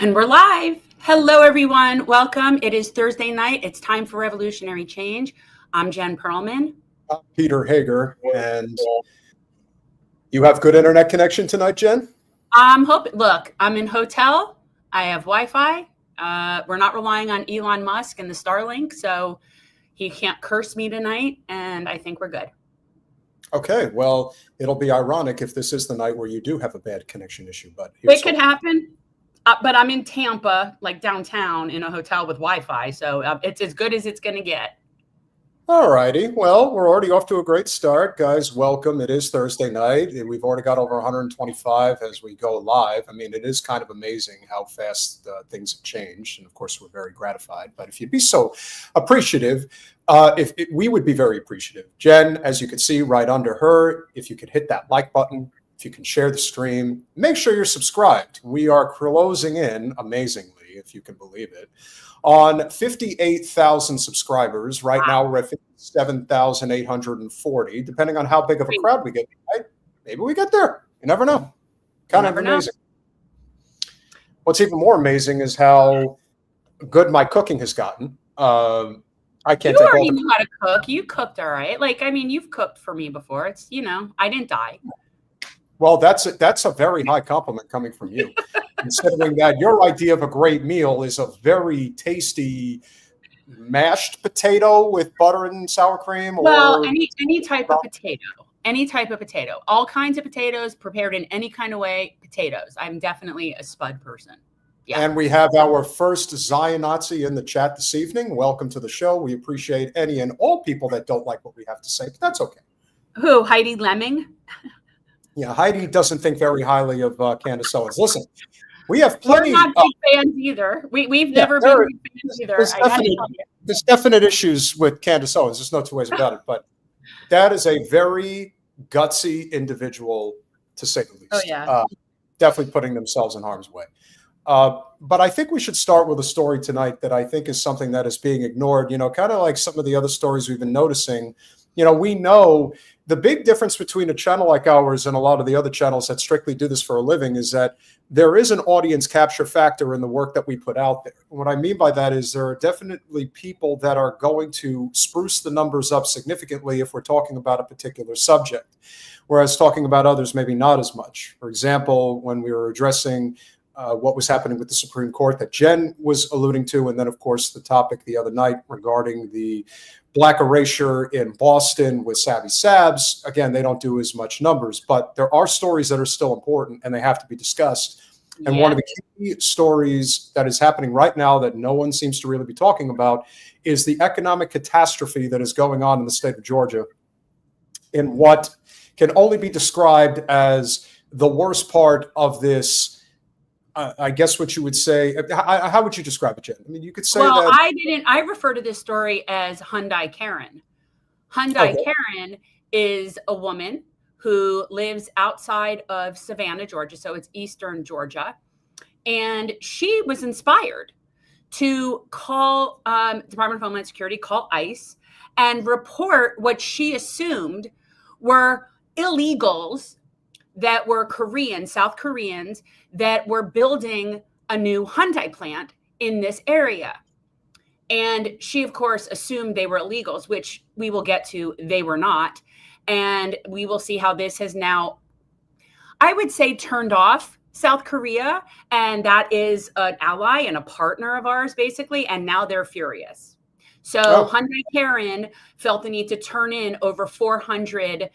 And we're live. Hello, everyone. Welcome. It is Thursday night. It's time for Revolutionary Change. I'm Jen Perlman. I'm Peter Hager. And you have good internet connection tonight, Jen? Look, I'm in hotel. I have Wi-Fi. We're not relying on Elon Musk and the Starlink, so he can't curse me tonight, and I think we're good. Okay, well, it'll be ironic if this is the night where you do have a bad connection issue, but it could happen. But I'm in Tampa, like downtown, in a hotel with Wi-Fi, so it's as good as it's going to get. All righty. Well, we're already off to a great start. Guys, welcome. It is Thursday night. We've already got over 125 as we go live. I mean, it is kind of amazing how fast things have changed. And of course, we're very gratified. But if you'd be so appreciative, we would be very appreciative. Jen, as you can see right under her, if you could hit that like button, if you can share the stream, make sure you're subscribed. We are closing in, amazingly, if you can believe it, on 58,000 subscribers. Right now, we're at 57,840. Depending on how big of a crowd we get, right? Maybe we get there. You never know. Kind of amazing. What's even more amazing is how good my cooking has gotten. I can't. You already knew how to cook. You cooked all right. Like, I mean, you've cooked for me before. It's, you know, I didn't die. Well, that's a very high compliment coming from you, considering that your idea of a great meal is a very tasty mashed potato with butter and sour cream. Well, any type of potato, all kinds of potatoes prepared in any kind of way. Potatoes. I'm definitely a spud person. Yeah. And we have our first Zionist in the chat this evening. Welcome to the show. We appreciate any and all people that don't like what we have to say, but that's okay. Who? Heidi Lemming? Yeah, Heidi doesn't think very highly of Candace Owens. Listen, we have plenty. We're not big fans either. We've never been big fans either. There's definite issues with Candace Owens. There's no two ways about it. But that is a very gutsy individual, to say the least. Oh, yeah. Definitely putting themselves in harm's way. But I think we should start with a story tonight that I think is something that is being ignored, kind of like some of the other stories we've been noticing. We know the big difference between a channel like ours and a lot of the other channels that strictly do this for a living is that there is an audience capture factor in the work that we put out there. What I mean by that is there are definitely people that are going to spruce the numbers up significantly if we're talking about a particular subject, whereas talking about others, maybe not as much. For example, when we were addressing what was happening with the Supreme Court that Jen was alluding to, and then, of course, the topic the other night regarding the black erasure in Boston with Savvy Sabs. Again, they don't do as much numbers, but there are stories that are still important and they have to be discussed. And one of the key stories that is happening right now that no one seems to really be talking about is the economic catastrophe that is going on in the state of Georgia in what can only be described as the worst part of this. I guess what you would say, how would you describe it, Jen? I mean, you could say that. I refer to this story as Hyundai Karen. Karen is a woman who lives outside of Savannah, Georgia. So it's Eastern Georgia. And she was inspired to call Department of Homeland Security, call ICE, and report what she assumed were illegals that were South Koreans, that were building a new Hyundai plant in this area. And she, of course, assumed they were illegals, which we will get to. They were not. And we will see how this has now, I would say, turned off South Korea. And that is an ally and a partner of ours, basically. And now they're furious. So Hyundai Karen felt the need to turn in over 400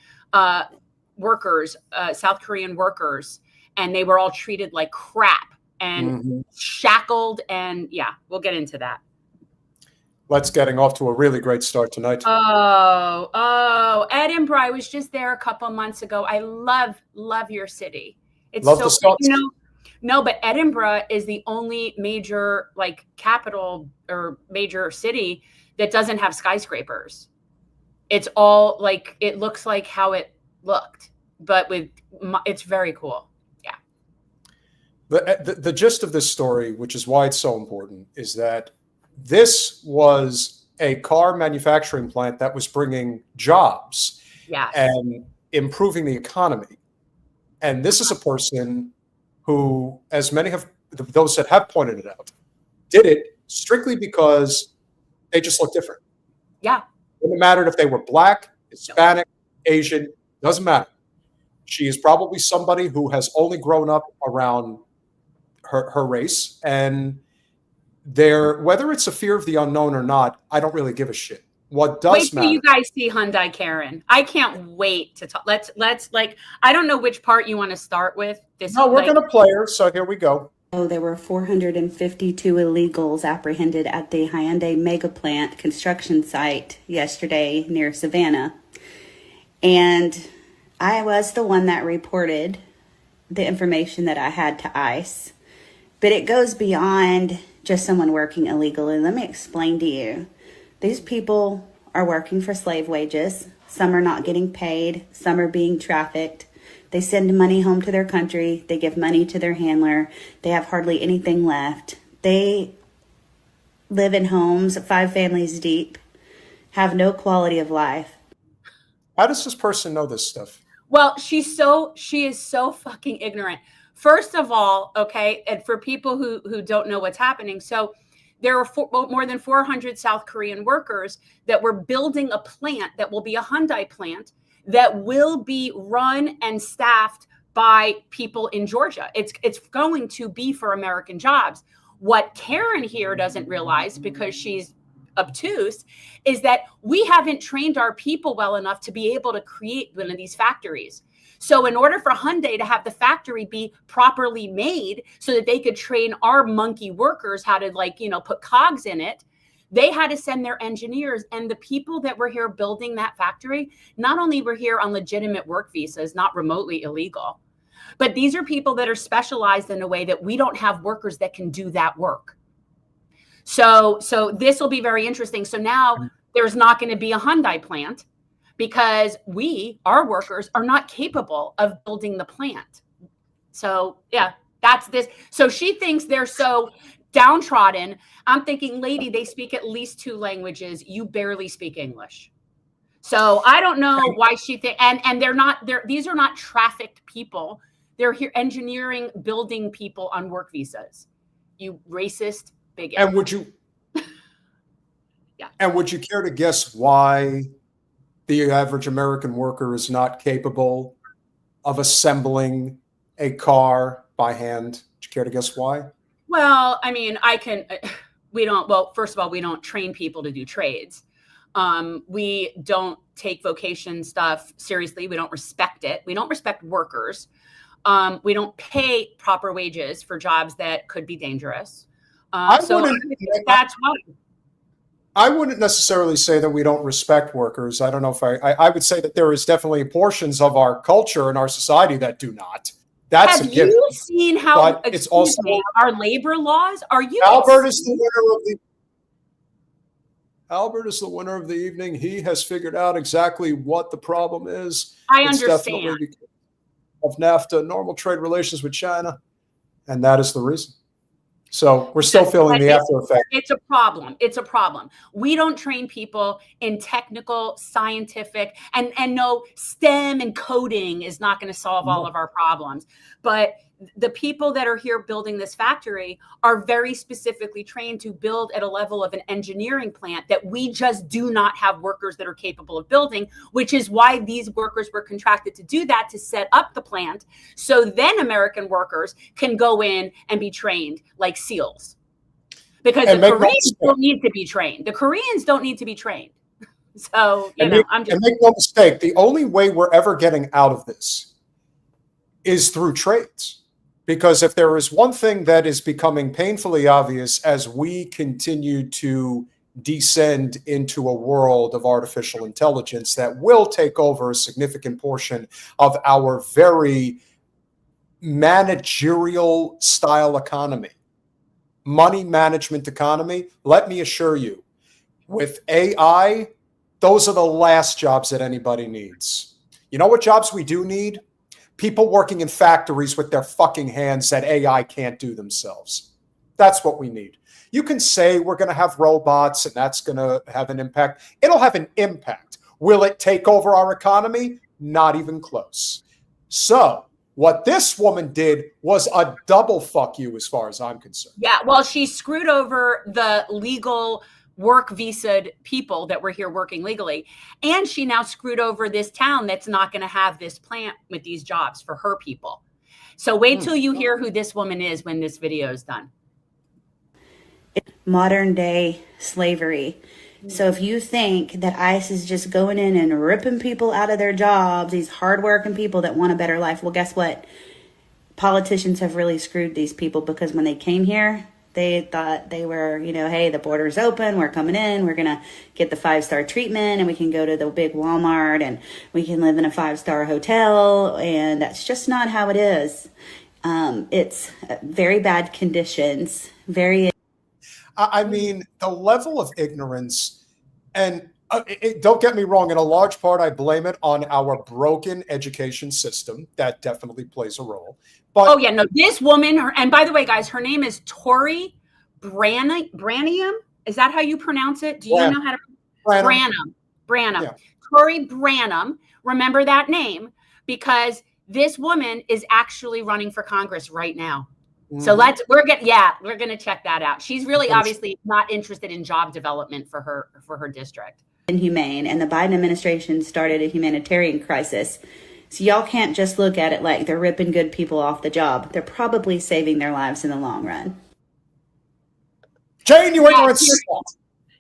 workers, South Korean workers, and they were all treated like crap and shackled. And we'll get into that. Let's getting off to a really great start tonight. Oh, Edinburgh. I was just there a couple months ago. I love your city. It's love so the Scots. No, but Edinburgh is the only major capital or major city that doesn't have skyscrapers. It's all it looks like how it looked, but it's very cool. Yeah. The gist of this story, which is why it's so important, is that this was a car manufacturing plant that was bringing jobs and improving the economy. And this is a person who, as many have those that have pointed it out, did it strictly because they just look different. Yeah. It didn't matter if they were Black, Hispanic, Asian, doesn't matter. She is probably somebody who has only grown up around her race, and whether it's a fear of the unknown or not, I don't really give a shit. What does matter? Wait till you guys see Hyundai Karen. I can't wait to talk. Let's like, I don't know which part you want to start with. No, we're going to play her. So here we go. There were 452 illegals apprehended at the Hyundai mega plant construction site yesterday near Savannah. And I was the one that reported the information that I had to ICE. But it goes beyond just someone working illegally. Let me explain to you. These people are working for slave wages. Some are not getting paid. Some are being trafficked. They send money home to their country. They give money to their handler. They have hardly anything left. They live in homes 5 families deep, have no quality of life. How does this person know this stuff? Well, she is so fucking ignorant. First of all, okay, and for people who don't know what's happening, so there are more than 400 South Korean workers that were building a plant that will be a Hyundai plant that will be run and staffed by people in Georgia. It's going to be for American jobs. What Karen here doesn't realize, because she's obtuse, is that we haven't trained our people well enough to be able to create one of these factories. So in order for Hyundai to have the factory be properly made so that they could train our monkey workers how to, like, you know, put cogs in it, they had to send their engineers. And the people that were here building that factory not only were here on legitimate work visas, not remotely illegal, but these are people that are specialized in a way that we don't have workers that can do that work. So this will be very interesting. So now there's not going to be a Hyundai plant because our workers are not capable of building the plant. So yeah, that's this. So she thinks they're so downtrodden. I'm thinking, lady, they speak at least 2 languages. You barely speak English. So I don't know why she thinks, and these are not trafficked people. They're here engineering, building people on work visas. You racist bigot. And would you care to guess why the average American worker is not capable of assembling a car by hand? Would you care to guess why? Well, I mean, first of all, we don't train people to do trades. We don't take vocation stuff seriously. We don't respect it. We don't respect workers. We don't pay proper wages for jobs that could be dangerous. That's why. I wouldn't necessarily say that we don't respect workers. I don't know if I would say that there is definitely portions of our culture and our society that do not. That's Have you seen how it's also our labor laws? Are you? Albert is the winner of the evening. He has figured out exactly what the problem is. I understand. Definitely because of NAFTA, normal trade relations with China, and that is the reason. So we're still feeling the after effect. It's a problem. It's a problem. We don't train people in technical, scientific, and no, STEM and coding is not going to solve all of our problems. But the people that are here building this factory are very specifically trained to build at a level of an engineering plant that we just do not have workers that are capable of building, which is why these workers were contracted to do that, to set up the plant. So then American workers can go in and be trained like SEALs. Because the Koreans don't need to be trained. The Koreans don't need to be trained. So, I'm just... And make no mistake, the only way we're ever getting out of this is through trades. Because if there is one thing that is becoming painfully obvious as we continue to descend into a world of artificial intelligence that will take over a significant portion of our very managerial style economy, money management economy, let me assure you, with AI, those are the last jobs that anybody needs. You know what jobs we do need? People working in factories with their fucking hands that AI can't do themselves. That's what we need. You can say we're going to have robots and that's going to have an impact. It'll have an impact. Will it take over our economy? Not even close. So What this woman did was a double fuck you as far as I'm concerned. Yeah, well, she screwed over the legal work visa people that were here working legally. And she now screwed over this town that's not going to have this plant with these jobs for her people. So wait till you hear who this woman is when this video is done. Modern day slavery. So if you think that ICE is just going in and ripping people out of their jobs, these hardworking people that want a better life, well, guess what? Politicians have really screwed these people, because when they came here, they thought they were, hey, the border's open, we're coming in, we're going to get the 5-star treatment, and we can go to the big Walmart, and we can live in a 5-star hotel, and that's just not how it is. It's very bad conditions, very... I mean, the level of ignorance, and don't get me wrong, in a large part, I blame it on our broken education system. That definitely plays a role. But oh, yeah, no, this woman, and by the way, guys, her name is Tori Branham. Is that how you pronounce it? Do you know how to? Branham. Yeah. Tori Branham. Remember that name, because this woman is actually running for Congress right now. So we're going to check that out. She's really obviously not interested in job development for her district. Inhumane, and the Biden administration started a humanitarian crisis. So y'all can't just look at it like they're ripping good people off the job. They're probably saving their lives in the long run. Jane, you ignorant.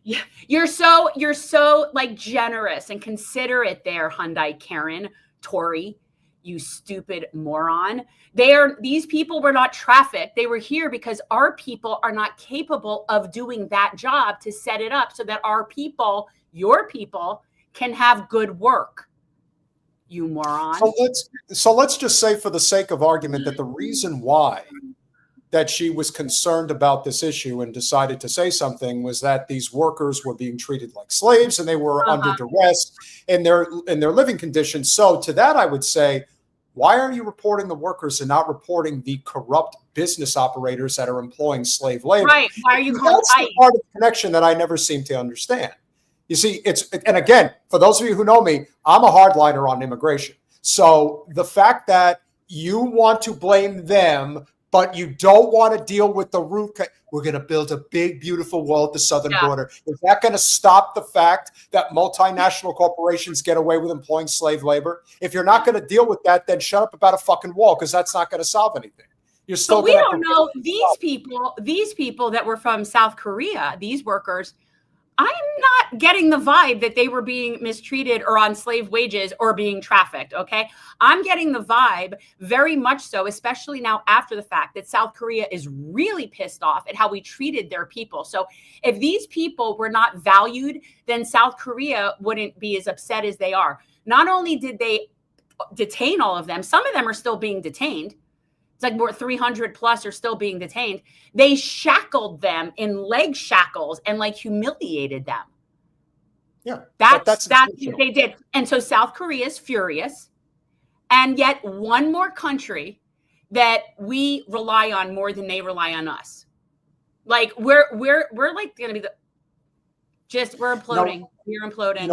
Yeah, you're so like generous and considerate there, Hyundai Karen, Tori, you stupid moron. These people were not trafficked. They were here because our people are not capable of doing that job to set it up so that our people, your people, can have good work. You moron. So let's just say, for the sake of argument, that the reason why that she was concerned about this issue and decided to say something was that these workers were being treated like slaves and they were under duress in their living conditions. So to that, I would say, why are you reporting the workers and not reporting the corrupt business operators that are employing slave labor? Right. Why are you calling That's the part of the connection that I never seem to understand. You see, and again, for those of you who know me, I'm a hardliner on immigration. So the fact that you want to blame them, but you don't want to deal with the root. We're going to build a big, beautiful wall at the southern border. Is that going to stop the fact that multinational corporations get away with employing slave labor? If you're not going to deal with that, then shut up about a fucking wall, because that's not going to solve anything. You're still. But we don't know these people that were from South Korea, these workers. I'm not getting the vibe that they were being mistreated or on slave wages or being trafficked, okay? I'm getting the vibe very much so, especially now after the fact, that South Korea is really pissed off at how we treated their people. So if these people were not valued, then South Korea wouldn't be as upset as they are. Not only did they detain all of them, some of them are still being detained. It's like more 300 plus are still being detained. They shackled them in leg shackles and like humiliated them. Yeah, that's what they did. And so South Korea is furious. And yet one more country that we rely on more than they rely on us. Like we're like going to be we're imploding. We're imploding.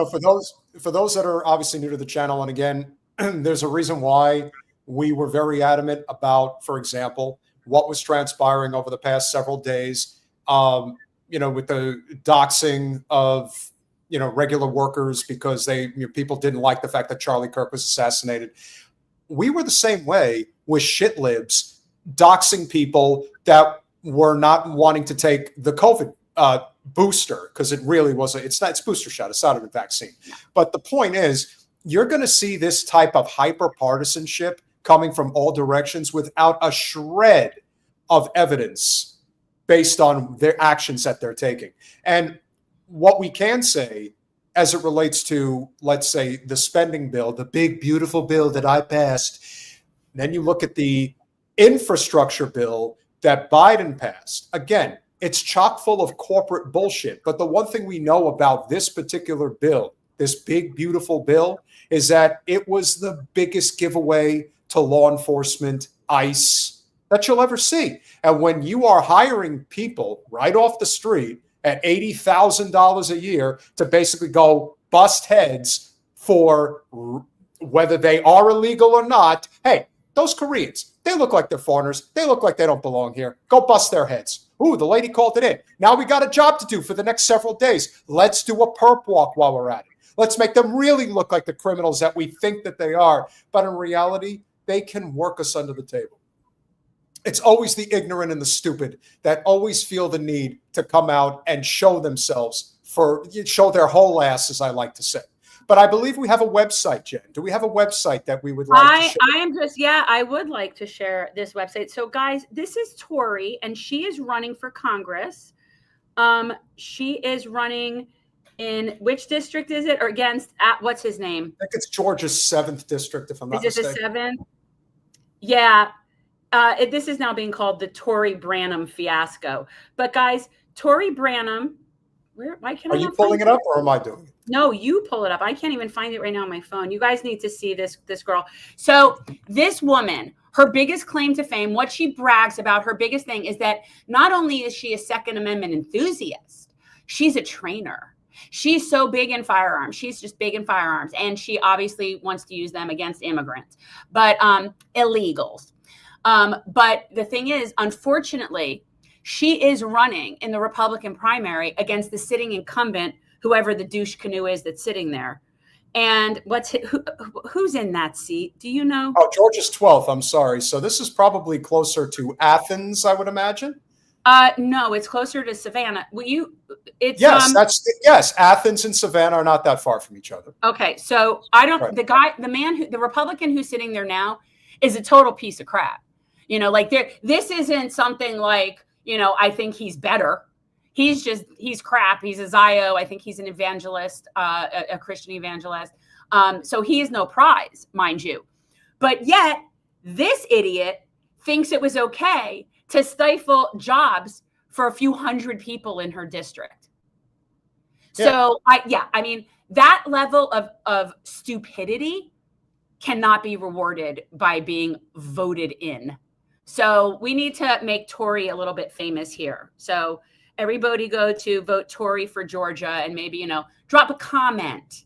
For those that are obviously new to the channel, and again, there's a reason why we were very adamant about, for example, what was transpiring over the past several days, with the doxing of, regular workers because people didn't like the fact that Charlie Kirk was assassinated. We were the same way with shit libs doxing people that were not wanting to take the COVID booster, because it really was it's booster shot. It's not a vaccine. But the point is, you're going to see this type of hyper partisanship coming from all directions without a shred of evidence based on their actions that they're taking. And what we can say as it relates to, let's say, the spending bill, the big, beautiful bill that I passed, then you look at the infrastructure bill that Biden passed. Again, it's chock full of corporate bullshit. But the one thing we know about this particular bill, this big, beautiful bill, is that it was the biggest giveaway to law enforcement, ICE, that you'll ever see. And when you are hiring people right off the street at $80,000 a year to basically go bust heads for whether they are illegal or not, hey, those Koreans, they look like they're foreigners. They look like they don't belong here. Go bust their heads. Ooh, the lady called it in. Now we got a job to do for the next several days. Let's do a perp walk while we're at it. Let's make them really look like the criminals that we think that they are. But in reality, they can work us under the table. It's always the ignorant and the stupid that always feel the need to come out and show themselves, show their whole ass, as I like to say. But I believe we have a website, Jen. Do we have a website that we would like to share? I would like to share this website. So guys, this is Tori, and she is running for Congress. She is running in which district is it? Or against, what's his name? I think it's Georgia's 7th district, if I'm not mistaken. Is it the 7th? Yeah. This is now being called the Tory Branham fiasco. But guys, Tory Branham, why can't I? Are you pulling it up or am I doing it? No, you pull it up. I can't even find it right now on my phone. You guys need to see this girl. So this woman, her biggest claim to fame, what she brags about, her biggest thing is that not only is she a Second Amendment enthusiast, she's a trainer. She's so big in firearms. She's just big in firearms. And she obviously wants to use them against immigrants, but illegals. But the thing is, unfortunately, she is running in the Republican primary against the sitting incumbent, whoever the douche canoe is that's sitting there. And who's in that seat? Do you know? Oh, Georgia's 12th. I'm sorry. So this is probably closer to Athens, I would imagine. No, it's closer to Savannah. Yes, Athens and Savannah are not that far from each other. Okay, so the Republican who's sitting there now is a total piece of crap. You know, like this isn't something like, you know, I think he's better. He's crap. He's a Zio. I think he's an evangelist, a Christian evangelist. So he is no prize, mind you. But yet this idiot thinks it was okay to stifle jobs for a few hundred people in her district. Yeah. So I mean, that level of stupidity cannot be rewarded by being voted in. So we need to make Tory a little bit famous here. So everybody go to vote Tory for Georgia, and maybe, you know, drop a comment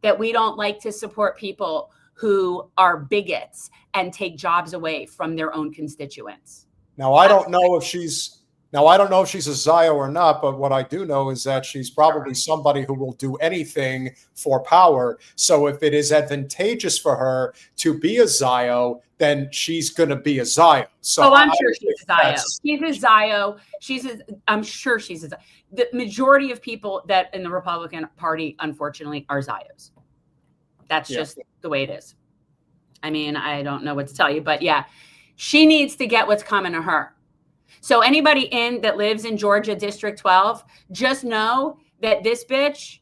that we don't like to support people who are bigots and take jobs away from their own constituents. Now, I don't know if she's a Zio or not, but what I do know is that she's probably somebody who will do anything for power. So if it is advantageous for her to be a Zio, then she's going to be a Zio. So I'm sure she's a Zio. She's a Zio. I'm sure she's a Zio. The majority of people that in the Republican Party, unfortunately, are Zios. That's just the way it is. I mean, I don't know what to tell you, but yeah, she needs to get what's coming to her. So anybody that lives in Georgia District 12, just know that this bitch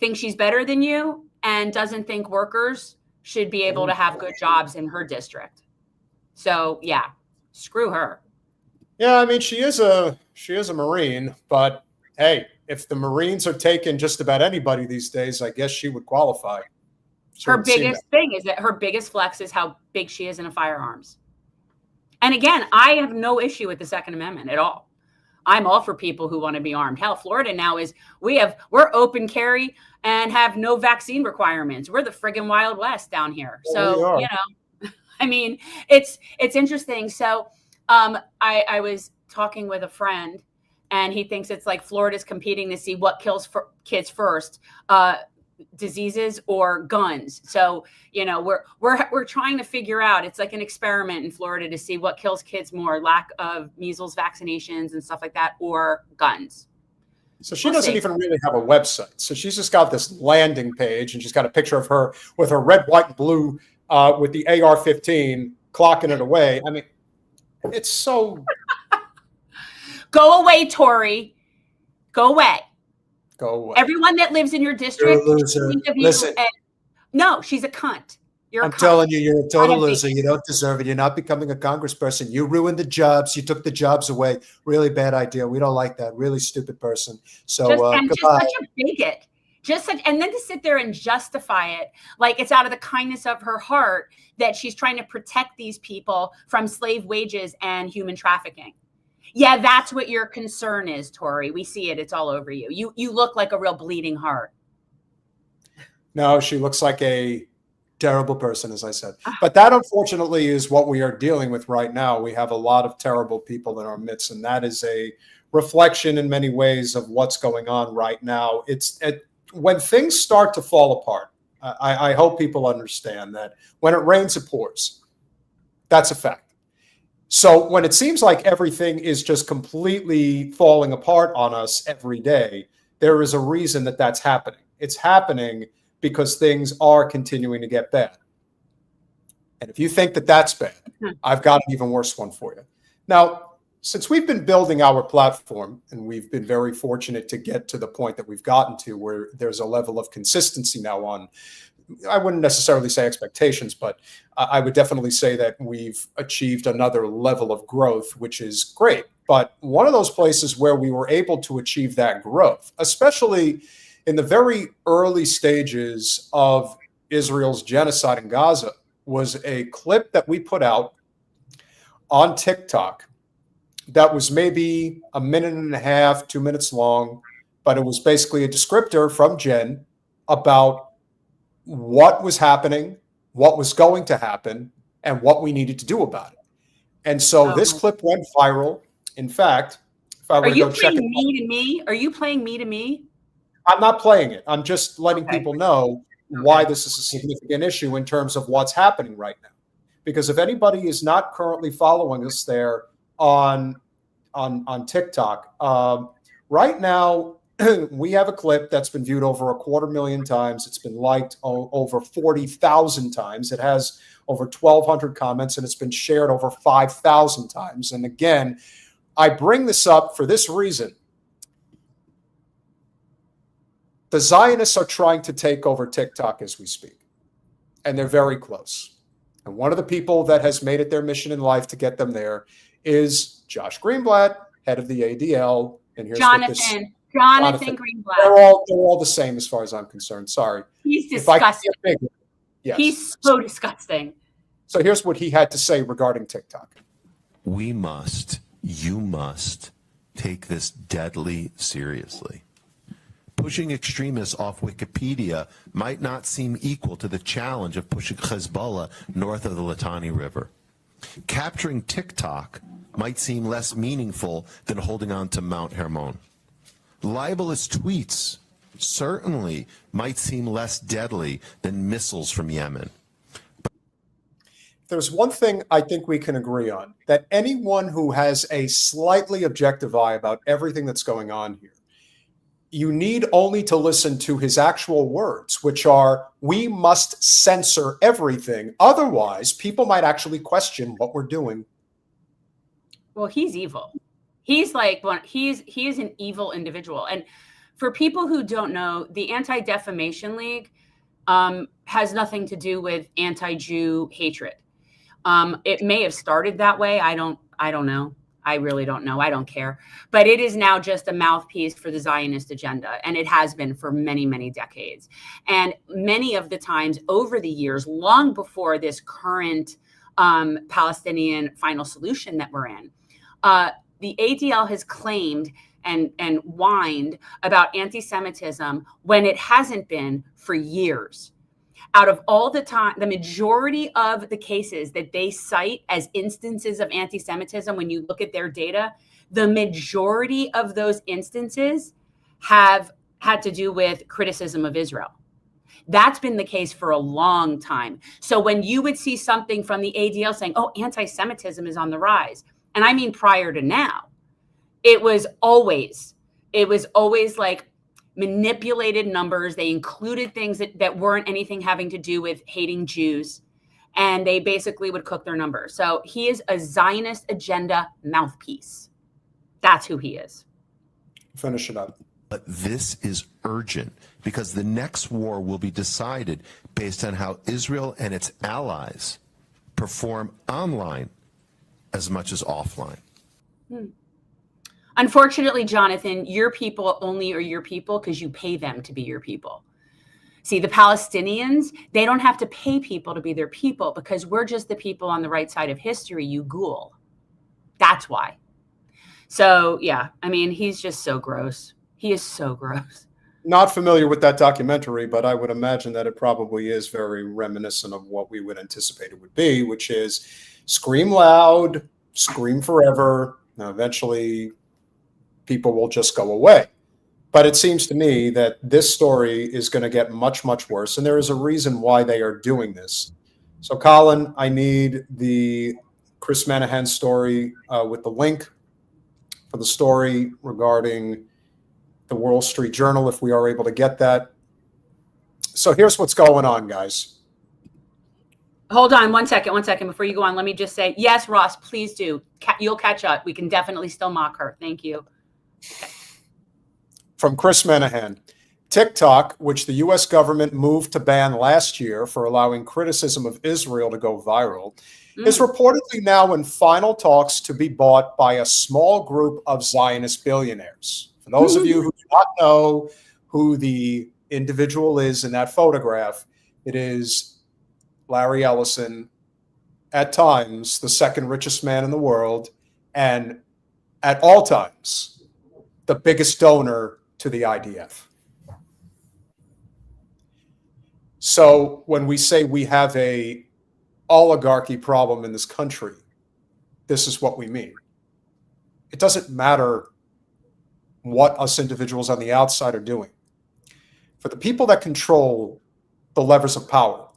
thinks she's better than you and doesn't think workers should be able to have good jobs in her district. So yeah, screw her. Yeah, I mean, she is a Marine, but hey, if the Marines are taking just about anybody these days, I guess she would qualify. Her biggest thing is that her biggest flex is how big she is in a firearms. And again, I have no issue with the Second Amendment at all. I'm all for people who want to be armed. Hell, Florida now we're open carry and have no vaccine requirements. We're the friggin' Wild West down here. So, you know, I mean, it's interesting. So I was talking with a friend, and he thinks it's like Florida's competing to see what kills kids first. Diseases or guns. So, you know, we're trying to figure out, it's like an experiment in Florida to see what kills kids more, lack of measles vaccinations and stuff like that, or guns. So she doesn't even really have a website. So she's just got this landing page, and she's got a picture of her with her red, white, and blue with the AR-15 clocking it away. I mean, it's so... Go away, Tory. Go away. Go away. Everyone that lives in your district. Listen. No, she's a cunt. I'm telling you, you're a total loser. You don't deserve it. You're not becoming a congressperson. You ruined the jobs. You took the jobs away. Really bad idea. We don't like that. Really stupid person. So just such a bigot. And then to sit there and justify it like it's out of the kindness of her heart that she's trying to protect these people from slave wages and human trafficking. Yeah, that's what your concern is, Tori. We see it. It's all over you. You look like a real bleeding heart. No, she looks like a Terrible person, as I said. But that, unfortunately, is what we are dealing with right now. We have a lot of terrible people in our midst, and that is a reflection in many ways of what's going on right now. When things start to fall apart, I hope people understand that when it rains, it pours. That's a fact. So when it seems like everything is just completely falling apart on us every day, there is a reason that that's happening. It's happening because things are continuing to get bad. And if you think that that's bad, I've got an even worse one for you. Now, since we've been building our platform, and we've been very fortunate to get to the point that we've gotten to where there's a level of consistency now on, I wouldn't necessarily say expectations, but I would definitely say that we've achieved another level of growth, which is great. But one of those places where we were able to achieve that growth, especially in the very early stages of Israel's genocide in Gaza, was a clip that we put out on TikTok that was maybe a minute and a half, 2 minutes long, but it was basically a descriptor from Jen about what was happening, what was going to happen, and what we needed to do about it. And so this clip went viral. In fact, if I were to go check it. Are you playing Me to Me? Are you playing Me to Me? I'm not playing it. I'm just letting people know why this is a significant issue in terms of what's happening right now. Because if anybody is not currently following us there on TikTok, right now we have a clip that's been viewed over 250,000 times. It's been liked over 40,000 times. It has over 1,200 comments, and it's been shared over 5,000 times. And again, I bring this up for this reason. The Zionists are trying to take over TikTok as we speak, and they're very close. And one of the people that has made it their mission in life to get them there is Josh Greenblatt, head of the ADL. And here's Jonathan Greenblatt. They're all the same as far as I'm concerned. Sorry. He's disgusting. Yes. He's so disgusting. So here's what he had to say regarding TikTok. You must take this deadly seriously. Pushing extremists off Wikipedia might not seem equal to the challenge of pushing Hezbollah north of the Litani River. Capturing TikTok might seem less meaningful than holding on to Mount Hermon. Libelous tweets certainly might seem less deadly than missiles from Yemen. There's one thing I think we can agree on, that anyone who has a slightly objective eye about everything that's going on here, you need only to listen to his actual words, which are, we must censor everything. Otherwise, people might actually question what we're doing. Well, he's evil. He's like he is an evil individual. And for people who don't know, the Anti-Defamation League has nothing to do with anti-Jew hatred. It may have started that way. I don't know. I really don't know. I don't care. But it is now just a mouthpiece for the Zionist agenda. And it has been for many, many decades. And many of the times over the years, long before this current Palestinian final solution that we're in, the ADL has claimed and whined about anti-Semitism when it hasn't been for years. Out of all the time, the majority of the cases that they cite as instances of anti-Semitism, when you look at their data, the majority of those instances have had to do with criticism of Israel. That's been the case for a long time. So when you would see something from the ADL saying, oh, anti-Semitism is on the rise, and I mean prior to now, it was always like manipulated numbers. They included things that weren't anything having to do with hating Jews, and they basically would cook their numbers. So he is a Zionist agenda mouthpiece. That's who he is. Finish it up. But this is urgent because the next war will be decided based on how Israel and its allies perform online as much as offline. Unfortunately, Jonathan, your people only are your people because you pay them to be your people. See, the Palestinians, they don't have to pay people to be their people because we're just the people on the right side of history, you ghoul. That's why. So, yeah, I mean, he's just so gross. He is so gross. Not familiar with that documentary, but I would imagine that it probably is very reminiscent of what we would anticipate it would be, which is scream loud, scream forever. Now, eventually, people will just go away. But it seems to me that this story is going to get much, much worse. And there is a reason why they are doing this. So, Colin, I need the Chris Manahan story with the link for the story regarding the Wall Street Journal, if we are able to get that. So here's what's going on, guys. Hold on one second before you go on. Let me just say, yes, Ross, please do. You'll catch up. We can definitely still mock her. Thank you. Okay. From Chris Manahan, TikTok, which the U.S. government moved to ban last year for allowing criticism of Israel to go viral, is reportedly now in final talks to be bought by a small group of Zionist billionaires. For those of you who do not know who the individual is in that photograph, it is Larry Ellison, at times the second richest man in the world, and at all times the biggest donor to the IDF. So when we say we have a oligarchy problem in this country, this is what we mean. It doesn't matter what us individuals on the outside are doing. For the people that control the levers of power,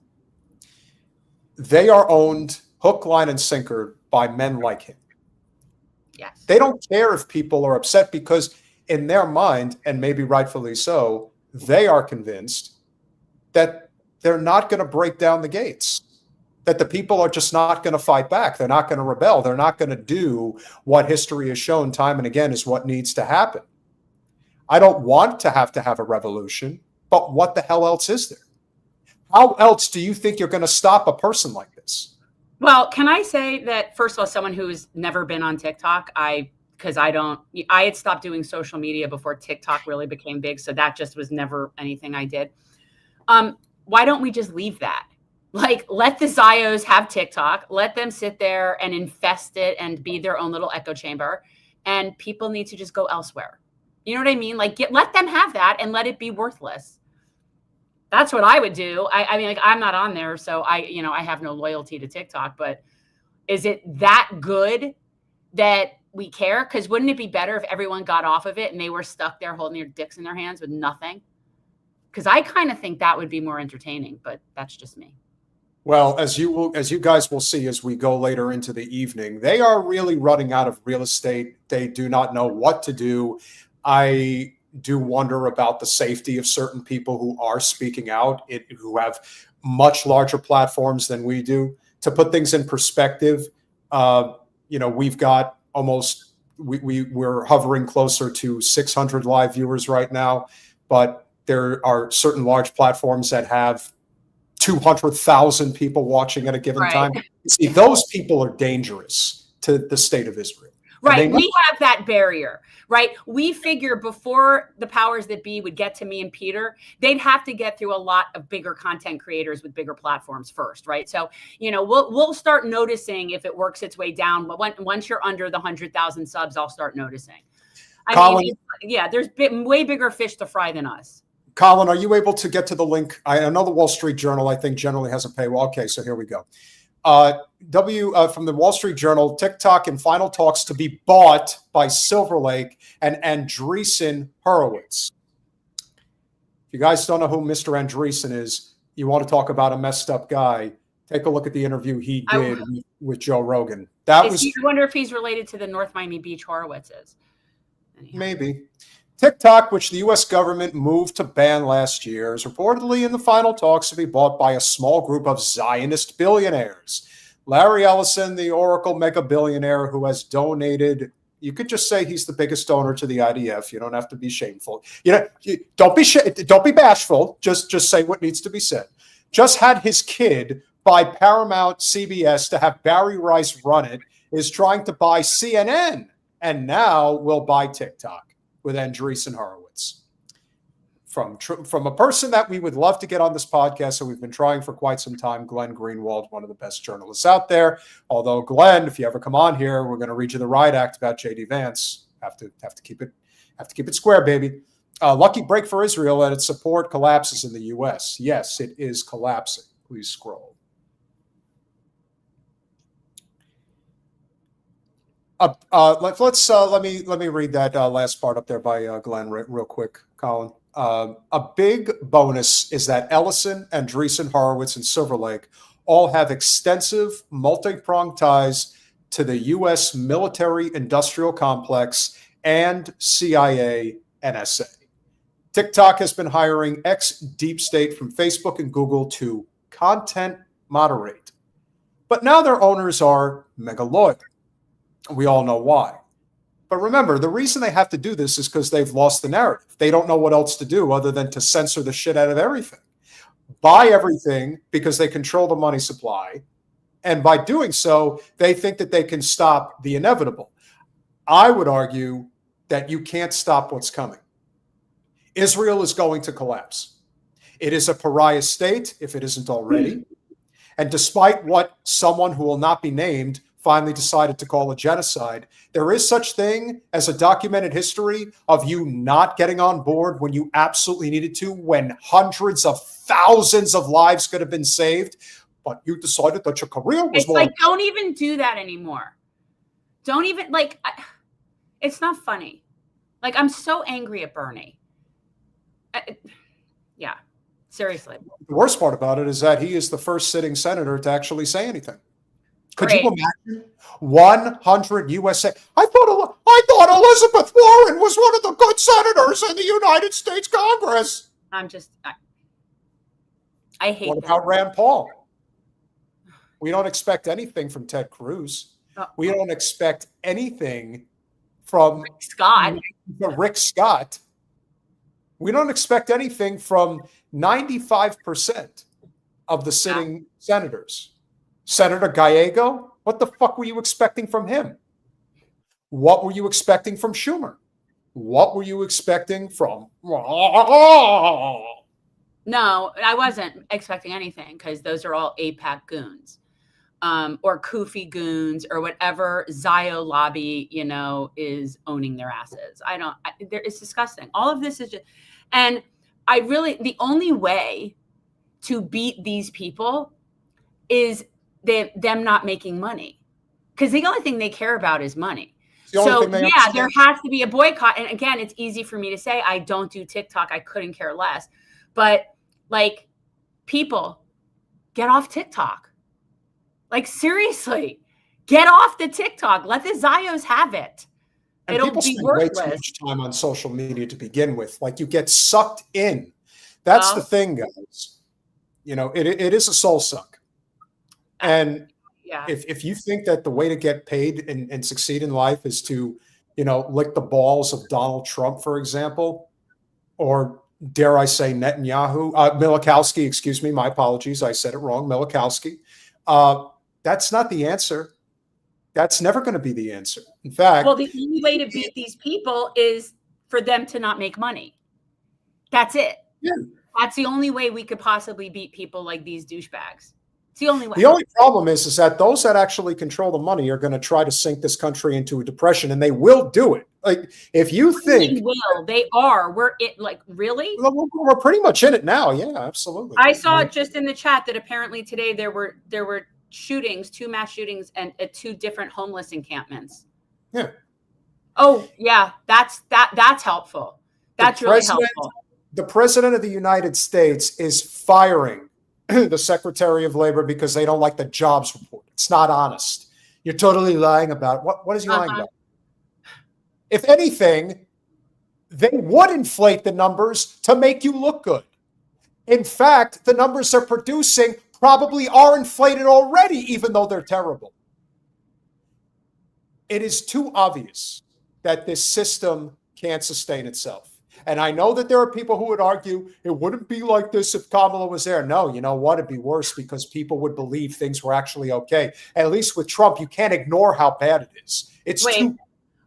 they are owned hook, line, and sinker by men like him. Yes. They don't care if people are upset because in their mind, and maybe rightfully so, they are convinced that they're not going to break down the gates, that the people are just not going to fight back. They're not going to rebel. They're not going to do what history has shown time and again is what needs to happen. I don't want to have a revolution, but what the hell else is there? How else do you think you're going to stop a person like this? Well, can I say that, first of all, someone who's never been on TikTok, I had stopped doing social media before TikTok really became big. So that just was never anything I did. Why don't we just leave that? Like, let the Zios have TikTok, let them sit there and infest it and be their own little echo chamber. And people need to just go elsewhere. You know what I mean? Like, let them have that and let it be worthless. That's what I would do. I mean, like, I'm not on there, so I have no loyalty to TikTok, but is it that good that we care? Because wouldn't it be better if everyone got off of it and they were stuck there holding their dicks in their hands with nothing? Because I kind of think that would be more entertaining, but that's just me. Well, as you guys will see as we go later into the evening, they are really running out of real estate. They do not know what to do. I do wonder about the safety of certain people who are speaking out, who have much larger platforms than we do. To put things in perspective, we've got almost we're hovering closer to 600 live viewers right now, but there are certain large platforms that have 200,000 people watching at a given time. See, those people are dangerous to the state of Israel. Right. We have that barrier, right? We figure before the powers that be would get to me and Peter, they'd have to get through a lot of bigger content creators with bigger platforms first, right? So, we'll start noticing if it works its way down. But once you're under the 100,000 subs, I'll start noticing. There's way bigger fish to fry than us. Colin, are you able to get to the link? I know the Wall Street Journal, I think, generally has a paywall. Okay, so here we go. From the Wall Street Journal, TikTok in final talks to be bought by Silver Lake and Andreessen Horowitz. If you guys don't know who Mr. Andreessen is, you want to talk about a messed up guy, take a look at the interview he did with Joe Rogan. I wonder if he's related to the North Miami Beach Horowitzes. Anyhow. Maybe. TikTok, which the U.S. government moved to ban last year, is reportedly in the final talks to be bought by a small group of Zionist billionaires. Larry Ellison, the Oracle mega billionaire who has donated, you could just say he's the biggest donor to the IDF. You don't have to be shameful. Don't be bashful. Just say what needs to be said. Just had his kid buy Paramount CBS to have Barry Rice run it, is trying to buy CNN, and now will buy TikTok with Andreessen Horowitz. From a person that we would love to get on this podcast, so we've been trying for quite some time, Glenn Greenwald, one of the best journalists out there. Although, Glenn, if you ever come on here, we're going to read you the riot act about J.D. Vance. Have to keep it square, baby. Lucky break for Israel and its support collapses in the U.S. Yes, it is collapsing. Please scroll. Let me read that last part up there by Glenn real quick, Colin. A big bonus is that Ellison, Andreessen, Horowitz, and Silver Lake all have extensive multi-pronged ties to the U.S. military-industrial complex and CIA NSA. TikTok has been hiring ex-deep state from Facebook and Google to content moderate. But now their owners are mega loyal. We all know why. But remember, the reason they have to do this is because they've lost the narrative. They don't know what else to do other than to censor the shit out of everything. Buy everything because they control the money supply. And by doing so, they think that they can stop the inevitable. I would argue that you can't stop what's coming. Israel is going to collapse. It is a pariah state, if it isn't already. And despite what someone who will not be named finally decided to call a genocide, there is such thing as a documented history of you not getting on board when you absolutely needed to, when hundreds of thousands of lives could have been saved, but you decided that your career was more. It's like, don't even do that anymore. Don't even, like, it's not funny. Like, I'm so angry at Bernie. Yeah, seriously. The worst part about it is that he is the first sitting senator to actually say anything. Could you imagine 100 USA? I thought Elizabeth Warren was one of the good senators in the United States Congress. I hate. What about Rand Paul? We don't expect anything from Ted Cruz. We don't expect anything from Rick Scott. We don't expect anything from 95% of the sitting senators. Senator Gallego, what the fuck were you expecting from him? What were you expecting from Schumer? What were you expecting from? No, I wasn't expecting anything because those are all APAC goons, or Kufi goons, or whatever Zio lobby, is owning their asses. It's disgusting. All of this is just, and the only way to beat these people is them not making money, because the only thing they care about is money. So yeah, there has to be a boycott. And again, it's easy for me to say, I don't do TikTok. I couldn't care less. But like, people, get off TikTok. Like, seriously, get off the TikTok. Let the Zios have it. And it'll be worthless. Way too much time on social media to begin with. Like, you get sucked in. That's the thing, guys. It is a soul suck. And if you think that the way to get paid and succeed in life is to, lick the balls of Donald Trump, for example, or dare I say Netanyahu, Milikowski, excuse me, my apologies, I said it wrong, Milikowski. That's not the answer. That's never going to be the answer. In fact, well, the only way to beat these people is for them to not make money. That's it. Yeah. That's the only way we could possibly beat people like these douchebags. It's the only way. The only problem is that those that actually control the money are going to try to sink this country into a depression, and they will do it. Like, if you think they are, really? We're pretty much in it now. Yeah, absolutely. I saw it just in the chat that apparently today there were shootings, 2 mass shootings, and at 2 different homeless encampments. Yeah. Oh yeah, that's helpful. That's really helpful. The president of the United States is firing the Secretary of Labor because they don't like the jobs report. It's not honest. You're totally lying about it. What is he lying about? If anything, they would inflate the numbers to make you look good. In fact, the numbers they're producing probably are inflated already, even though they're terrible. It is too obvious that this system can't sustain itself. And I know that there are people who would argue it wouldn't be like this if Kamala was there. No, you know what? It'd be worse because people would believe things were actually okay. At least with Trump, you can't ignore how bad it is.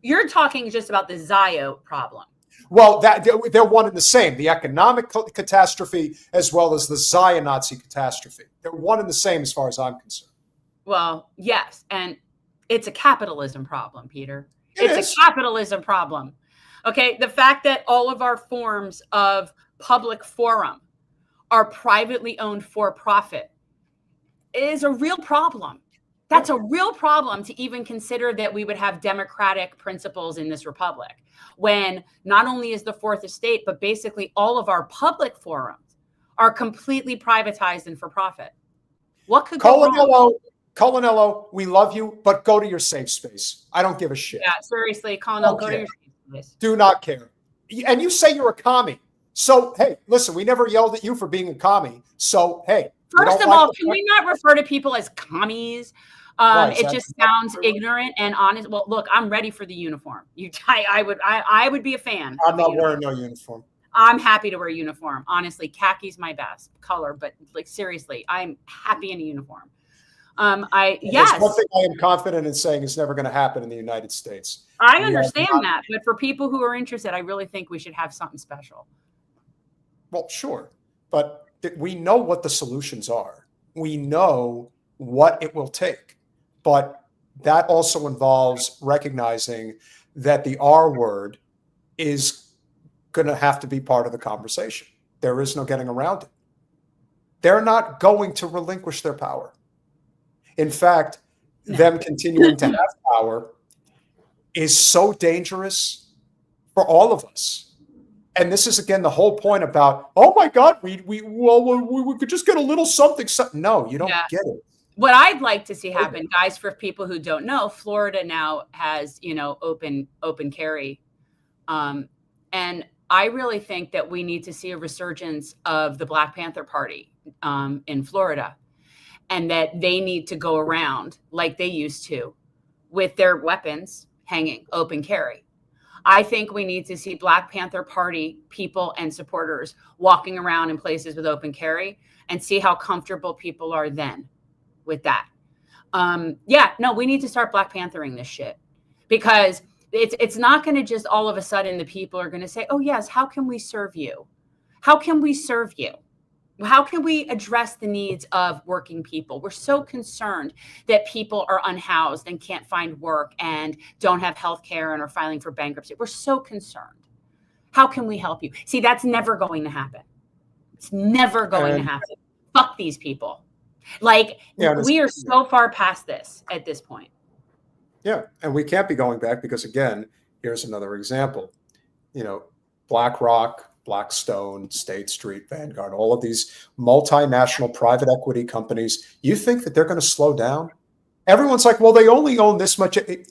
You're talking just about the Zio problem. Well, they're one and the same. The economic catastrophe as well as the Zion-Nazi catastrophe. They're one and the same as far as I'm concerned. Well, yes. And it's a capitalism problem, Peter. It's a capitalism problem. Okay. The fact that all of our forms of public forum are privately owned for profit is a real problem. That's a real problem to even consider that we would have democratic principles in this republic, when not only is the fourth estate, but basically all of our public forums are completely privatized and for profit. What could go wrong? Colonello, we love you, but go to your safe space. I don't give a shit. Yeah, seriously, Colonel, go to your safe space. Do not care. And you say you're a commie. So, hey, listen, we never yelled at you for being a commie. So, hey. First of all, can we not refer to people as commies? It just sounds ignorant and honest. Well, look, I'm ready for the uniform. I would be a fan. I'm not wearing no uniform. I'm happy to wear a uniform. Honestly, khaki's my best color, but like seriously, I'm happy in a uniform. Yes. One thing I am confident in saying is never going to happen in the United States. I understand that, but for people who are interested, I really think we should have something special. Well, sure, but we know what the solutions are. We know what it will take. But that also involves recognizing that the R word is going to have to be part of the conversation. There is no getting around it. They're not going to relinquish their power. In fact, them continuing to have power is so dangerous for all of us. And this is, again, the whole point about, oh, my God, we could just get a little something. No, you don't get it. What I'd like to see happen, guys, for people who don't know, Florida now has, open carry. And I really think that we need to see a resurgence of the Black Panther Party in Florida, and that they need to go around like they used to with their weapons hanging, open carry. I think we need to see Black Panther Party people and supporters walking around in places with open carry and see how comfortable people are then with that. We need to start Black Panthering this shit, because it's not going to just all of a sudden the people are going to say, oh yes, how can we serve you? How can we serve you? How can we address the needs of working people? We're so concerned that people are unhoused and can't find work and don't have health care and are filing for bankruptcy. We're so concerned. How can we help you? See, that's never going to happen. It's never going to happen. Fuck these people. We are so far past this at this point. Yeah, and we can't be going back because, again, here's another example. BlackRock, Blackstone, State Street, Vanguard, all of these multinational private equity companies, you think that they're going to slow down? Everyone's like, well, they only own this much. You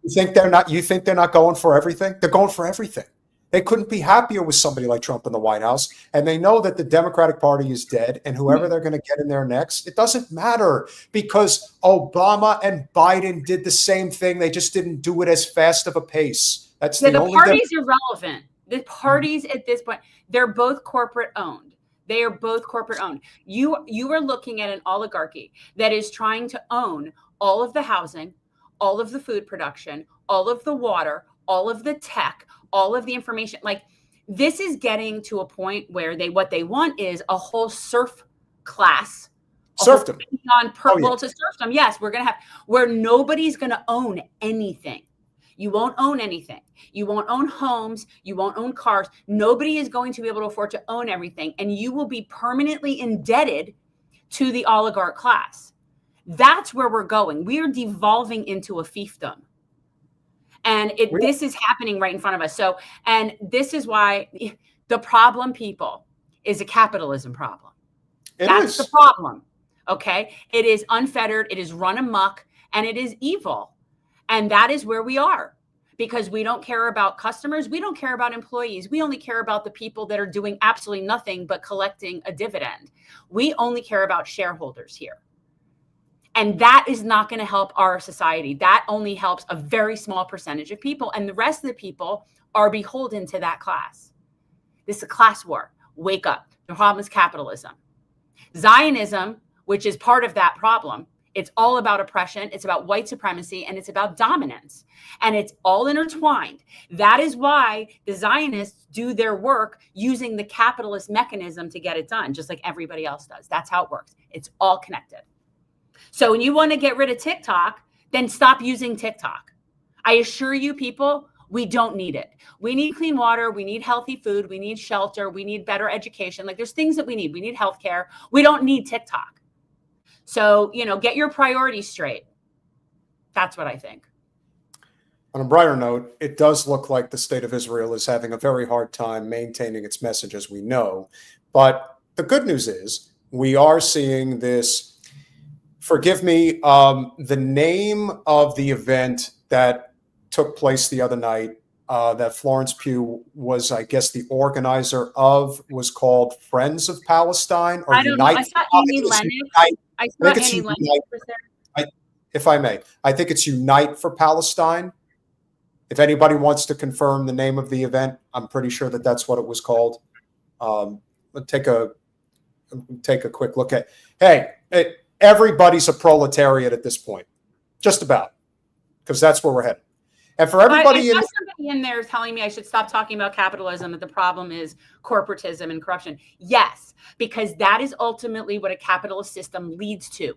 think they're not going for everything? They're going for everything. They couldn't be happier with somebody like Trump in the White House. And they know that the Democratic Party is dead, and whoever they're going to get in there next, it doesn't matter, because Obama and Biden did the same thing. They just didn't do it as fast of a pace. That's the only party's irrelevant. The parties at this point, they're both corporate owned. They are both corporate owned. You are looking at an oligarchy that is trying to own all of the housing, all of the food production, all of the water, all of the tech, all of the information. Like, this is getting to a point where what they want is a whole serf class. Serfdom. To serfdom. Yes, we're going to have where nobody's going to own anything. You won't own anything. You won't own homes. You won't own cars. Nobody is going to be able to afford to own everything. And you will be permanently indebted to the oligarch class. That's where we're going. We are devolving into a fiefdom. And this is happening right in front of us. So, and this is why the problem, people, is a capitalism problem. That's the problem. Okay. It is unfettered. It is run amok, and it is evil. And that is where we are, because we don't care about customers. We don't care about employees. We only care about the people that are doing absolutely nothing but collecting a dividend. We only care about shareholders here. And that is not going to help our society. That only helps a very small percentage of people. And the rest of the people are beholden to that class. This is a class war. Wake up. The problem is capitalism. Zionism, which is part of that problem, it's all about oppression. It's about white supremacy, and it's about dominance. And it's all intertwined. That is why the Zionists do their work using the capitalist mechanism to get it done, just like everybody else does. That's how it works. It's all connected. So when you want to get rid of TikTok, then stop using TikTok. I assure you, people, We don't need it. We need clean water. We need healthy food. We need shelter. We need better education. Like there's things that we need. We need healthcare. We don't need TikTok. So, get your priorities straight. That's what I think. On a brighter note, it does look like the state of Israel is having a very hard time maintaining its message, as we know. But the good news is we are seeing this. Forgive me, the name of the event that took place the other night that Florence Pugh was, I guess, the organizer of, was called Friends of Palestine or I don't Unite. know. I saw Amy Lennox. I saw Amy Lennox was there. If I may, I think it's Unite for Palestine. If anybody wants to confirm the name of the event, I'm pretty sure that that's what it was called. Take a quick look at. Hey, everybody's a proletariat at this point, just about, because that's where we're headed. And for everybody, somebody in there telling me I should stop talking about capitalism, that the problem is corporatism and corruption. Yes, because that is ultimately what a capitalist system leads to.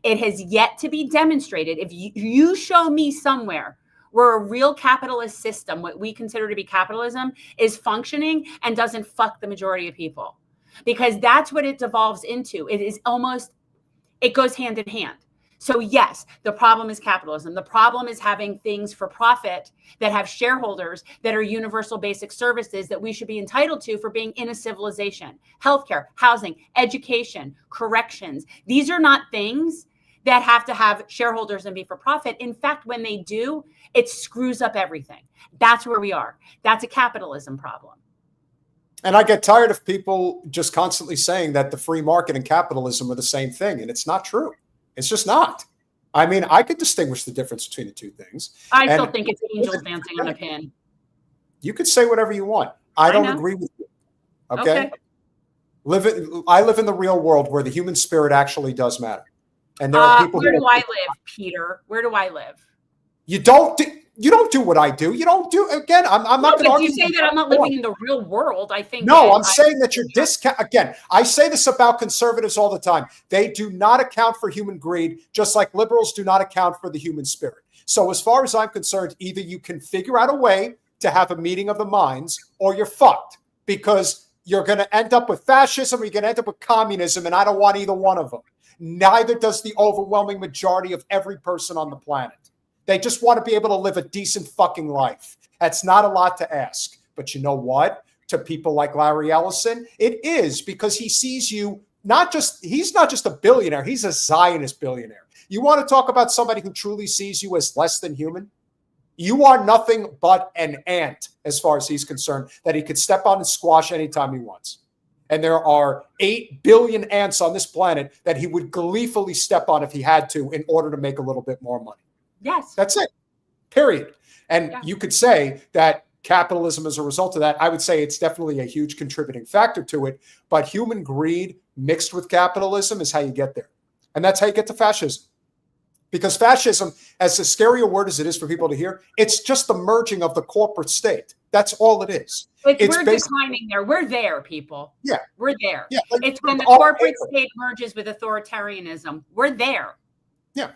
It has yet to be demonstrated. If you show me somewhere where a real capitalist system, what we consider to be capitalism, is functioning and doesn't fuck the majority of people, because that's what it devolves into. It goes hand in hand. So yes, the problem is capitalism. The problem is having things for profit that have shareholders that are universal basic services that we should be entitled to for being in a civilization. Healthcare, housing, education, corrections. These are not things that have to have shareholders and be for profit. In fact, when they do, it screws up everything. That's where we are. That's a capitalism problem. And I get tired of people just constantly saying that the free market and capitalism are the same thing. And it's not true. It's just not. I mean, I could distinguish the difference between the two things. I still think it's angels dancing on a pin. You could say whatever you want. I don't agree with you. Okay? I live in the real world where the human spirit actually does matter. And there are people. Where do I live, Peter? Where do I live? You don't do what I do. You don't do, again, I'm not going to argue. You say that I'm not living in the real world. I think. No, I'm saying that you're again, I say this about conservatives all the time. They do not account for human greed, just like liberals do not account for the human spirit. So as far as I'm concerned, either you can figure out a way to have a meeting of the minds, or you're fucked, because you're going to end up with fascism or you're going to end up with communism. And I don't want either one of them. Neither does the overwhelming majority of every person on the planet. They just want to be able to live a decent fucking life. That's not a lot to ask. But you know what? To people like Larry Ellison, it is, because he sees you he's not just a billionaire, he's a Zionist billionaire. You want to talk about somebody who truly sees you as less than human? You are nothing but an ant, as far as he's concerned, that he could step on and squash anytime he wants. And there are 8 billion ants on this planet that he would gleefully step on if he had to in order to make a little bit more money. Yes. That's it. Period. And you could say that capitalism, as a result of that, I would say it's definitely a huge contributing factor to it. But human greed mixed with capitalism is how you get there. And that's how you get to fascism. Because fascism, as a scary a word as it is for people to hear, it's just the merging of the corporate state. That's all it is. We're declining there. We're there, people. Yeah. We're there. Yeah, it's when the corporate state merges with authoritarianism. We're there. Yeah.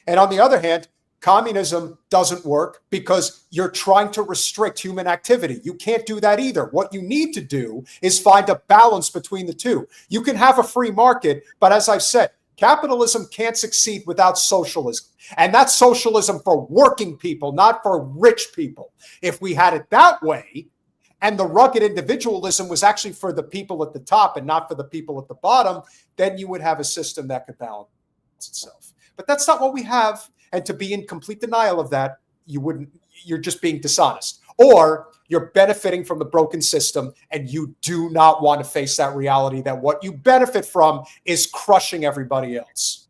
And on the other hand, communism doesn't work because you're trying to restrict human activity. You can't do that either. What you need to do is find a balance between the two. You can have a free market, but as I've said, capitalism can't succeed without socialism. And that's socialism for working people, not for rich people. If we had it that way, and the rugged individualism was actually for the people at the top and not for the people at the bottom, then you would have a system that could balance itself. But that's not what we have. And to be in complete denial of that, you're just being dishonest. Or you're benefiting from the broken system and you do not want to face that reality that what you benefit from is crushing everybody else.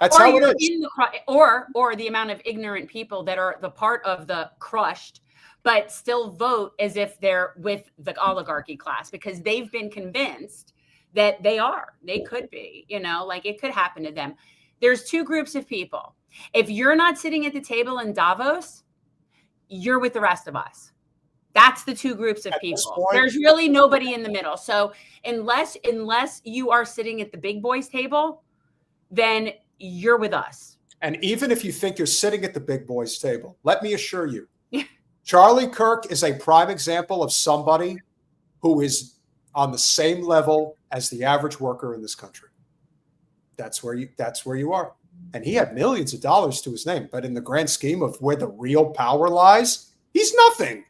That's how it is. Or the amount of ignorant people that are the part of the crushed, but still vote as if they're with the oligarchy class because they've been convinced that they could be, like it could happen to them. There's 2 groups of people. If you're not sitting at the table in Davos, you're with the rest of us. That's the 2 groups of people. There's really nobody in the middle. So unless you are sitting at the big boys table, then you're with us. And even if you think you're sitting at the big boys table, let me assure you, Charlie Kirk is a prime example of somebody who is on the same level as the average worker in this country. That's where you are. And he had millions of dollars to his name, but in the grand scheme of where the real power lies, he's nothing.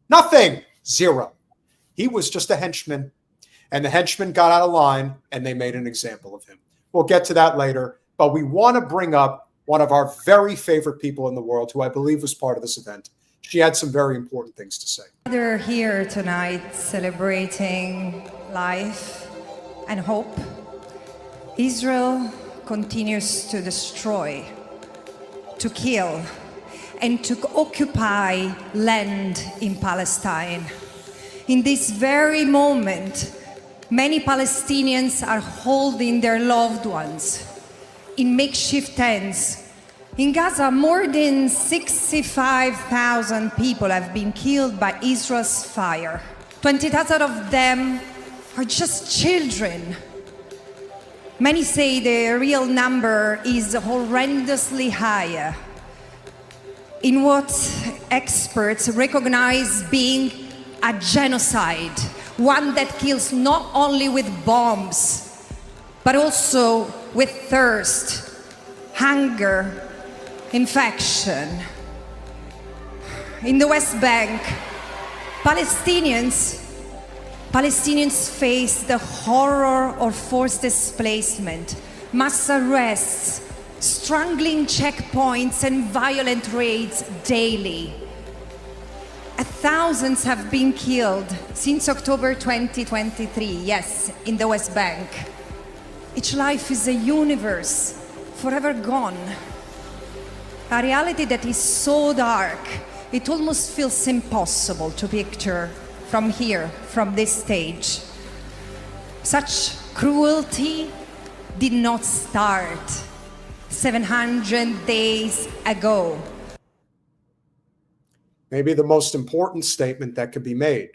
Nothing. Zero. He was just a henchman, and the henchmen got out of line, and they made an example of him. We'll get to that later, but we want to bring up one of our very favorite people in the world, who I believe was part of this event. She had some very important things to say. They're here tonight celebrating life and hope. Israel continues to destroy, to kill, and to occupy land in Palestine. In this very moment, many Palestinians are holding their loved ones in makeshift tents. In Gaza, more than 65,000 people have been killed by Israel's fire. 20,000 of them are just children. Many say the real number is horrendously higher, in what experts recognize being a genocide, one that kills not only with bombs, but also with thirst, hunger, infection. In the West Bank, Palestinians face the horror of forced displacement, mass arrests, strangling checkpoints, and violent raids daily. Thousands have been killed since October 2023, yes, in the West Bank. Each life is a universe, forever gone. A reality that is so dark, it almost feels impossible to picture from here, from this stage. Such cruelty did not start 700 days ago. Maybe the most important statement that could be made.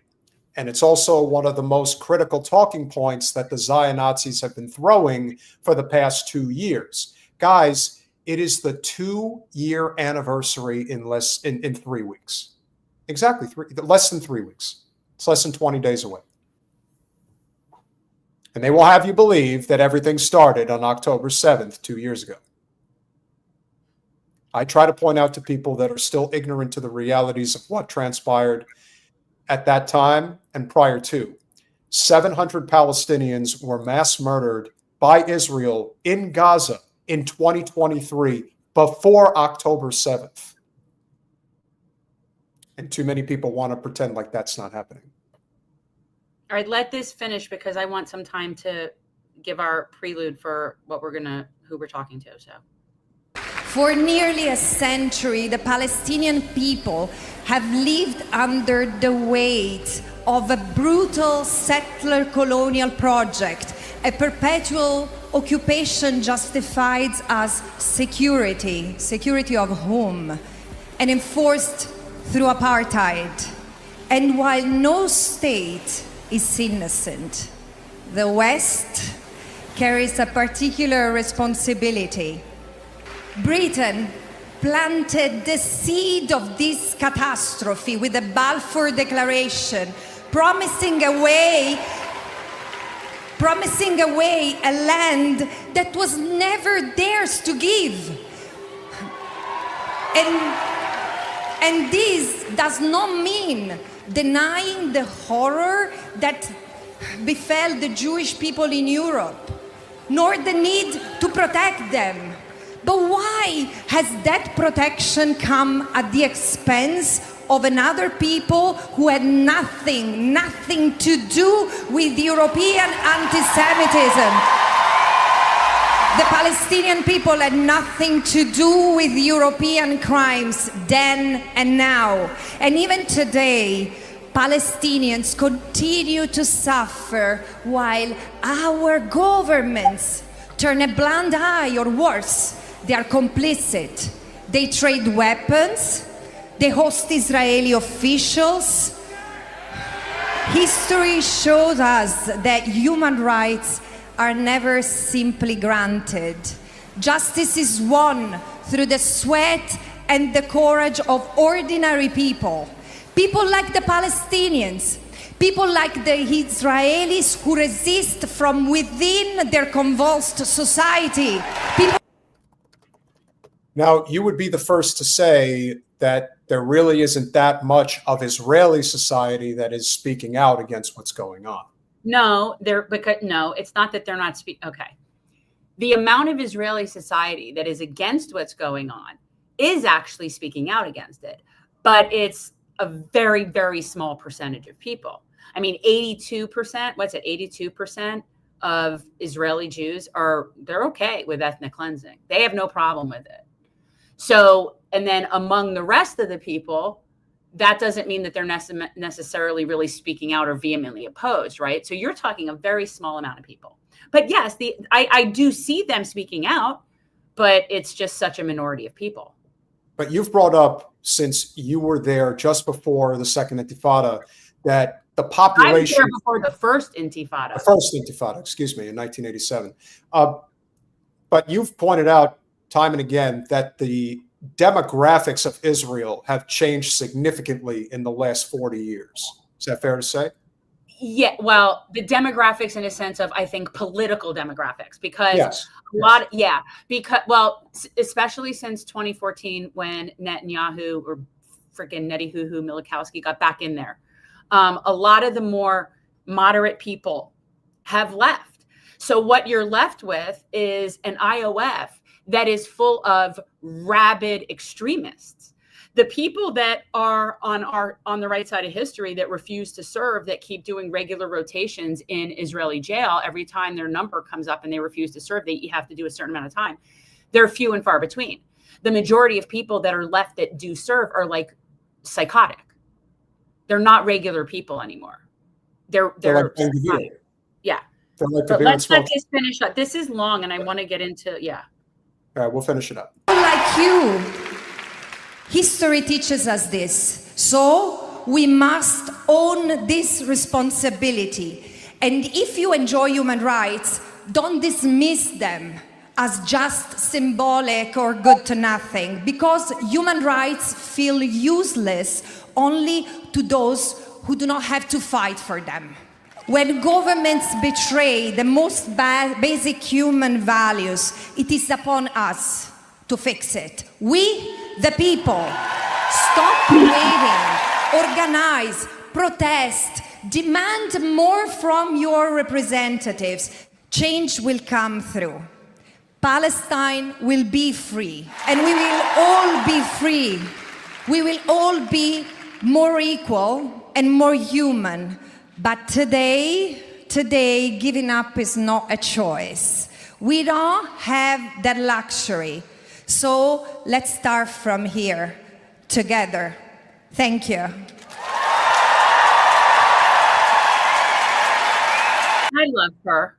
And it's also one of the most critical talking points that the Zion-Nazis have been throwing for the past 2 years. Guys, it is the 2-year anniversary in 3 weeks. Exactly, less than 3 weeks. It's less than 20 days away. And they will have you believe that everything started on October 7th, 2 years ago. I try to point out to people that are still ignorant to the realities of what transpired at that time and prior to. 700 Palestinians were mass murdered by Israel in Gaza in 2023 before October 7th. And too many people want to pretend like that's not happening. All right, let this finish because I want some time to give our prelude for who we're talking to. So. For nearly a century, the Palestinian people have lived under the weight of a brutal settler colonial project, a perpetual occupation justified as security of whom, and enforced through apartheid. And while no state is innocent, the West carries a particular responsibility. Britain planted the seed of this catastrophe with the Balfour Declaration, promising away a land that was never theirs to give. And this does not mean denying the horror that befell the Jewish people in Europe, nor the need to protect them. But why has that protection come at the expense of another people who had nothing to do with European anti-Semitism? The Palestinian people had nothing to do with European crimes then and now. And even today, Palestinians continue to suffer while our governments turn a blind eye, or worse, they are complicit. They trade weapons. They host Israeli officials. History shows us that human rights are never simply granted. Justice is won through the sweat and the courage of ordinary people. People like the Palestinians, people like the Israelis who resist from within their convulsed society. Now, you would be the first to say that there really isn't that much of Israeli society that is speaking out against what's going on. No, it's not that they're not speaking. Okay. The amount of Israeli society that is against what's going on is actually speaking out against it, but it's a very, very small percentage of people. I mean, 82%, 82% of Israeli Jews they're okay with ethnic cleansing. They have no problem with it. So, and then among the rest of the people, that doesn't mean that they're necessarily really speaking out or vehemently opposed, right? So you're talking a very small amount of people. But yes, I do see them speaking out, but it's just such a minority of people. But you've brought up, since you were there just before the Second Intifada, that the population... I was there before the First Intifada. The First Intifada, excuse me, in 1987. But you've pointed out time and again that the demographics of Israel have changed significantly in the last 40 years. Is that fair to say? Yeah, well, the demographics in a sense of, I think, political demographics, because especially since 2014 when Netanyahu or freaking Netanyahu Milikowski got back in there, a lot of the more moderate people have left. So what you're left with is an IOF that is full of rabid extremists. The people that are on the right side of history that refuse to serve, that keep doing regular rotations in Israeli jail every time their number comes up and they refuse to serve, you have to do a certain amount of time. They're few and far between. The majority of people that are left that do serve are like psychotic. They're not regular people anymore. They're like psychotic. Yeah. Like but let's let this finish up. This is long and I want to get into, All right, we'll finish it up. Like you, history teaches us this. So we must own this responsibility. And if you enjoy human rights, don't dismiss them as just symbolic or good to nothing, because human rights feel useless only to those who do not have to fight for them. When governments betray the most basic human values, it is upon us to fix it. We, the people, stop waiting, organize, protest, demand more from your representatives. Change will come through. Palestine will be free, and we will all be free. We will all be more equal and more human. But today, giving up is not a choice. We don't have that luxury. So let's start from here, together. Thank you. I love her.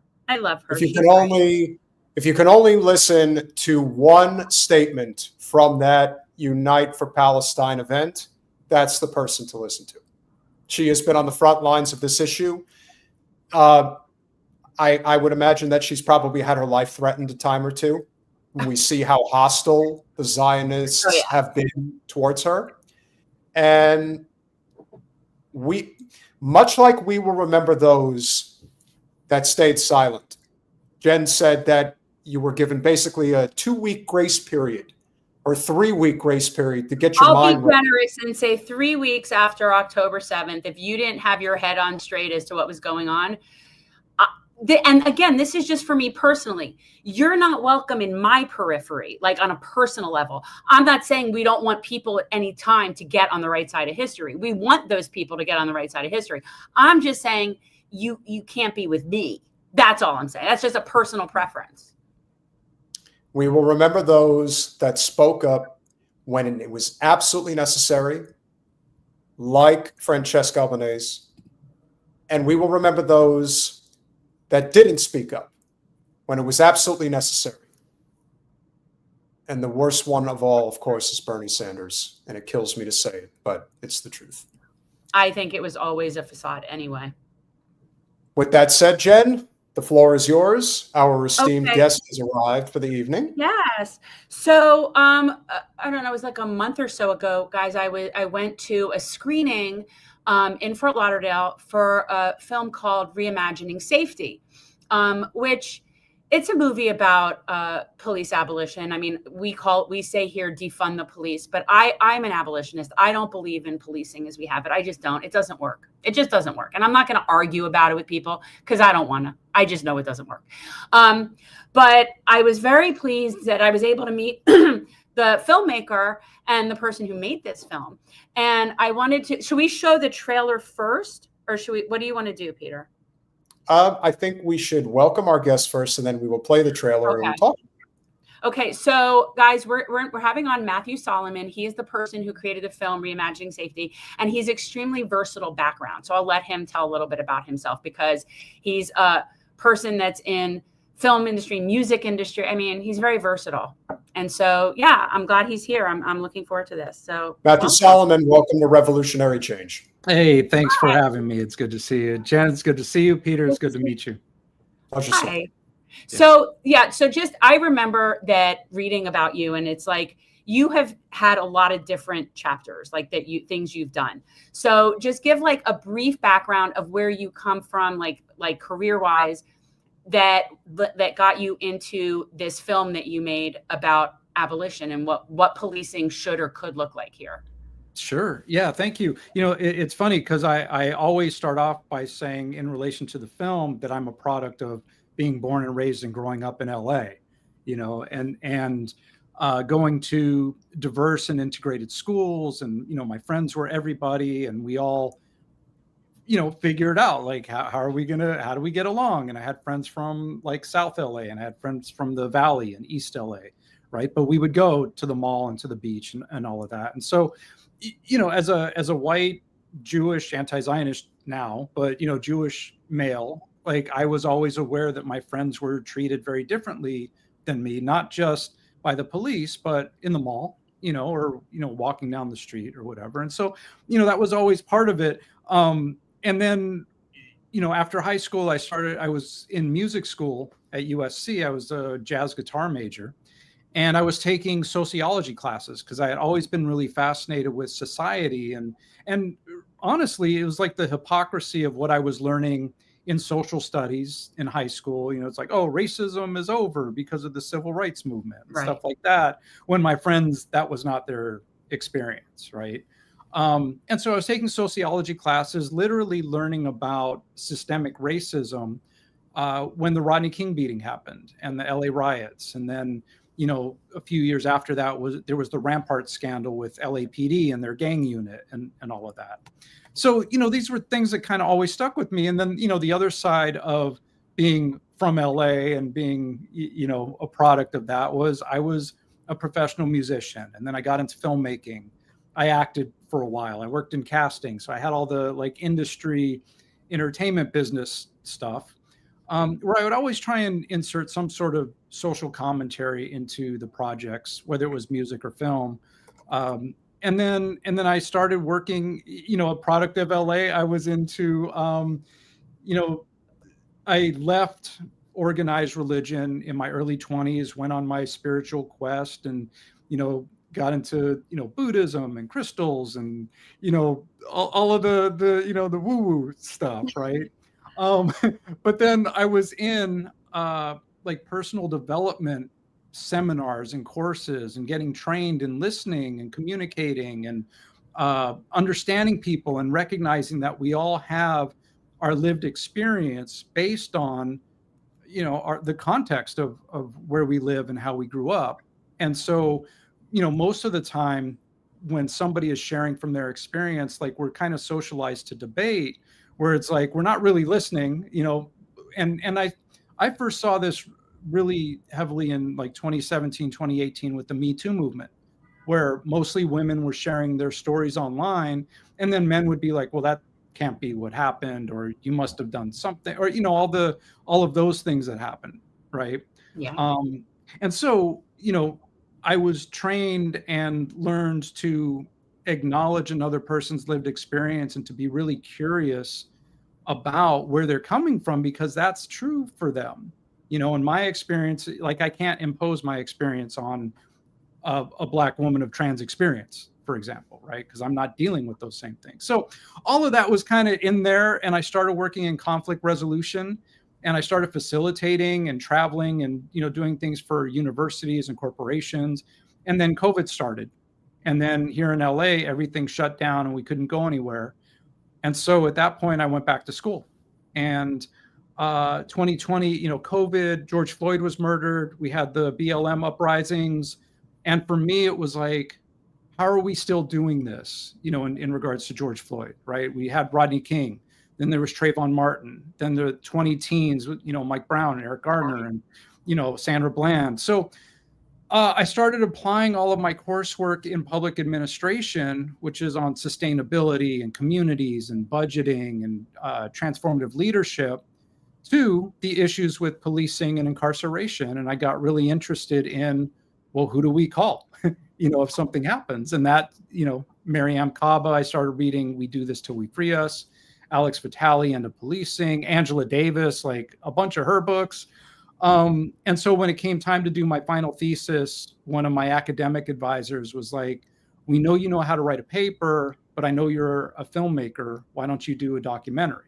If you can only listen to one statement from that Unite for Palestine event, that's the person to listen to. She has been on the front lines of this issue. I would imagine that she's probably had her life threatened a time or two. We see how hostile the Zionists have been towards her. And we, much like we will remember those that stayed silent. Jen said that you were given basically a 2-week grace period or 3-week grace period to get your mind right. I'll be generous and say 3 weeks after October 7th, if you didn't have your head on straight as to what was going on. And again, this is just for me personally. You're not welcome in my periphery, like on a personal level. I'm not saying we don't want people at any time to get on the right side of history. We want those people to get on the right side of history. I'm just saying you can't be with me. That's all I'm saying. That's just a personal preference. We will remember those that spoke up when it was absolutely necessary, like Francesca Albanese. And we will remember those that didn't speak up when it was absolutely necessary. And the worst one of all, of course, is Bernie Sanders. And it kills me to say it, but it's the truth. I think it was always a facade anyway. With that said, Jen, the floor is yours. Our esteemed Okay. guest has arrived for the evening. Yes. So, I don't know, it was like a month or so ago, guys, I went to a screening in Fort Lauderdale for a film called Reimagining Safety, which it's a movie about police abolition. I mean, we say here defund the police, but I'm an abolitionist. I don't believe in policing as we have it. I just don't. It doesn't work. It just doesn't work. And I'm not going to argue about it with people because I don't want to. I just know it doesn't work. But I was very pleased that I was able to meet the filmmaker and the person who made this film. And I wanted to, should we show the trailer first, or what do you want to do, Peter? I think we should welcome our guest first, and then we will play the trailer and talk. Okay, so guys, we're having on Matthew Solomon. He is the person who created the film Reimagining Safety, and he's extremely versatile background. So I'll let him tell a little bit about himself because he's a person that's in film industry, music industry. I mean, he's very versatile. And so, yeah, I'm glad he's here. I'm looking forward to this. So Matthew Solomon, welcome to Revolutionary Change. Hey, thanks for having me. It's good to see you. Jen, it's good to see you. Peter, it's good to meet you. Hi. So, so just, I remember that reading about you, and it's like, you have had a lot of different chapters, like things you've done. So just give like a brief background of where you come from, like career-wise, that got you into this film that you made about abolition and what policing should or could look like here. Sure. Yeah. Thank you. You know, it's funny because I always start off by saying in relation to the film that I'm a product of being born and raised and growing up in LA, you know, and going to diverse and integrated schools. And, you know, my friends were everybody, and we all, you know, figured out like, how do we get along? And I had friends from like South LA, and I had friends from the Valley and East LA. Right. But we would go to the mall and to the beach and all of that. And so, you know, as a white Jewish anti-Zionist now, but, you know, Jewish male, like I was always aware that my friends were treated very differently than me, not just by the police, but in the mall, you know, or, you know, walking down the street or whatever. And so, you know, that was always part of it. And then, you know, after high school, I was in music school at USC. I was a jazz guitar major. And I was taking sociology classes because I had always been really fascinated with society. And honestly, it was like the hypocrisy of what I was learning in social studies in high school. You know, it's like, oh, racism is over because of the civil rights movement and stuff like that. When my friends, that was not their experience, right? And so I was taking sociology classes, literally learning about systemic racism when the Rodney King beating happened and the LA riots. And then, you know, a few years after that there was the Rampart scandal with LAPD and their gang unit and all of that. So, you know, these were things that kind of always stuck with me. And then, you know, the other side of being from LA and being, you know, a product of that was I was a professional musician. And then I got into filmmaking. I acted for a while. I worked in casting. So I had all the like industry entertainment business stuff. Where I would always try and insert some sort of social commentary into the projects, whether it was music or film. And then I started working, you know, a product of LA. I was into, you know, I left organized religion in my early 20s, went on my spiritual quest and, you know, got into, you know, Buddhism and crystals and, you know, all of the you know, the woo-woo stuff, right? But then I was in like personal development seminars and courses and getting trained and listening and communicating and understanding people and recognizing that we all have our lived experience based on, you know, the context of where we live and how we grew up. And so, you know, most of the time when somebody is sharing from their experience, like we're kind of socialized to debate, where it's like we're not really listening, you know. And I first saw this really heavily in like 2017, 2018 with the Me Too movement, where mostly women were sharing their stories online, and then men would be like, well, that can't be what happened, or you must have done something, or, you know, all of those things that happened, right? Yeah. And so, you know, I was trained and learned to acknowledge another person's lived experience and to be really curious about where they're coming from, because that's true for them. You know, in my experience, like I can't impose my experience on a Black woman of trans experience, for example, right? Because I'm not dealing with those same things. So all of that was kind of in there. And I started working in conflict resolution, and I started facilitating and traveling and, you know, doing things for universities and corporations. And then COVID started. And then here in LA, everything shut down and we couldn't go anywhere. And so at that point, I went back to school. And 2020, you know, COVID, George Floyd was murdered. We had the BLM uprisings. And for me, it was like, how are we still doing this, you know, in regards to George Floyd, right? We had Rodney King. Then there was Trayvon Martin. Then the 20 teens, you know, Mike Brown and Eric Gardner and, you know, Sandra Bland. So I started applying all of my coursework in public administration, which is on sustainability and communities and budgeting and transformative leadership, to the issues with policing and incarceration. And I got really interested in, well, who do we call, you know, if something happens? And that, you know, Mariam Kaba, I started reading We Do This Till We Free Us, Alex Vitale, End of Policing, Angela Davis, like a bunch of her books. And so when it came time to do my final thesis, one of my academic advisors was like, we know you know how to write a paper, but I know you're a filmmaker. Why don't you do a documentary?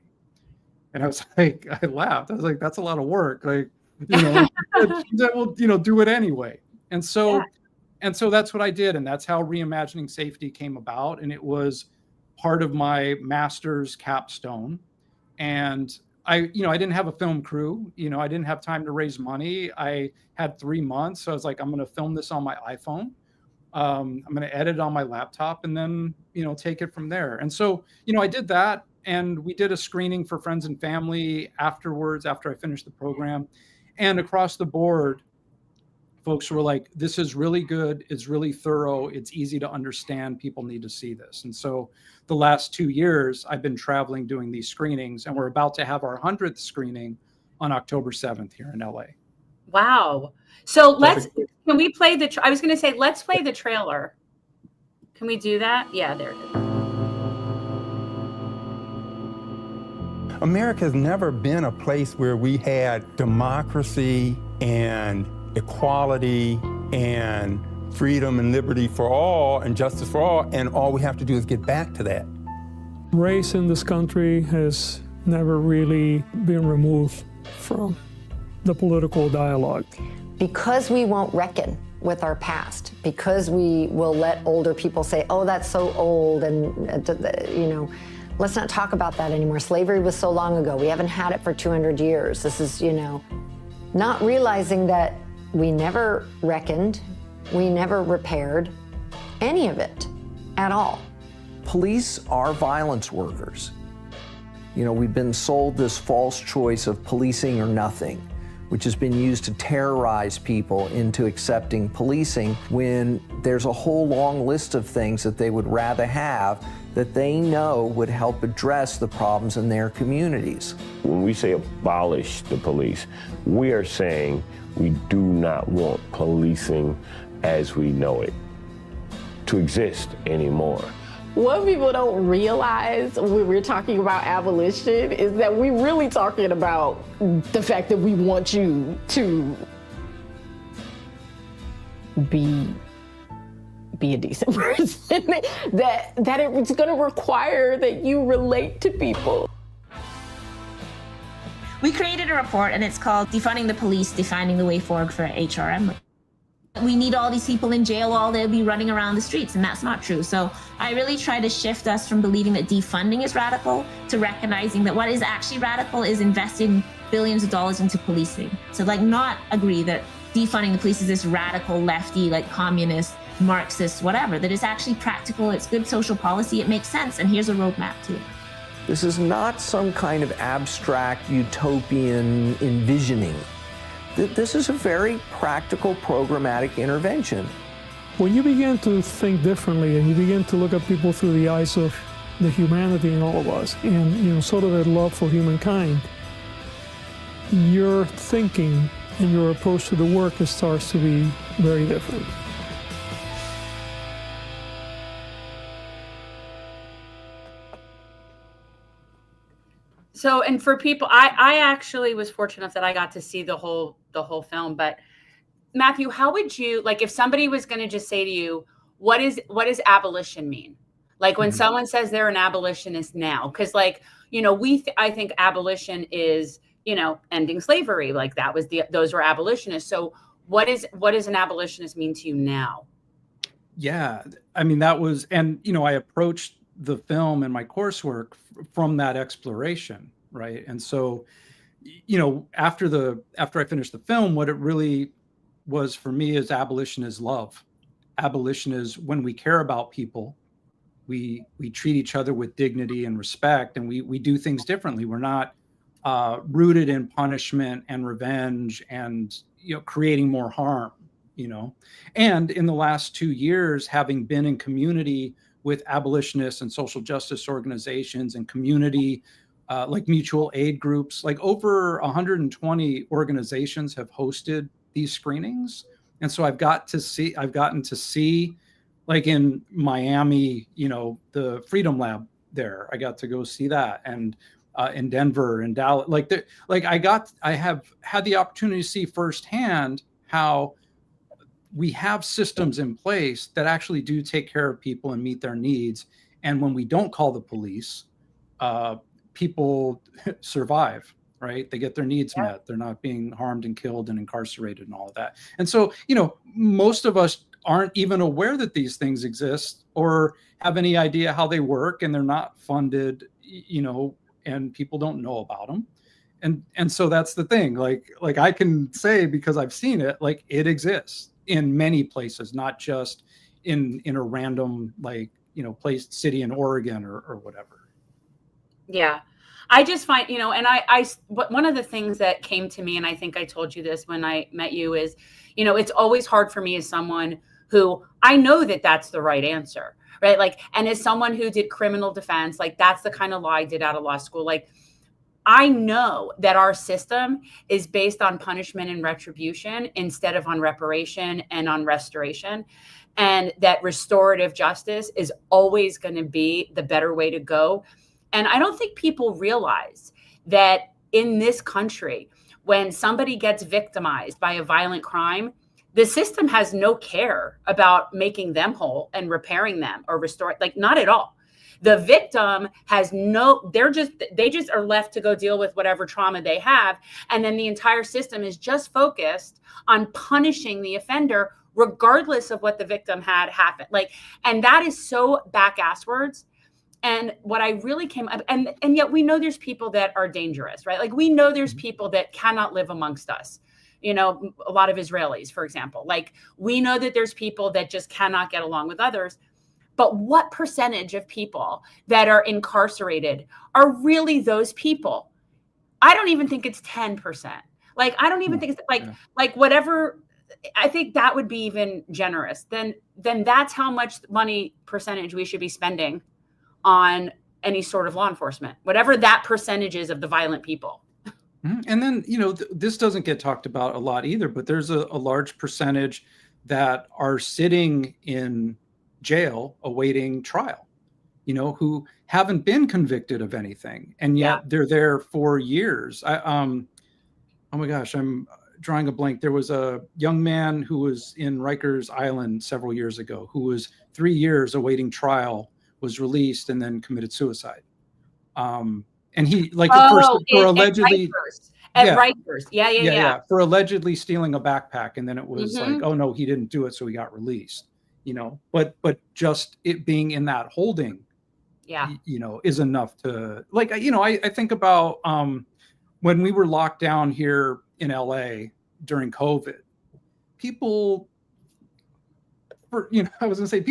And I was like, I laughed. I was like, that's a lot of work. Like, you know, well, you know, do it anyway. And so, and so that's what I did. And that's how Reimagining Safety came about. And it was part of my master's capstone. And I didn't have a film crew. You know, I didn't have time to raise money. I had 3 months. So I was like, I'm going to film this on my iPhone. I'm going to edit it on my laptop and then, you know, take it from there. And so, you know, I did that. And we did a screening for friends and family afterwards, after I finished the program. And across the board, folks were like, this is really good. It's really thorough. It's easy to understand. People need to see this. And so the last 2 years, I've been traveling doing these screenings, and we're about to have our 100th screening on October 7th here in LA. Wow. So can we play I was going to say, let's play the trailer. Can we do that? Yeah, there it is. America has never been a place where we had democracy and equality and freedom and liberty for all and justice for all, and all we have to do is get back to that. Race in this country has never really been removed from the political dialogue. Because we won't reckon with our past, because we will let older people say, oh, that's so old, and, you know, let's not talk about that anymore. Slavery was so long ago. We haven't had it for 200 years. This is, you know, not realizing that we never reckoned, we never repaired any of it at all. Police are violence workers. You know, we've been sold this false choice of policing or nothing, which has been used to terrorize people into accepting policing when there's a whole long list of things that they would rather have that they know would help address the problems in their communities. When we say abolish the police, we are saying we do not want policing as we know it to exist anymore. What people don't realize when we're talking about abolition is that we're really talking about the fact that we want you to be a decent person, that it's going to require that you relate to people. We created a report, and it's called Defunding the Police, Defining the Way Forward for HRM. We need all these people in jail while they'll be running around the streets, and that's not true. So I really try to shift us from believing that defunding is radical to recognizing that what is actually radical is investing billions of dollars into policing. So like not agree that defunding the police is this radical lefty, like communist, Marxist, whatever, that is actually practical, it's good social policy, it makes sense, and here's a roadmap to it. This is not some kind of abstract utopian envisioning. This is a very practical, programmatic intervention. When you begin to think differently and you begin to look at people through the eyes of the humanity in all of us and, you know, sort of that love for humankind, your thinking and your approach to the work starts to be very different. So, and for people, I actually was fortunate enough that I got to see the whole film. But Matthew, how would you, like, if somebody was going to just say to you, what does abolition mean? Like when someone says they're an abolitionist now, because like, I think abolition is, ending slavery. Like those were abolitionists. So what does an abolitionist mean to you now? Yeah, I mean, that was, and, I approached the film and my coursework from that exploration, right? And so, after I finished the film, what it really was for me is abolition is love. Abolition is when we care about people, we treat each other with dignity and respect, and we do things differently. We're not rooted in punishment and revenge and creating more harm. And in the last 2 years, having been in community with abolitionists and social justice organizations and community like mutual aid groups, like over 120 organizations have hosted these screenings. And so I've gotten to see, like in Miami, the Freedom Lab there, I got to go see that. And in Denver and Dallas, I have had the opportunity to see firsthand how we have systems in place that actually do take care of people and meet their needs. And when we don't call the police, people survive, right? They get their needs met. They're not being harmed and killed and incarcerated and all of that. And so, most of us aren't even aware that these things exist or have any idea how they work, and they're not funded, and people don't know about them. And so that's the thing. Like I can say, because I've seen it, like it exists in many places, not just in a random, place, city in Oregon or whatever. Yeah. I just find, but one of the things that came to me, and I think I told you this when I met you, is, it's always hard for me as someone who I know that that's the right answer, right? Like, and as someone who did criminal defense, like that's the kind of law I did out of law school. Like, I know that our system is based on punishment and retribution instead of on reparation and on restoration, and that restorative justice is always going to be the better way to go. And I don't think people realize that in this country, when somebody gets victimized by a violent crime, the system has no care about making them whole and repairing them or restoring, like not at all. The victim has they just are left to go deal with whatever trauma they have. And then the entire system is just focused on punishing the offender, regardless of what the victim had happen. And that is so back-asswards. And what I really came up, and yet we know there's people that are dangerous, right? Like we know there's people that cannot live amongst us. A lot of Israelis, for example. Like we know that there's people that just cannot get along with others. But what percentage of people that are incarcerated are really those people? I don't even think it's 10%. Like, I don't even think it's like whatever. I think that would be even generous. Then that's how much money percentage we should be spending on any sort of law enforcement, whatever that percentage is of the violent people. And then, this doesn't get talked about a lot either, but there's a large percentage that are sitting in jail awaiting trial, who haven't been convicted of anything, and yet they're there for years. Oh my gosh, I'm drawing a blank. There was a young man who was in Rikers Island several years ago who was 3 years awaiting trial, was released, and then committed suicide. And he for allegedly at Rikers. Yeah. For allegedly stealing a backpack, and then it was like, oh no, he didn't do it, so he got released. But just it being in that holding, is enough to I think about when we were locked down here in LA during COVID, people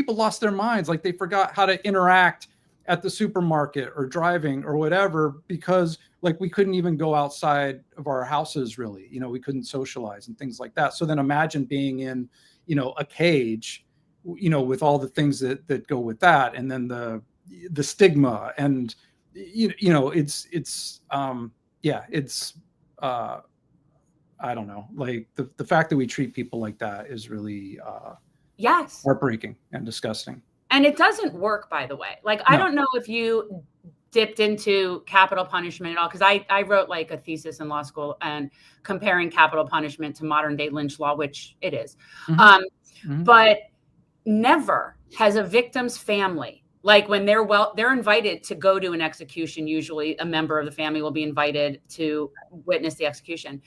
lost their minds. Like they forgot how to interact at the supermarket or driving or whatever, because we couldn't even go outside of our houses really, we couldn't socialize and things like that. So then imagine being in, a cage, with all the things that go with that. And then the stigma and, it's I don't know, like the fact that we treat people like that is really, heartbreaking and disgusting. And it doesn't work, by the way. Like, no. I don't know if you dipped into capital punishment at all, because I wrote like a thesis in law school and comparing capital punishment to modern day lynch law, which it is. But never has a victim's family, like when they're invited to go to an execution, usually a member of the family will be invited to witness the execution,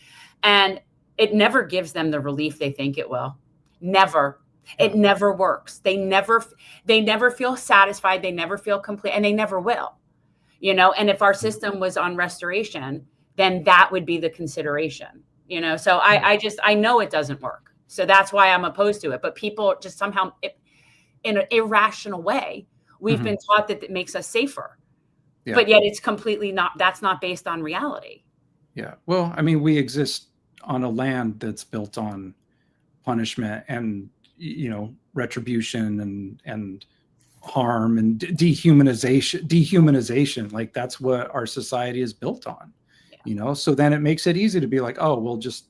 and it never gives them the relief they think it will. Never. It never works. They never feel satisfied. They never feel complete, and they never will, you know. And if our system was on restoration, then that would be the consideration, you know. So I know it doesn't work. So that's why I'm opposed to it. But people just somehow, in an irrational way, we've been taught that it makes us safer. Yeah. But yet it's completely not. That's not based on reality. Yeah. Well, I mean, we exist on a land that's built on punishment and, you know, retribution and harm and dehumanization. Like that's what our society is built on, you know. So then it makes it easy to be like, oh, we'll just,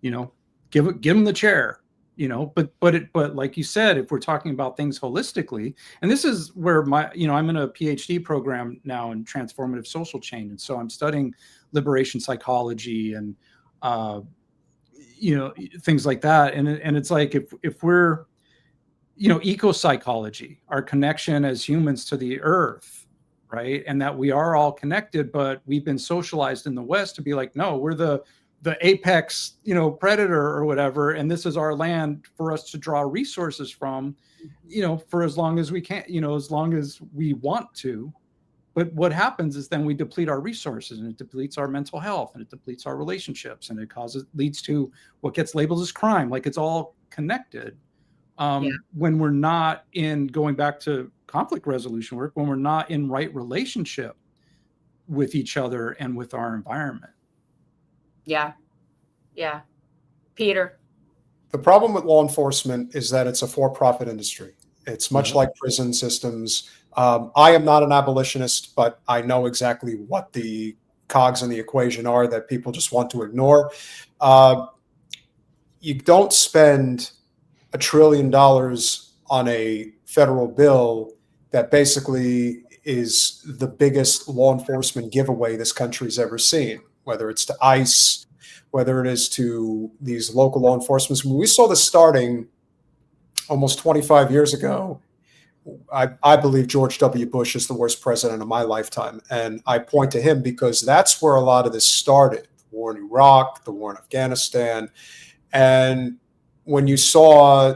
you know, give them the chair, you know. But like you said, if we're talking about things holistically, and this is where I'm in a PhD program now in transformative social change, and so I'm studying liberation psychology and you know, things like that. And it's like, if we're, you know, eco-psychology, our connection as humans to the earth, right? And that we are all connected, but we've been socialized in the West to be like, no, we're the apex, you know, predator or whatever. And this is our land for us to draw resources from, you know, for as long as we can, you know, as long as we want to. But what happens is then we deplete our resources, and it depletes our mental health, and it depletes our relationships, and it leads to what gets labeled as crime. Like it's all connected. When we're not in, going back to conflict resolution work, when we're not in right relationship with each other and with our environment. Yeah. Yeah. Peter. The problem with law enforcement is that it's a for-profit industry. It's much like prison systems. I am not an abolitionist, but I know exactly what the cogs in the equation are that people just want to ignore. You don't spend $1 trillion on a federal bill that basically is the biggest law enforcement giveaway this country's ever seen, whether it's to ICE, whether it is to these local law enforcement. When we saw this starting almost 25 years ago, I believe George W. Bush is the worst president of my lifetime. And I point to him because that's where a lot of this started. The war in Iraq, the war in Afghanistan. And when you saw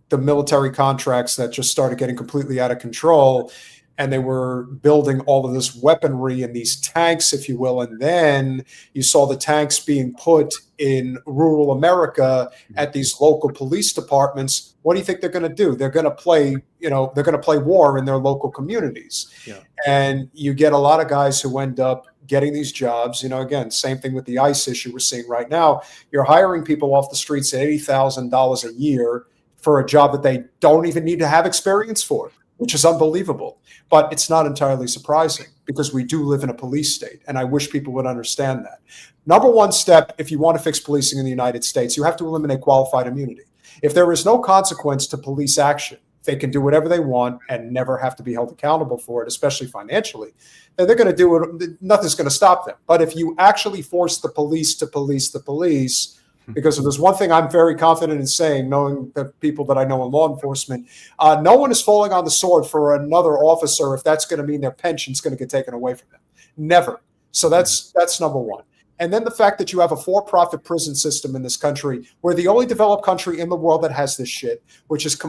the military contracts that just started getting completely out of control, and they were building all of this weaponry and these tanks, if you will, and then you saw the tanks being put in rural America at these local police departments, what do you think they're going to do? They're going to play, you know, they're going to play war in their local communities. Yeah. And you get a lot of guys who end up getting these jobs. You know, again, same thing with the ICE issue we're seeing right now. You're hiring people off the streets at $80,000 a year for a job that they don't even need to have experience for, which is unbelievable. But it's not entirely surprising because we do live in a police state, and I wish people would understand that. Number one step, if you want to fix policing in the United States, you have to eliminate qualified immunity. If there is no consequence to police action, they can do whatever they want and never have to be held accountable for it, especially financially, then they're going to do it. Nothing's going to stop them. But if you actually force the police to police the police, because if there's one thing I'm very confident in saying, knowing the people that I know in law enforcement, no one is falling on the sword for another officer if that's going to mean their pension's going to get taken away from them. Never. So that's number one. And then the fact that you have a for-profit prison system in this country, we're the only developed country in the world that has this shit, which is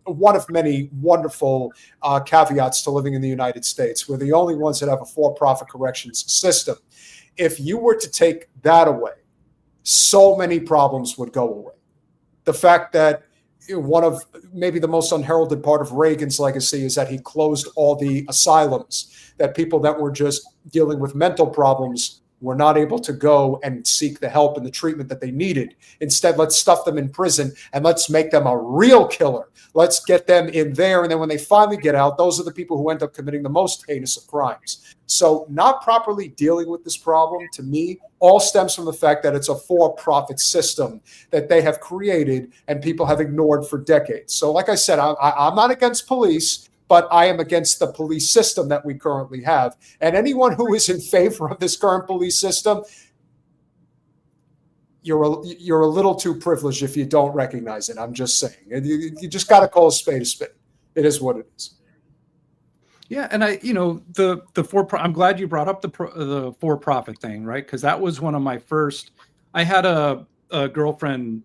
one of many wonderful caveats to living in the United States. We're the only ones that have a for-profit corrections system. If you were to take that away, so many problems would go away. The fact that one of maybe the most unheralded part of Reagan's legacy is that he closed all the asylums, that people that were just dealing with mental problems were not able to go and seek the help and the treatment that they needed. Instead, let's stuff them in prison and let's make them a real killer. Let's get them in there. And then when they finally get out, those are the people who end up committing the most heinous of crimes. So not properly dealing with this problem, to me, all stems from the fact that it's a for-profit system that they have created and people have ignored for decades. So like I said, I'm not against police, but I am against the police system that we currently have. And anyone who is in favor of this current police system, you're a little too privileged if you don't recognize it. I'm just saying. You just got to call a spade a spade. It is what it is. Yeah, and I'm glad you brought up the for-profit thing, right? Because that was one of my first. I had a girlfriend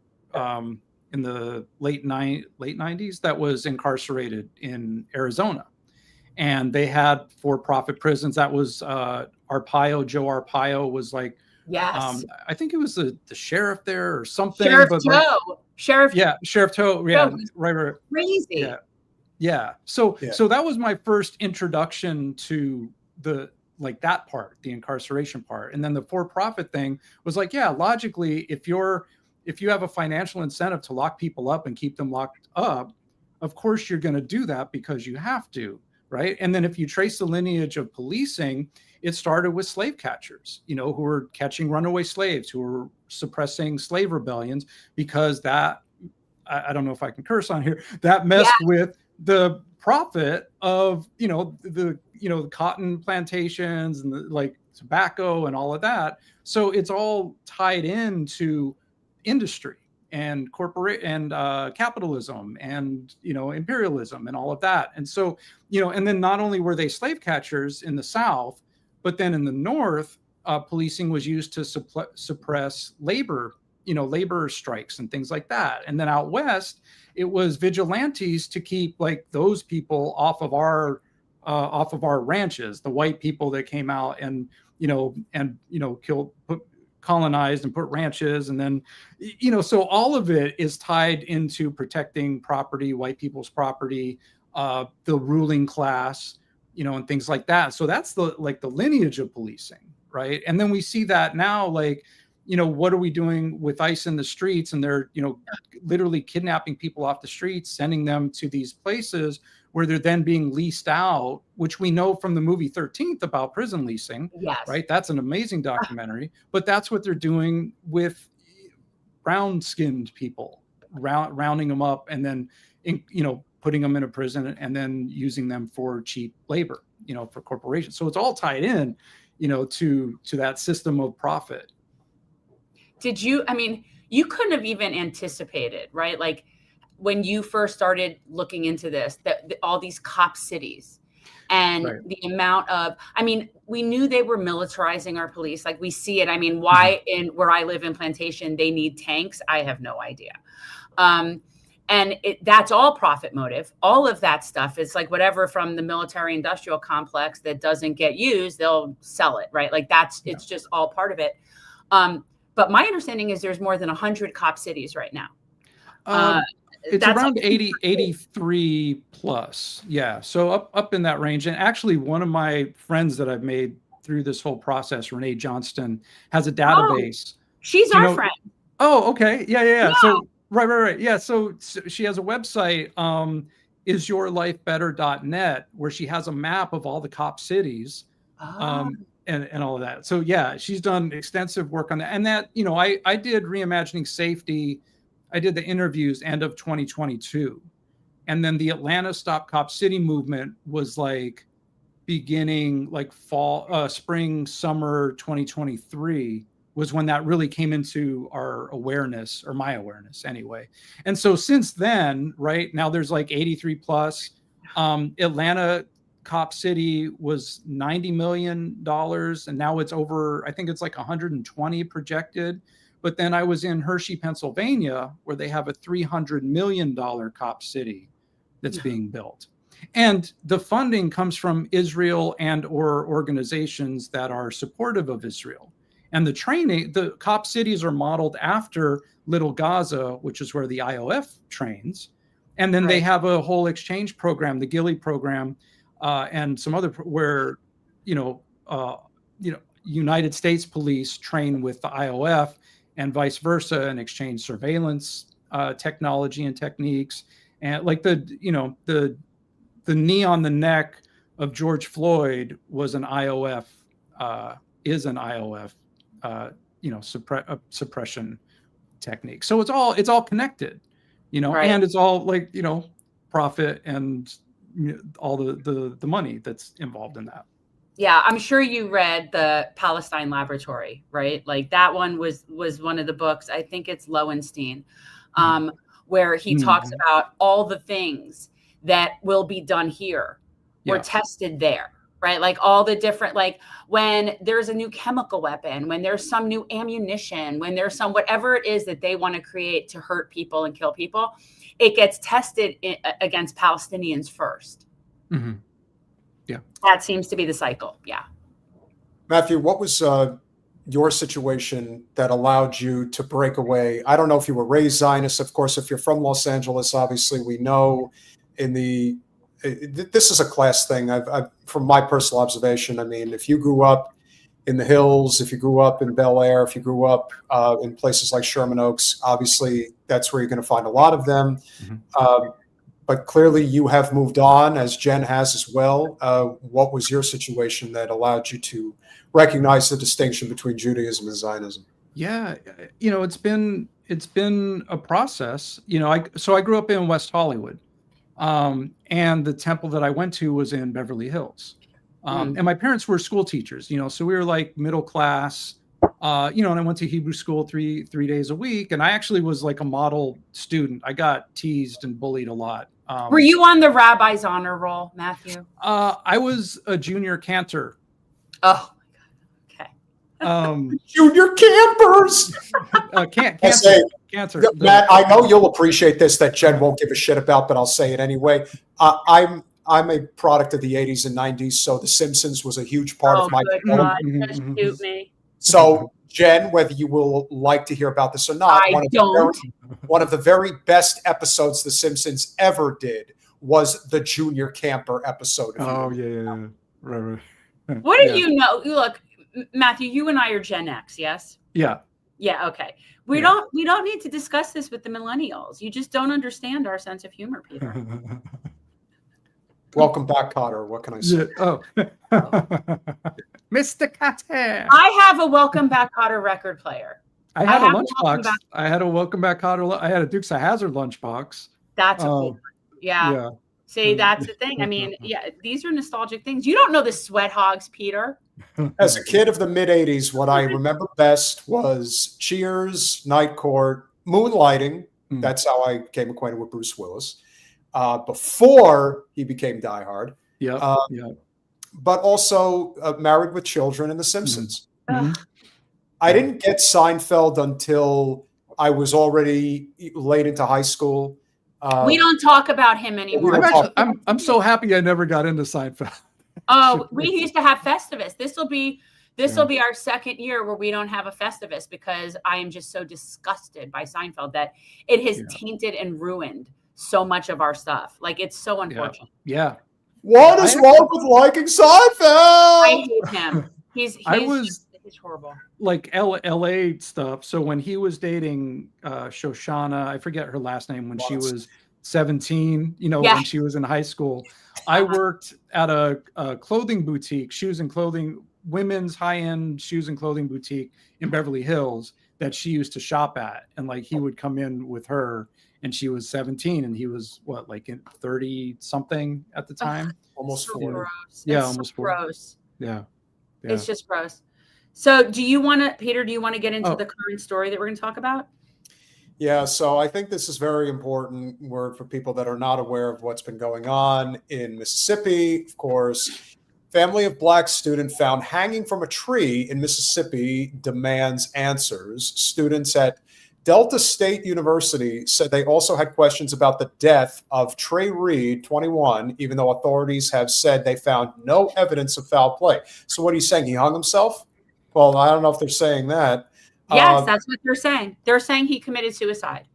in the late 90s that was incarcerated in Arizona, and they had for-profit prisons. That was Arpaio. Joe Arpaio was like, yes, I think it was the sheriff there or something. Sheriff but Toe. Sheriff. Yeah, Sheriff Toe. Yeah, right. Crazy. Yeah. Yeah. So that was my first introduction to that part, the incarceration part. And then the for-profit thing was like, yeah, logically, if you have a financial incentive to lock people up and keep them locked up, of course you're going to do that because you have to, right? And then if you trace the lineage of policing, it started with slave catchers, who were catching runaway slaves, who were suppressing slave rebellions, because that, I don't know if I can curse on here, that messed with the profit of the cotton plantations and the tobacco and all of that. So it's all tied into industry and corporate and capitalism and imperialism and all of that. And so and then not only were they slave catchers in the South, but then in the North, policing was used to suppress labor strikes and things like that. And then out West, it was vigilantes to keep those people off of our ranches, the white people that came out and killed, colonized and put ranches. And then, so all of it is tied into protecting property, white people's property, the ruling class, and things like that. So that's the lineage of policing, right? And then we see that now, what are we doing with ICE in the streets? And they're, literally kidnapping people off the streets, sending them to these places where they're then being leased out, which we know from the movie 13th about prison leasing, right? That's an amazing documentary, but that's what they're doing with brown-skinned people, rounding them up and then, putting them in a prison and then using them for cheap labor, for corporations. So it's all tied in, to that system of profit. You couldn't have even anticipated, right? When you first started looking into this, that all these cop cities and the amount of, we knew they were militarizing our police. We see it. Why where I live in Plantation, they need tanks? I have no idea. And that's all profit motive. All of that stuff is whatever from the military industrial complex that doesn't get used, they'll sell it, right? It's just all part of it. But my understanding is there's more than 100 cop cities right now. It's around 83 plus. Yeah. So up in that range. And actually one of my friends that I've made through this whole process, Renee Johnston, has a database. She's our friend. Oh, okay. Yeah. So right. Yeah. So she has a website, isyourlifebetter.net, where she has a map of all the cop cities. And all of that. So yeah, she's done extensive work on that. And that, I did Reimagining Safety. I did the interviews end of 2022. And then the Atlanta Stop Cop City movement was beginning fall, spring, summer 2023 was when that really came into our awareness, or my awareness anyway. And so since then, right now there's 83 plus. Atlanta Cop City was $90 million, and now it's over, I think it's 120 projected. But then I was in Hershey, Pennsylvania, where they have a $300 million cop city that's being built. And the funding comes from Israel and or organizations that are supportive of Israel. And the training, the cop cities are modeled after Little Gaza, which is where the IOF trains. And then they have a whole exchange program, the Gilly program, and some other where, United States police train with the IOF and vice versa, and exchange surveillance technology and techniques. And the knee on the neck of George Floyd was an IOF, is an IOF, suppression technique. So it's all connected, and it's all profit and all the money that's involved in that. Yeah, I'm sure you read the Palestine Laboratory, right? Like that one was one of the books. I think it's Lowenstein, where he talks about all the things that will be done here were tested there, right? Like all the different, like when there's a new chemical weapon, when there's some new ammunition, when there's some whatever it is that they want to create to hurt people and kill people, it gets tested against Palestinians first. Mm-hmm. Yeah, that seems to be the cycle. Yeah. Matthew, what was your situation that allowed you to break away? I don't know if you were raised Zionist. Of course, if you're from Los Angeles, obviously we know this is a class thing. I've from my personal observation, I mean, if you grew up in the hills, if you grew up in Bel Air, if you grew up in places like Sherman Oaks, obviously that's where you're going to find a lot of them. But clearly you have moved on, as Jen has as well. What was your situation that allowed you to recognize the distinction between Judaism and Zionism? Yeah, it's been a process. So I grew up in West Hollywood, and the temple that I went to was in Beverly Hills. And my parents were school teachers, so we were like middle class, and I went to Hebrew school three days a week. And I actually was like a model student. I got teased and bullied a lot. Were you on the rabbi's honor roll, Matthew? I was a junior cantor. Oh my God. Okay. Junior campers. Cancer. Matt, I know you'll appreciate this that Jen won't give a shit about, but I'll say it anyway. I'm a product of the 80s and 90s, so The Simpsons was a huge part of my God, just shoot me. So, Jen, whether you will like to hear about this or not, one of the very best episodes The Simpsons ever did was the junior camper episode. Oh, yeah. Right. What do you know? Look, Matthew, you and I are Gen X, yes? Yeah. Yeah, okay. We don't need to discuss this with the millennials. You just don't understand our sense of humor, Peter. Welcome back, Cotter. What can I say? Mr. Cotter. I have a Welcome Back Cotter record player. I had a lunchbox. I had a Welcome Back Cotter. I had a Dukes of Hazzard lunchbox. That's a cool one. Yeah. See, that's the thing. I mean, these are nostalgic things. You don't know the Sweat Hogs, Peter. As a kid of the mid-'80s, what I remember best was Cheers, Night Court, Moonlighting. That's how I became acquainted with Bruce Willis. Before he became Die Hard. But also Married with Children and The Simpsons. I didn't get Seinfeld until I was already late into high school. We don't talk about him anymore. I'm so happy I never got into Seinfeld. Oh, we used to have Festivus. This will be our second year where we don't have a Festivus because I am just so disgusted by Seinfeld that it has tainted and ruined so much of our stuff. Like, it's so unfortunate. Yeah. What is wrong with liking Seinfeld? I hate him. He's horrible. Like LA stuff. So when he was dating Shoshana, I forget her last name, when she was 17, when she was in high school, I worked at a clothing boutique, women's high-end shoes and clothing boutique in Beverly Hills that she used to shop at. And like, he would come in with her and she was 17 and he was like in 30 something at the time. Almost 40. Gross. Yeah. It's Almost so 40. gross. Yeah. It's just gross. So Peter, do you want to get into the current story that we're going to talk about? Yeah, so I think this is very important for people that are not aware of what's been going on in Mississippi. Of course, family of Black student found hanging from a tree in Mississippi demands answers. Students at Delta State University said they also had questions about the death of Trey Reed, 21, even though authorities have said they found no evidence of foul play. So what are you saying? He hung himself? Well, I don't know if they're saying that. Yes, that's what they're saying. They're saying he committed suicide.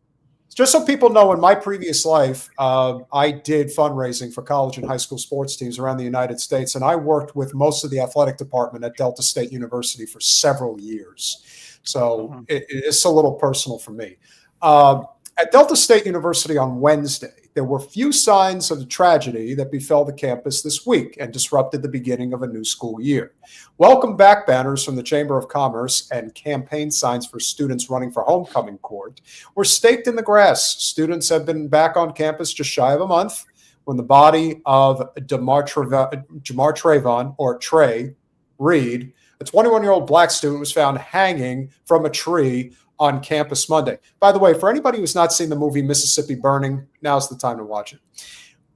Just so people know, in my previous life, I did fundraising for college and high school sports teams around the United States, and I worked with most of the athletic department at Delta State University for several years. So it's a little personal for me. At Delta State University on Wednesday, there were few signs of the tragedy that befell the campus this week and disrupted the beginning of a new school year. Welcome back banners from the Chamber of Commerce and campaign signs for students running for homecoming court were staked in the grass. Students have been back on campus just shy of a month, when the body of Jamar Trayvon, or Trey Reed, a 21-year-old black student, was found hanging from a tree on campus Monday. By the way, for anybody who's not seen the movie Mississippi Burning, now's the time to watch it.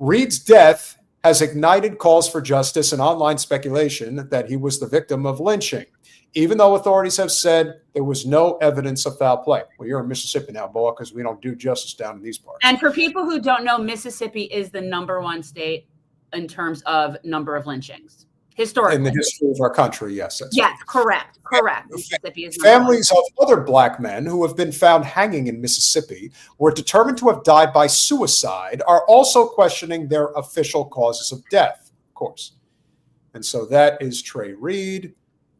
Reed's death has ignited calls for justice and online speculation that he was the victim of lynching, even though authorities have said there was no evidence of foul play. Well, you're in Mississippi now, boy, because we don't do justice down in these parts. And for people who don't know, Mississippi is the #1 state in terms of number of lynchings. Historically. In the history of our country, yes. Yes, correct. Mississippi is families of other black men who have been found hanging in Mississippi were determined to have died by suicide are also questioning their official causes of death, of course. And so that is Trey Reed.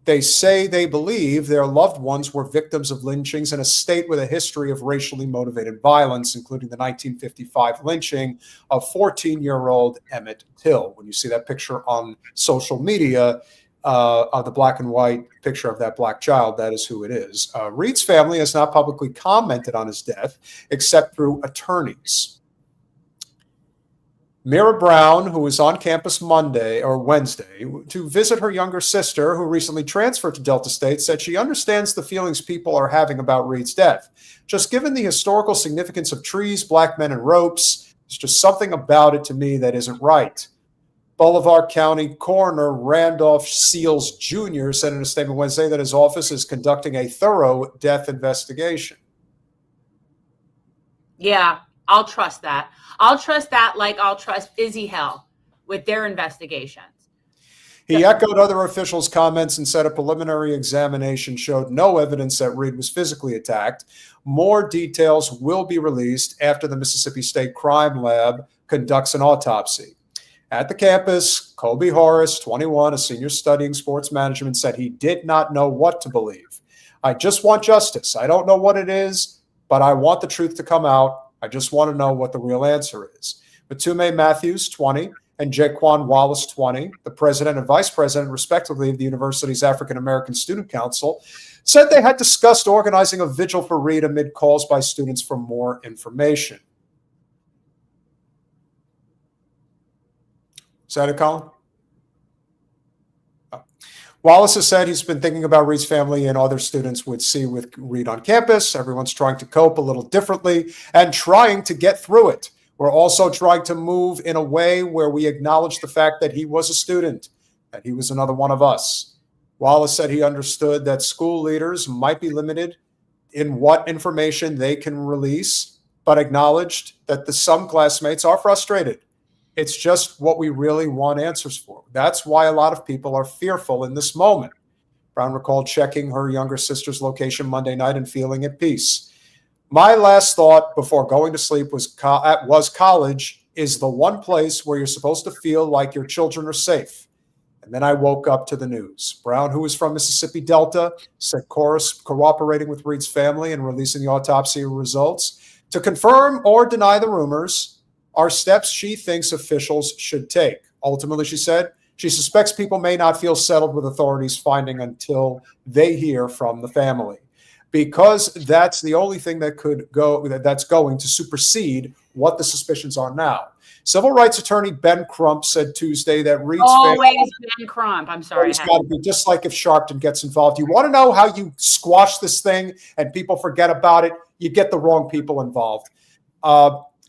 They say they believe their loved ones were victims of lynchings in a state with a history of racially motivated violence, including the 1955 lynching of 14-year-old Emmett Till. When you see that picture on social media, of the black and white picture of that black child, that is who it is. Reed's family has not publicly commented on his death, except through attorneys. Mira Brown, who was on campus Wednesday to visit her younger sister, who recently transferred to Delta State, said she understands the feelings people are having about Reed's death. Just given the historical significance of trees, black men, and ropes, there's just something about it to me that isn't right. Bolivar County Coroner Randolph Seals Jr. said in a statement Wednesday that his office is conducting a thorough death investigation. Yeah, I'll trust that. I'll trust that like I'll trust Izzy Hell with their investigations. He echoed other officials' comments and said a preliminary examination showed no evidence that Reed was physically attacked. More details will be released after the Mississippi State Crime Lab conducts an autopsy. At the campus, Kobe Horace, 21, a senior studying sports management, said he did not know what to believe. I just want justice. I don't know what it is, but I want the truth to come out. I just want to know what the real answer is. Matume Matthews, 20, and Jaquan Wallace, 20, the president and vice president, respectively, of the university's African American Student Council, said they had discussed organizing a vigil for Reed amid calls by students for more information. Is that it, Colin? Oh. Wallace has said he's been thinking about Reed's family and other students would see with Reed on campus. Everyone's trying to cope a little differently and trying to get through it. We're also trying to move in a way where we acknowledge the fact that he was a student, that he was another one of us. Wallace said he understood that school leaders might be limited in what information they can release, but acknowledged that some classmates are frustrated. It's just what we really want answers for. That's why a lot of people are fearful in this moment. Brown recalled checking her younger sister's location Monday night and feeling at peace. My last thought before going to sleep was college is the one place where you're supposed to feel like your children are safe. And then I woke up to the news. Brown, who is from Mississippi Delta, said cooperating with Reed's family and releasing the autopsy results to confirm or deny the rumors are steps she thinks officials should take. Ultimately, she said, she suspects people may not feel settled with authorities' finding until they hear from the family, because that's the only thing that that's going to supersede what the suspicions are now. Civil rights attorney Ben Crump said Tuesday that Reed's family... Ben Crump, I'm sorry. It's got to be just like if Sharpton gets involved. You want to know how you squash this thing and people forget about it? You get the wrong people involved.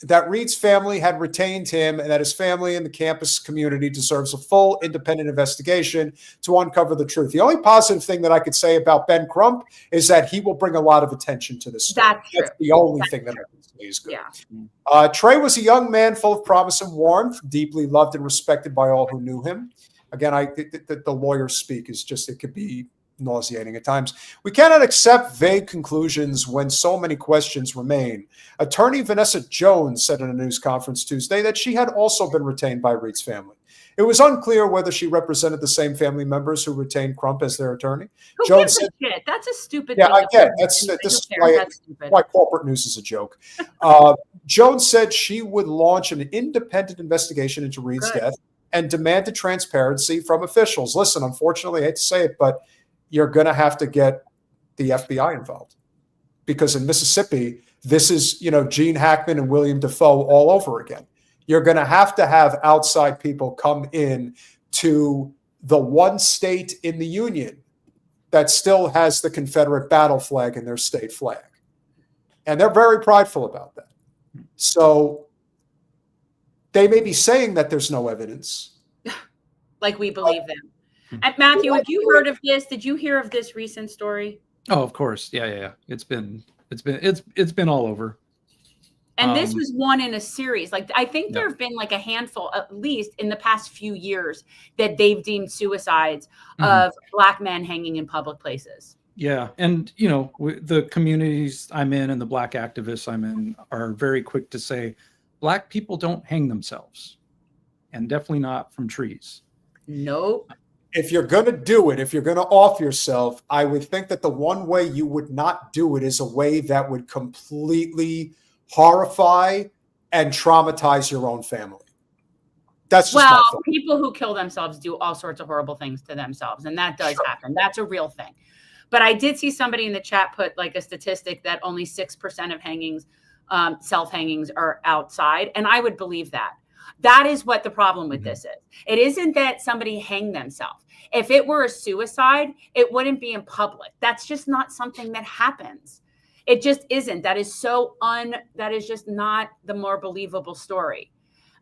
That Reed's family had retained him and that his family and the campus community deserves a full independent investigation to uncover the truth. The only positive thing that I could say about Ben Crump is that he will bring a lot of attention to this story. That's the only thing that I can say is good. Yeah. Trey was a young man full of promise and warmth, deeply loved and respected by all who knew him. Again, the lawyers speak is just, it could be nauseating at times. We cannot accept vague conclusions when so many questions remain. Attorney Vanessa Jones said in a news conference Tuesday that she had also been retained by Reed's family. It was unclear whether she represented the same family members who retained Crump as their attorney. Who gives a shit? That's a stupid thing. Yeah, I get it. This is why corporate news is a joke. Jones said she would launch an independent investigation into Reed's death and demanded transparency from officials. Listen, unfortunately, I hate to say it, but you're going to have to get the FBI involved, because in Mississippi, this is, Gene Hackman and William Defoe all over again. you're going to have outside people come in to the one state in the Union that still has the Confederate battle flag in their state flag. And they're very prideful about that. So they may be saying that there's no evidence. Like we believe them. And Matthew, have you heard of this? Did you hear of this recent story? Oh, of course. Yeah. It's been all over. And this was one in a series. Like, I think there have been like a handful, at least in the past few years, that they've deemed suicides of Black men hanging in public places. Yeah. And, the communities I'm in and the Black activists I'm in are very quick to say, Black people don't hang themselves, and definitely not from trees. Nope. If you're going to do it, if you're going to off yourself, I would think that the one way you would not do it is a way that would completely horrify and traumatize your own family. That's just my thought. People who kill themselves do all sorts of horrible things to themselves, and that does happen. That's a real thing. But I did see somebody in the chat put like a statistic that only 6% of hangings, self-hangings, are outside, and I would believe that. That is what the problem with this is. It isn't that somebody hanged themselves. If it were a suicide, it wouldn't be in public. That's just not something that happens. It just isn't. That is that is just not the more believable story.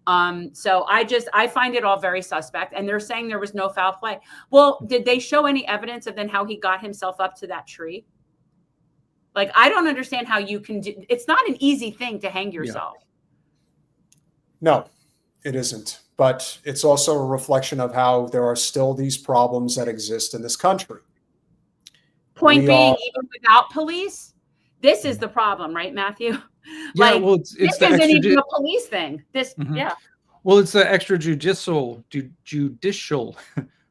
So I find it all very suspect. And they're saying there was no foul play. Well, did they show any evidence of then how he got himself up to that tree? Like, I don't understand how you can do. It's not an easy thing to hang yourself. No, it isn't. But it's also a reflection of how there are still these problems that exist in this country. Point being, even without police, this is the problem, right, Matthew? Yeah, like, well, it's this isn't even a police thing. Well, it's the extrajudicial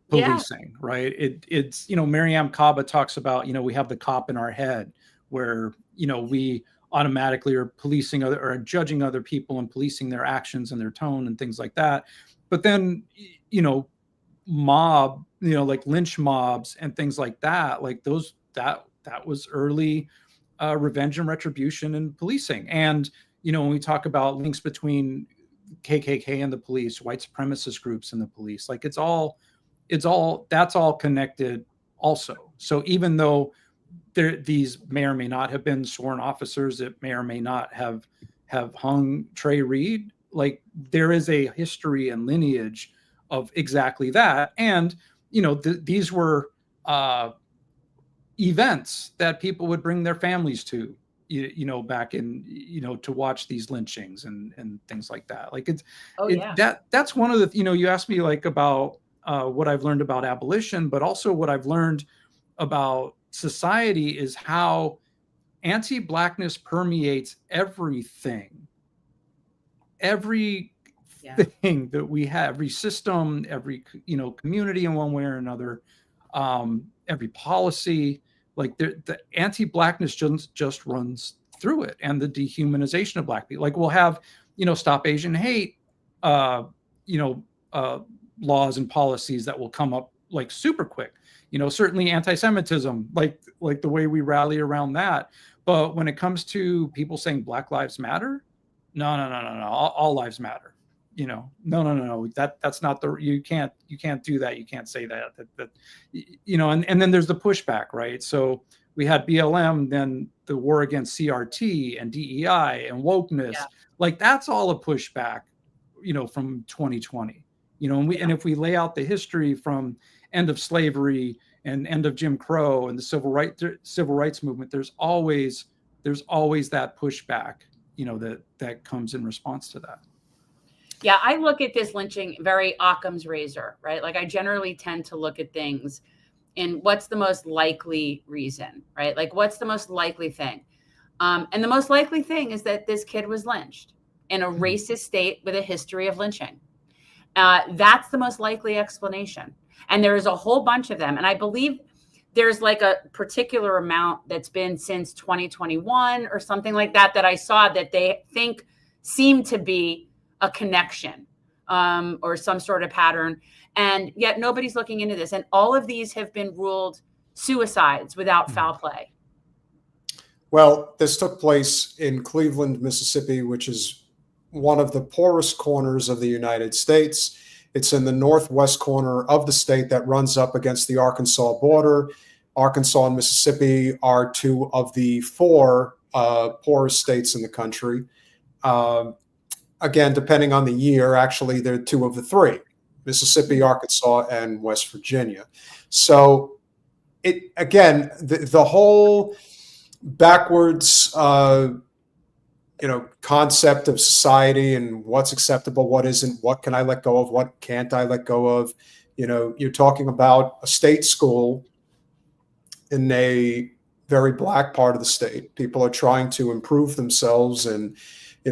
policing, right? It's Mariam Kaba talks about, we have the cop in our head where, we automatically are policing or judging other people and policing their actions and their tone and things like that. But then, like lynch mobs and things like that, like those, that was early revenge and retribution in policing. And, when we talk about links between KKK and the police, white supremacist groups and the police, like that's all connected also. So even though these may or may not have been sworn officers, that may or may not have hung Trey Reed, like there is a history and lineage of exactly that. And, these were events that people would bring their families to, back in, to watch these lynchings and things like that. Like that's one of the, you asked me like about what I've learned about abolition, but also what I've learned about society is how anti-Blackness permeates everything that we have, every system, every, community in one way or another, every policy. Like the anti-Blackness just runs through it, and the dehumanization of Black people. Like we'll have, Stop Asian Hate, laws and policies that will come up like super quick. Certainly anti-Semitism, like the way we rally around that. But when it comes to people saying Black Lives Matter, no, all lives matter. No. That's not you can't do that. You can't say that. And then there's the pushback, right? So we had BLM, then the war against CRT and DEI and wokeness. Yeah. Like that's all a pushback, from 2020. And if we lay out the history from end of slavery and end of Jim Crow and the civil rights movement, there's always that pushback, that comes in response to that. Yeah, I look at this lynching very Occam's razor, right? Like I generally tend to look at things in what's the most likely reason, right? Like what's the most likely thing? And the most likely thing is that this kid was lynched in a racist state with a history of lynching. That's the most likely explanation. And there is a whole bunch of them. And I believe there's like a particular amount that's been since 2021 or something like that I saw that they think seem to be a connection or some sort of pattern. And yet nobody's looking into this. And all of these have been ruled suicides without foul play. Well, this took place in Cleveland, Mississippi, which is one of the poorest corners of the United States. It's in the northwest corner of the state that runs up against the Arkansas border. Arkansas and Mississippi are two of the four poorest states in the country. Again, depending on the year, actually, they're two of the three: Mississippi, Arkansas, and West Virginia. So, the whole backwards, concept of society and what's acceptable, what isn't, what can I let go of, what can't I let go of. You're talking about a state school in a very black part of the state. People are trying to improve themselves and,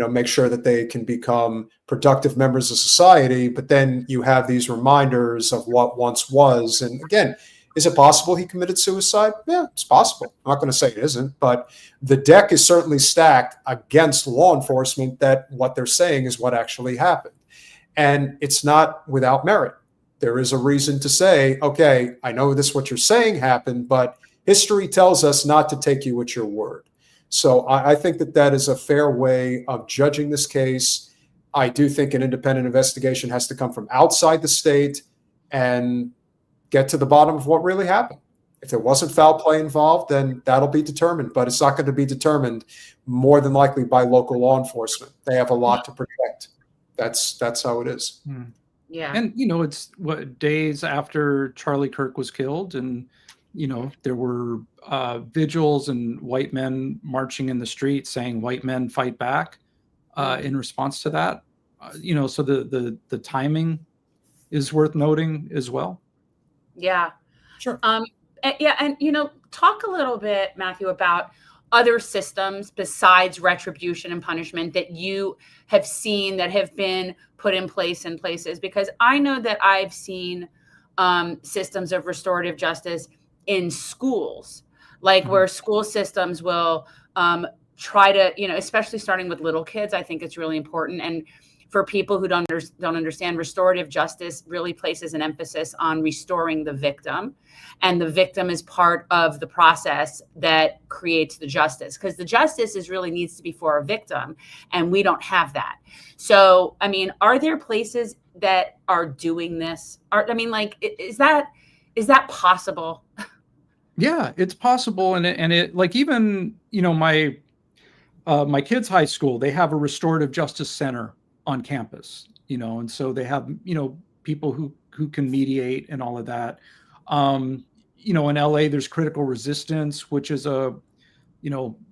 make sure that they can become productive members of society. But then you have these reminders of what once was. And again, is it possible he committed suicide? Yeah, it's possible. I'm not going to say it isn't, but the deck is certainly stacked against law enforcement that what they're saying is what actually happened. And it's not without merit. There is a reason to say, okay, I know this, what you're saying happened, but history tells us not to take you at your word. So I think that is a fair way of judging this case. I do think an independent investigation has to come from outside the state and get to the bottom of what really happened. If there wasn't foul play involved, then that'll be determined, but it's not going to be determined more than likely by local law enforcement. They have a lot to protect. That's how it is. Yeah. And, it's days after Charlie Kirk was killed, and, there were vigils and white men marching in the street saying white men fight back in response to that. So the timing is worth noting as well. Yeah. Sure. And talk a little bit, Matthew, about other systems besides retribution and punishment that you have seen that have been put in place in places, because I know that I've seen systems of restorative justice in schools, like where school systems will try to, especially starting with little kids. I think it's really important. And for people who don't understand, restorative justice really places an emphasis on restoring the victim. And the victim is part of the process that creates the justice, because the justice really needs to be for a victim, and we don't have that. So, are there places that are doing this? Is that possible? Yeah, it's possible. And it like, even, my kids' high school, they have a restorative justice center on campus, and so they have, people who can mediate and all of that. In LA, there's Critical Resistance, which is a,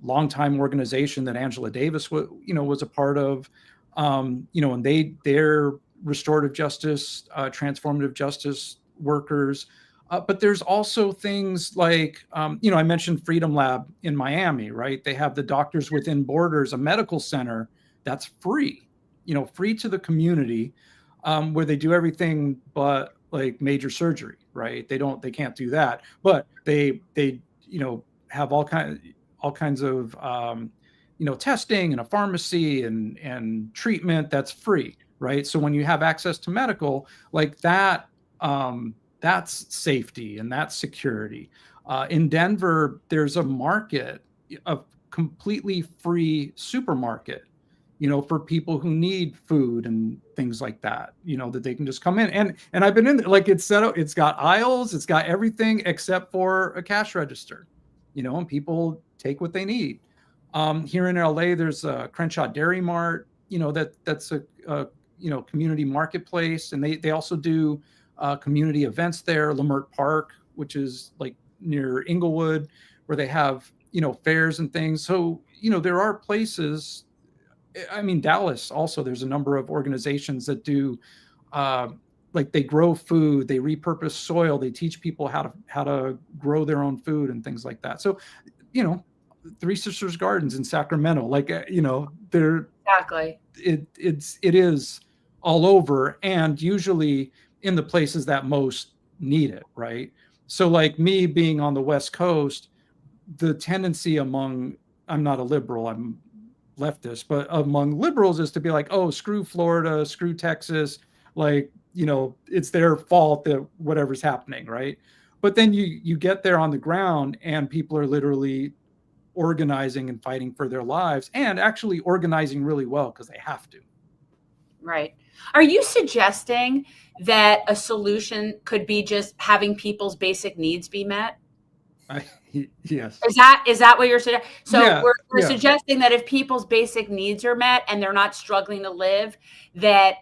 longtime organization that Angela Davis was a part of. And they're restorative justice, transformative justice workers. But there's also things like, I mentioned Freedom Lab in Miami, right? They have the Doctors Within Borders, a medical center that's free, free to the community, where they do everything but like major surgery, right? They can't do that, but they have all kinds of testing and a pharmacy and treatment that's free, right? So when you have access to medical like that, that's safety and that's security. In Denver, there's a market, a completely free supermarket, for people who need food and things like that, that they can just come in. And I've been in there, like, it's set up, it's got aisles, it's got everything except for a cash register, and people take what they need. Here in LA, there's a Crenshaw Dairy Mart, that's a community marketplace. And they also do community events there. Lamert Park, which is like near Inglewood, where they have, fairs and things. So, there are places, Dallas also, there's a number of organizations that do, like, they grow food, they repurpose soil, they teach people how to grow their own food and things like that. So, Three Sisters Gardens in Sacramento, like, they're exactly, it is all over, and usually in the places that most need it, right? So, like, me being on the West Coast, the tendency I'm not a liberal, I'm leftist, but among liberals is to be like, oh, screw Florida, screw Texas, like, it's their fault that whatever's happening, right? But then you get there on the ground and people are literally organizing and fighting for their lives, and actually organizing really well because they have to, Right. Are you suggesting that a solution could be just having people's basic needs be met? Yes. Is that what you're suggesting? So Yeah, we're yeah. suggesting that if people's basic needs are met and they're not struggling to live, that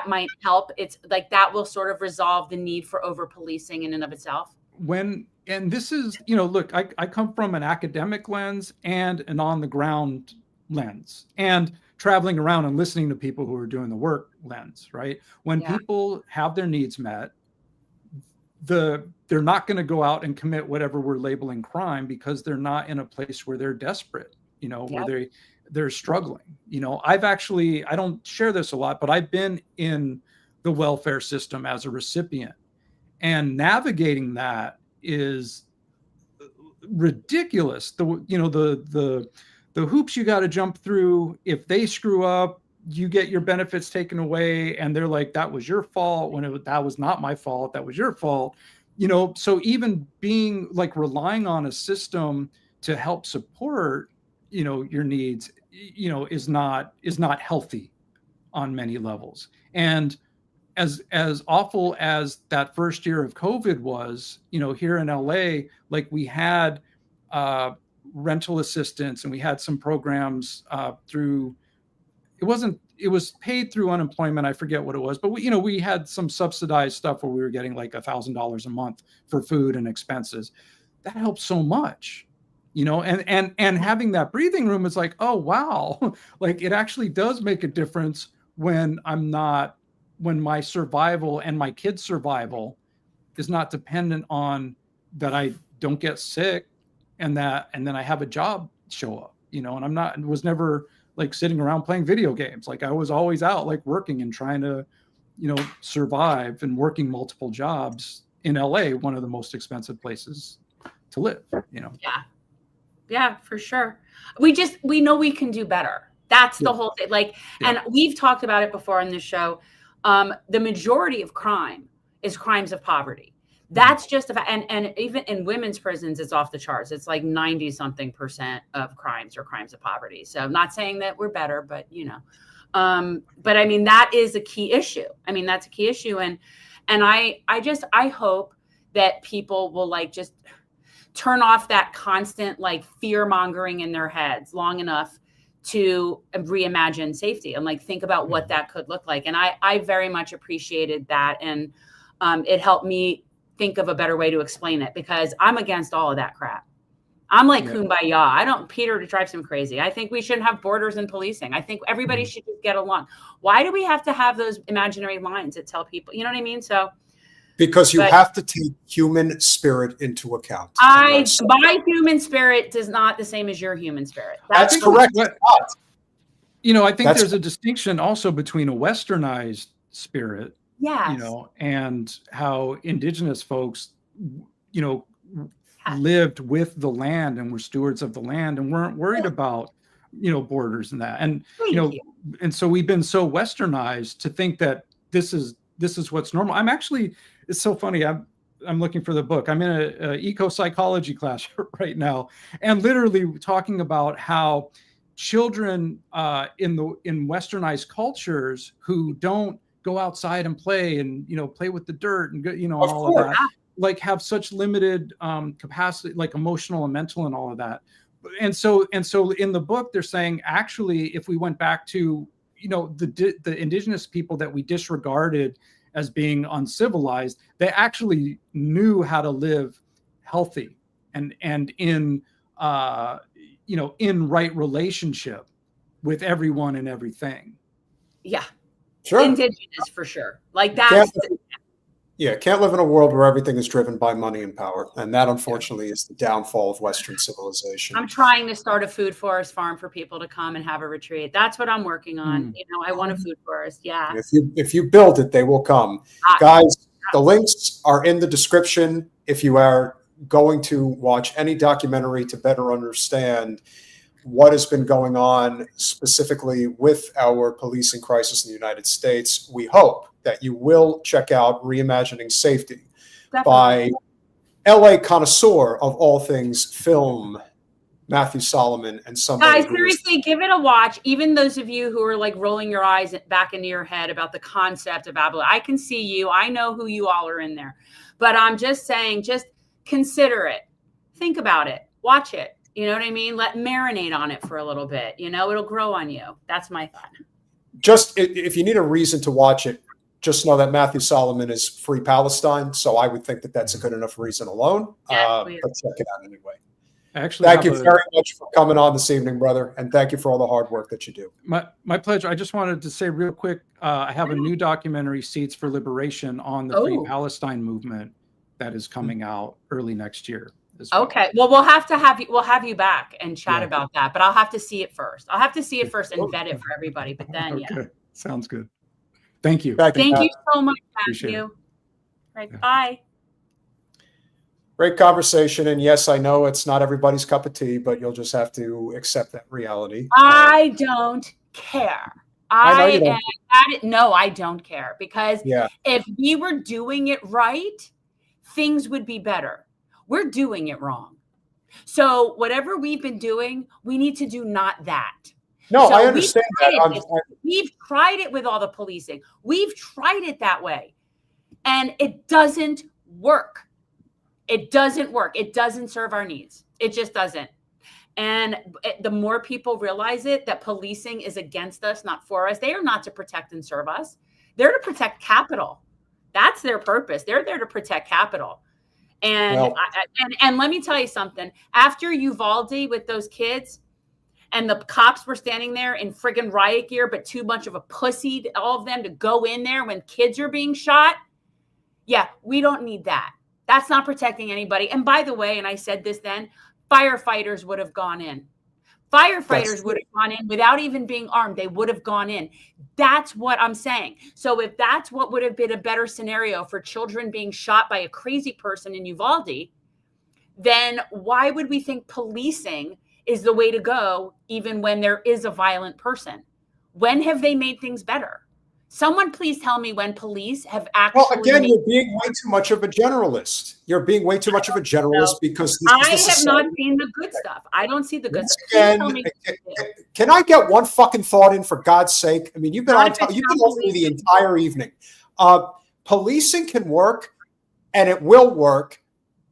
might help. It's like that will sort of resolve the need for over policing in and of itself. And this is, you know, look, I come from an academic lens and an on the ground lens, and traveling around and listening to people who are doing the work lens, right? When people have their needs met, they're not going to go out and commit whatever we're labeling crime, because they're not in a place where they're desperate, you know, where they're struggling. You know, I don't share this a lot, but I've been in the welfare system as a recipient, and navigating that is ridiculous. The hoops you got to jump through. If they screw up, you get your benefits taken away, and they're like, that was your fault, when that was not my fault, that was your fault. You know, so even being like relying on a system to help support, you know, your needs, you know, is not healthy on many levels. And as awful as that first year of COVID was, you know, here in LA, like we had rental assistance, and we had some programs through, it was paid through unemployment. I forget what it was, but we had some subsidized stuff where we were getting like $1,000 a month for food and expenses. That helped so much, you know, and having that breathing room is like, oh, wow. Like it actually does make a difference when my survival and my kids' survival is not dependent on that I don't get sick and then I have a job show up, you know, and was never like sitting around playing video games. Like I was always out like working and trying to, you know, survive, and working multiple jobs in LA, one of the most expensive places to live, you know? Yeah, for sure. We know we can do better. That's the whole thing. Like, and we've talked about it before on this show. The majority of crime is crimes of poverty. That's just and even in women's prisons, it's off the charts. It's like 90-something% of crimes are crimes of poverty. So I'm not saying that we're better, but you know, but I mean, that is a key issue. I mean, that's a key issue. And I hope that people will like just turn off that constant like fear mongering in their heads long enough to reimagine safety and like think about what that could look like. And I very much appreciated that. And it helped me think of a better way to explain it, because I'm against all of that crap. I'm like kumbaya. I don't, Peter, it drives him crazy. I think we shouldn't have borders and policing. I think everybody should just get along. Why do we have to have those imaginary lines that tell people, you know what I mean? So because you have to take human spirit into account. My human spirit is not the same as your human spirit. That's correct. You know, I think there's a distinction also between a westernized spirit, yes, you know, and how indigenous folks, you know, lived with the land and were stewards of the land and weren't worried about, you know, borders and that. And, you know, and so we've been so westernized to think that this is what's normal. I'm actually, it's so funny. I'm looking for the book. I'm in a eco-psychology class right now, and literally talking about how children in westernized cultures who don't go outside and play and, you know, play with the dirt and, you know, all of that, like have such limited capacity, like emotional and mental and all of that. And so in the book, they're saying, actually, if we went back to, you know, the indigenous people that we disregarded as being uncivilized, they actually knew how to live healthy and in, you know, in right relationship with everyone and everything. Yeah. Sure. Indigenous for sure. Like that's can't live in a world where everything is driven by money and power. And that, unfortunately, is the downfall of Western civilization. I'm trying to start a food forest farm for people to come and have a retreat. That's what I'm working on. You know, I want a food forest. Yeah. If you build it, they will come. Guys, the links are in the description. If you are going to watch any documentary to better understand what has been going on specifically with our policing crisis in the United States, we hope that you will check out Reimagining Safety by LA connoisseur of all things film, Matthew Solomon and somebody. Guys, seriously, give it a watch. Even those of you who are like rolling your eyes back into your head about the concept of abolition, I can see you. I know who you all are in there. But I'm just saying, just consider it. Think about it. Watch it. You know what I mean? Let marinate on it for a little bit. You know, it'll grow on you. That's my thought. Just if you need a reason to watch it, just know that Matthew Solomon is Free Palestine. So I would think that that's a good enough reason alone. But check it out anyway. Actually, thank you very much for coming on this evening, brother. And thank you for all the hard work that you do. My pleasure. I just wanted to say real quick, I have a new documentary, Seeds for Liberation, on the Free Palestine movement that is coming out early next year. Okay. Well, we'll have you back and chat about that, but I'll have to see it first. I'll have to see it first and vet it for everybody. But then, Sounds good. Thank you. Thank you so much, Matthew. Right. Bye. Great conversation. And yes, I know it's not everybody's cup of tea, but you'll just have to accept that reality. I don't care. I know you don't. No, I don't care, because if we were doing it right, things would be better. We're doing it wrong. So whatever we've been doing, we need to do not that. No, I understand that. We've tried it with all the policing. We've tried it that way. And it doesn't work. It doesn't work. It doesn't serve our needs. It just doesn't. And the more people realize it, that policing is against us, not for us. They are not to protect and serve us. They're to protect capital. That's their purpose. They're there to protect capital. And and let me tell you something. After Uvalde with those kids, and the cops were standing there in friggin' riot gear, but too much of a pussy, all of them, to go in there when kids are being shot. Yeah, we don't need that. That's not protecting anybody. And by the way, and I said this then, firefighters would have gone in. Firefighters would have gone in without even being armed. They would have gone in. That's what I'm saying. So if that's what would have been a better scenario for children being shot by a crazy person in Uvalde, then why would we think policing is the way to go, even when there is a violent person? When have they made things better? Someone please tell me when police have actually... Well, again, you're being way too much of a generalist. You're being way too much of a generalist because... I have not seen the good stuff. I don't see the good stuff. Again, can I get one fucking thought in, for God's sake? I mean, you've been on me the entire evening. Policing can work, and it will work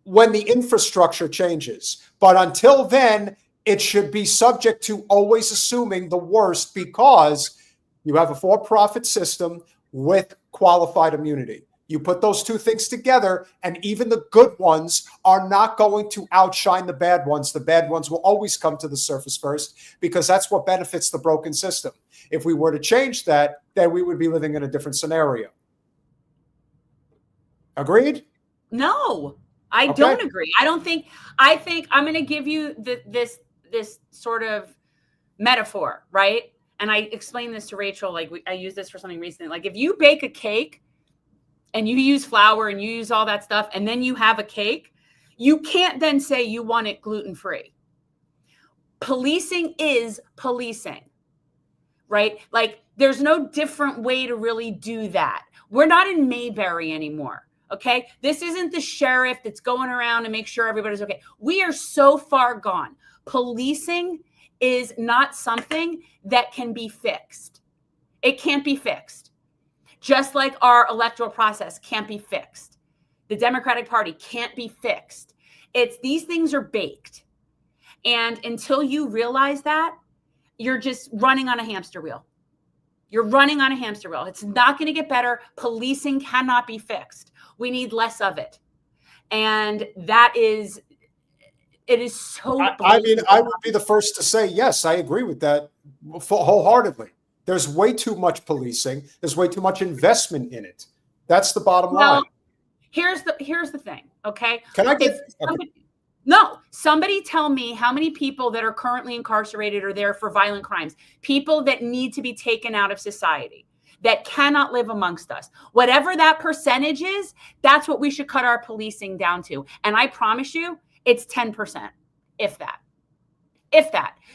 when the infrastructure changes. But until then, it should be subject to always assuming the worst, because you have a for-profit system with qualified immunity. You put those two things together, and even the good ones are not going to outshine the bad ones. The bad ones will always come to the surface first, because that's what benefits the broken system. If we were to change that, then we would be living in a different scenario. Agreed? No, I don't agree. I think I'm going to give you this sort of metaphor, right? And I explained this to Rachel, like I used this for something recently. Like if you bake a cake and you use flour and you use all that stuff, and then you have a cake, you can't then say you want it gluten-free. Policing is policing, right? Like there's no different way to really do that. We're not in Mayberry anymore, okay? This isn't the sheriff that's going around to make sure everybody's okay. We are so far gone. Policing is not something that can be fixed. It can't be fixed. Just like our electoral process can't be fixed. The Democratic Party can't be fixed. These things are baked. And until you realize that, you're just running on a hamster wheel. You're running on a hamster wheel. It's not going to get better. Policing cannot be fixed. We need less of it. And it is so... I mean, I would be the first to say, yes, I agree with that wholeheartedly. There's way too much policing. There's way too much investment in it. That's the bottom line. Here's the thing, okay? Can I get... Somebody tell me how many people that are currently incarcerated are there for violent crimes, people that need to be taken out of society, that cannot live amongst us. Whatever that percentage is, that's what we should cut our policing down to. And I promise you, it's 10%, if that.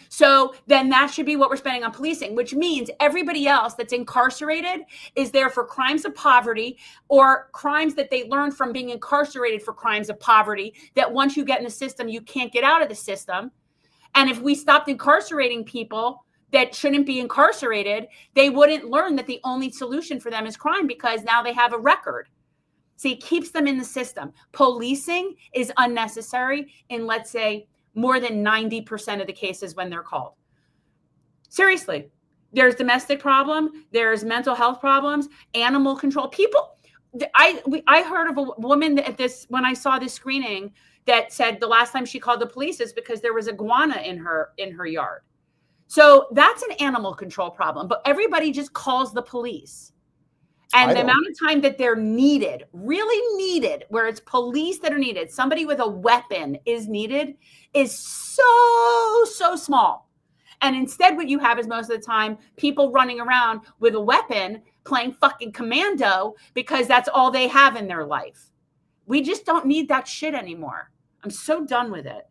So then that should be what we're spending on policing, which means everybody else that's incarcerated is there for crimes of poverty, or crimes that they learned from being incarcerated for crimes of poverty, that once you get in the system, you can't get out of the system. And if we stopped incarcerating people that shouldn't be incarcerated, they wouldn't learn that the only solution for them is crime, because now they have a record. See, it keeps them in the system. Policing is unnecessary in, let's say, more than 90% of the cases when they're called. Seriously, there's domestic problem, there's mental health problems, animal control. People, I heard of a woman at this, when I saw this screening, that said the last time she called the police is because there was iguana in her yard. So that's an animal control problem, but everybody just calls the police. And the amount of time that they're needed, really needed, where it's police that are needed, somebody with a weapon is needed, is so small. And instead what you have is most of the time people running around with a weapon playing fucking commando because that's all they have in their life. We just don't need that shit anymore. I'm so done with it.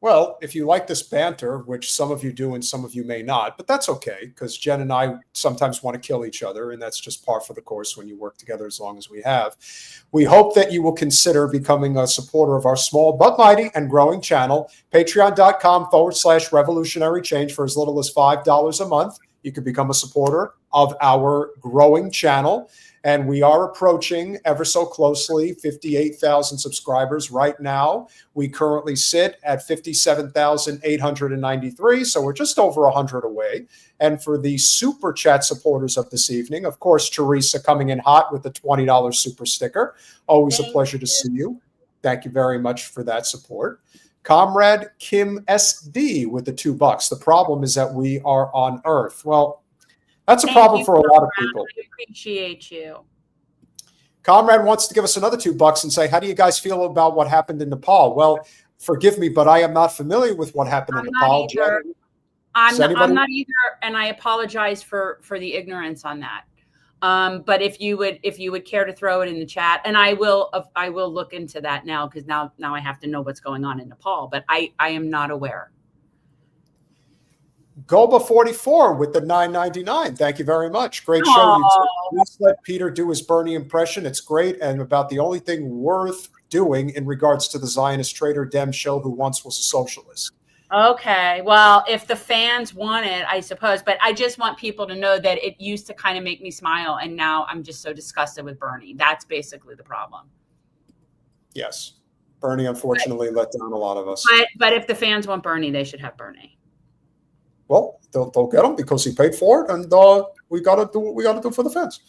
Well, if you like this banter, which some of you do and some of you may not, but that's okay, because Jen and I sometimes want to kill each other, and that's just par for the course when you work together as long as we have. We hope that you will consider becoming a supporter of our small but mighty and growing channel, patreon.com/revolutionary change. For as little as $5 a month, you can become a supporter of our growing channel. And we are approaching ever so closely 58,000 subscribers right now. We currently sit at 57,893, so we're just over 100 away. And for the super chat supporters of this evening, of course, Teresa coming in hot with the $20 super sticker. Always a pleasure to see you. Thank you very much for that support. Comrade Kim SD with the $2. The problem is that we are on Earth. Well, that's a problem for a lot of people. I appreciate you. Comrade wants to give us another $2 and say, how do you guys feel about what happened in Nepal? Well, forgive me, but I am not familiar with what happened in Nepal. I'm not either, and I apologize for the ignorance on that. But if you would care to throw it in the chat, and I will look into that now, because now I have to know what's going on in Nepal. But I am not aware. Goba44 with the $9.99. Thank you very much. Great show. You please let Peter do his Bernie impression. It's great, and about the only thing worth doing in regards to the Zionist traitor Dem show who once was a socialist. Okay, well, if the fans want it, I suppose, but I just want people to know that it used to kind of make me smile, and now I'm just so disgusted with Bernie. That's basically the problem. Yes, Bernie unfortunately let down a lot of us. But if the fans want Bernie, they should have Bernie. Well, they'll get him because he paid for it, and we got to do what we got to do for the fans.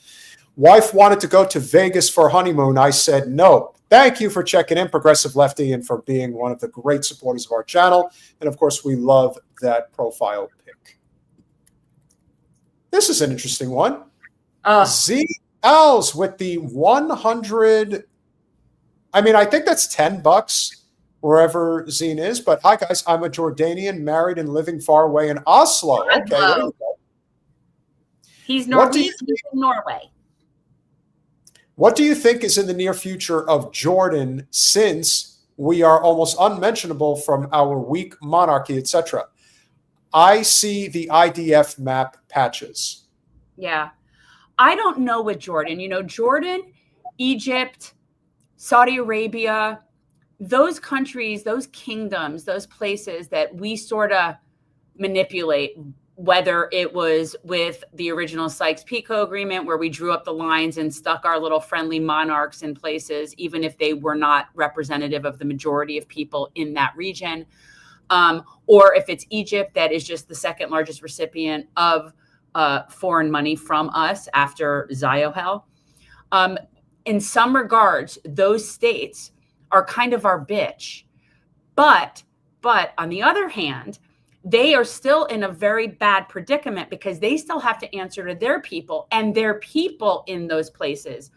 Wife wanted to go to Vegas for honeymoon. I said no. Thank you for checking in, Progressive Lefty, and for being one of the great supporters of our channel. And, of course, we love that profile pic. This is an interesting one. Z Als with the 100. I mean, I think that's $10 wherever Zine is. But hi, guys. I'm a Jordanian, married and living far away in Oslo. Okay, there you go. He's Norwegian in Norway. What do you think is in the near future of Jordan, since we are almost unmentionable from our weak monarchy, etc.? I see the IDF map patches. Yeah. I don't know with Jordan. You know, Jordan, Egypt, Saudi Arabia, those countries, those kingdoms, those places that we sort of manipulate, whether it was with the original Sykes-Picot Agreement, where we drew up the lines and stuck our little friendly monarchs in places, even if they were not representative of the majority of people in that region, or if it's Egypt, that is just the second largest recipient of foreign money from us after Ziohel. In some regards, those states are kind of our bitch. But on the other hand, they are still in a very bad predicament because they still have to answer to their people, and their people in those places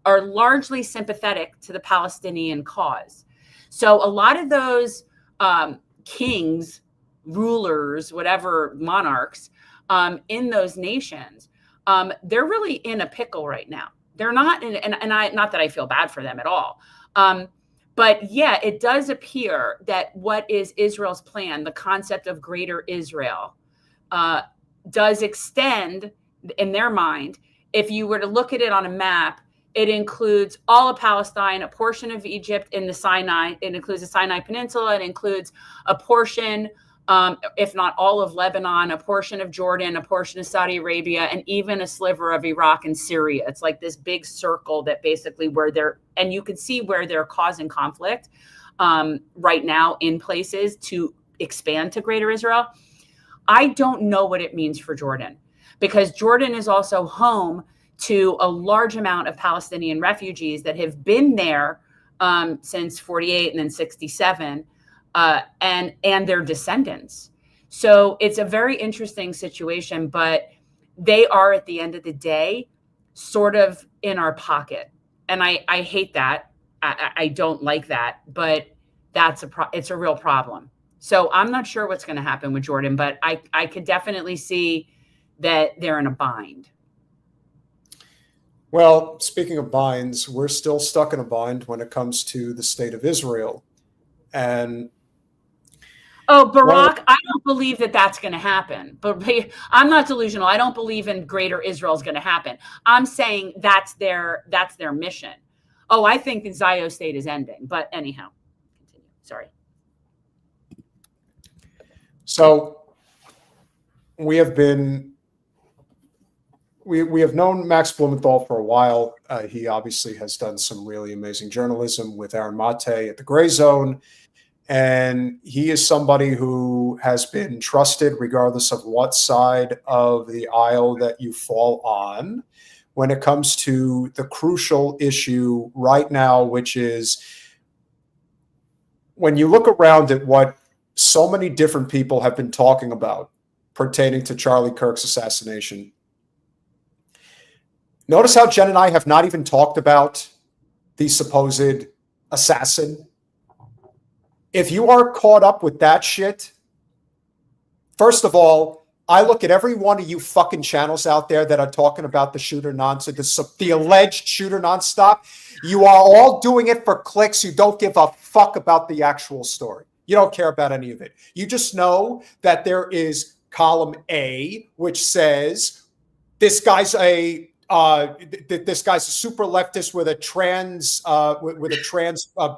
are largely sympathetic to the Palestinian cause. So a lot of those kings, rulers, whatever, monarchs in those nations, they're really in a pickle right now. They're not in, and I, not that I feel bad for them at all. But yeah, it does appear that what is Israel's plan, the concept of greater Israel, does extend in their mind. If you were to look at it on a map, It includes all of Palestine, a portion of Egypt in the Sinai. It includes the Sinai Peninsula. It includes a portion, if not all of Lebanon, a portion of Jordan, a portion of Saudi Arabia, and even a sliver of Iraq and Syria. It's like this big circle that basically and you can see where they're causing conflict right now in places to expand to Greater Israel. I don't know what it means for Jordan, because Jordan is also home to a large amount of Palestinian refugees that have been there since 48 and then 67, and their descendants. So it's a very interesting situation, but they are, at the end of the day, sort of in our pocket. And I hate that. I don't like that, but it's a real problem. So I'm not sure what's going to happen with Jordan, but I could definitely see that they're in a bind. Well, speaking of binds, we're still stuck in a bind when it comes to the state of Israel. And Barack, I don't believe that that's going to happen. But I'm not delusional. I don't believe in Greater Israel is going to happen. I'm saying that's their mission. Oh, I think the Zio state is ending. But anyhow, continue. Sorry. So we have known Max Blumenthal for a while. He obviously has done some really amazing journalism with Aaron Mate at the Gray Zone. And he is somebody who has been trusted regardless of what side of the aisle that you fall on when it comes to the crucial issue right now, which is when you look around at what so many different people have been talking about pertaining to Charlie Kirk's assassination. Notice how Jen and I have not even talked about the supposed assassin. If you are caught up with that shit, first of all, I look at every one of you fucking channels out there that are talking about the shooter nonsense, the alleged shooter nonstop. You are all doing it for clicks. You don't give a fuck about the actual story. You don't care about any of it. You just know that there is column A, which says this guy's a super leftist with a trans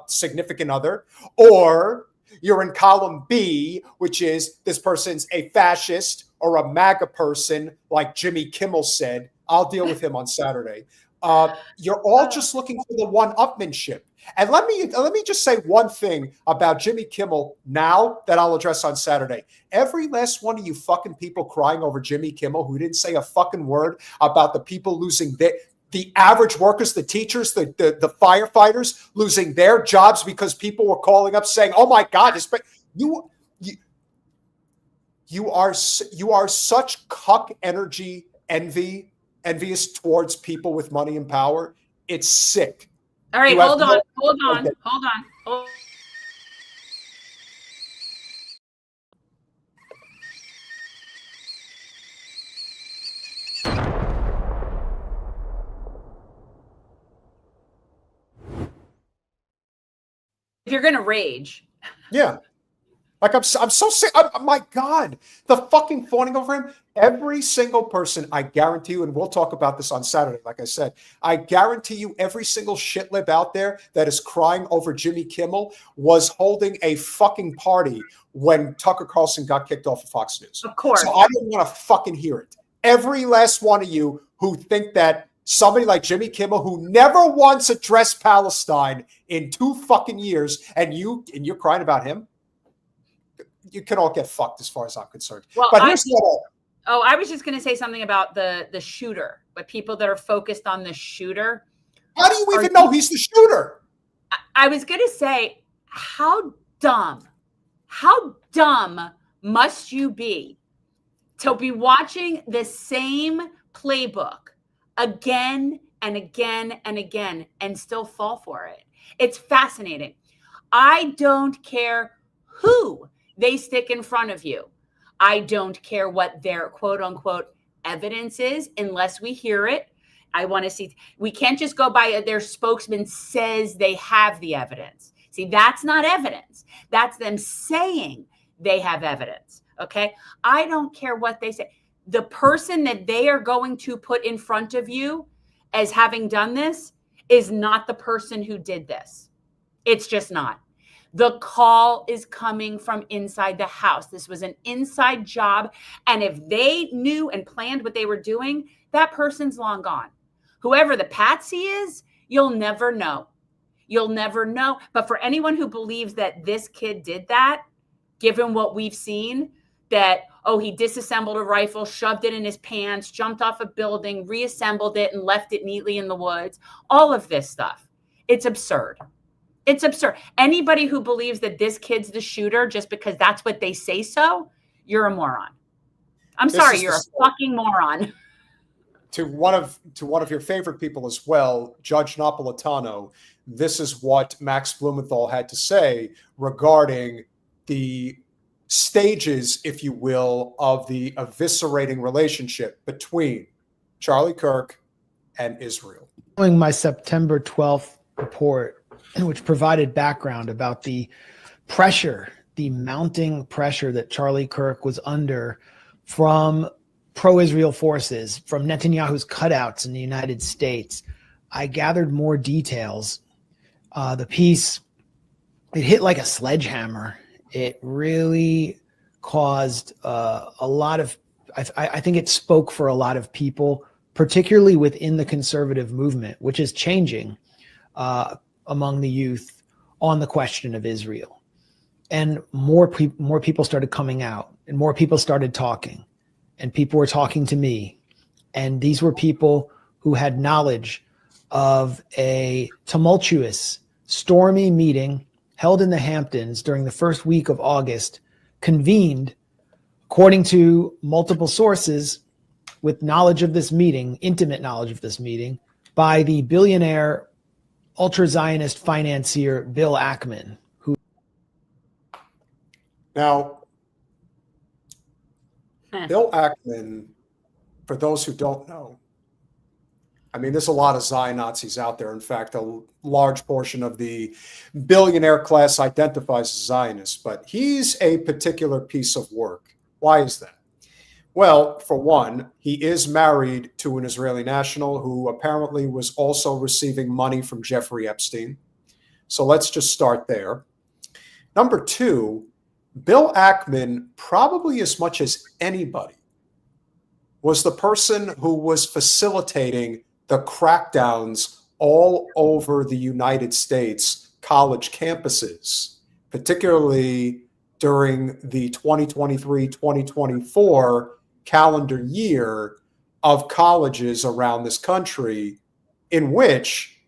significant other, or you're in column B, which is this person's a fascist or a MAGA person, like Jimmy Kimmel said. I'll deal with him on Saturday. You're all just looking for the one-upmanship. And let me just say one thing about Jimmy Kimmel now that I'll address on Saturday. Every last one of you fucking people crying over Jimmy Kimmel who didn't say a fucking word about the people losing the average workers, the teachers, the firefighters losing their jobs because people were calling up saying, "Oh my God, you are such cuck energy envious towards people with money and power. It's sick." All right, hold on. If you're going to rage. Yeah. Like I'm so sick. My God, the fucking fawning over him. Every single person, I guarantee you, and we'll talk about this on Saturday, like I said, I guarantee you every single shitlib out there that is crying over Jimmy Kimmel was holding a fucking party when Tucker Carlson got kicked off of Fox News. Of course. So I don't want to fucking hear it. Every last one of you who think that somebody like Jimmy Kimmel, who never once addressed Palestine in 2 fucking years, and you're crying about him, you can all get fucked as far as I'm concerned. Well, but here's I was just going to say something about the shooter, but people that are focused on the shooter. How do you even know he's the shooter? I was going to say, how dumb must you be to be watching the same playbook again and again and again and still fall for it? It's fascinating. I don't care who they stick in front of you. I don't care what their quote unquote evidence is unless we hear it. I want to see. We can't just go by their spokesman says they have the evidence. See, that's not evidence. That's them saying they have evidence. Okay. I don't care what they say. The person that they are going to put in front of you as having done this is not the person who did this. It's just not. The call is coming from inside the house. This was an inside job. And if they knew and planned what they were doing, that person's long gone. Whoever the patsy is, you'll never know. You'll never know. But for anyone who believes that this kid did that, given what we've seen, that, oh, he disassembled a rifle, shoved it in his pants, jumped off a building, reassembled it, and left it neatly in the woods, all of this stuff, it's absurd. It's absurd. Anybody who believes that this kid's the shooter just because that's what they say so, you're a moron. I'm sorry, you're a fucking moron. To one of your favorite people as well, Judge Napolitano, this is what Max Blumenthal had to say regarding the stages, if you will, of the eviscerating relationship between Charlie Kirk and Israel. Following my September 12th report, which provided background about the pressure, the mounting pressure that Charlie Kirk was under from pro-Israel forces, from Netanyahu's cutouts in the United States, I gathered more details. The piece, it hit like a sledgehammer. It really caused a lot of, I think it spoke for a lot of people, particularly within the conservative movement, which is changing among the youth on the question of Israel. And more people started coming out, and more people started talking, and people were talking to me. And these were people who had knowledge of a tumultuous, stormy meeting held in the Hamptons during the first week of August, convened, according to multiple sources, with knowledge of this meeting, intimate knowledge of this meeting, by the billionaire ultra-Zionist financier Bill Ackman. Now, Bill Ackman, for those who don't know, I mean, there's a lot of Zion Nazis out there. In fact, a large portion of the billionaire class identifies as Zionist, but he's a particular piece of work. Why is that? Well, for one, he is married to an Israeli national who apparently was also receiving money from Jeffrey Epstein. So let's just start there. Number two, Bill Ackman, probably as much as anybody, was the person who was facilitating the crackdowns all over the United States college campuses, particularly during the 2023-2024 calendar year of colleges around this country, in which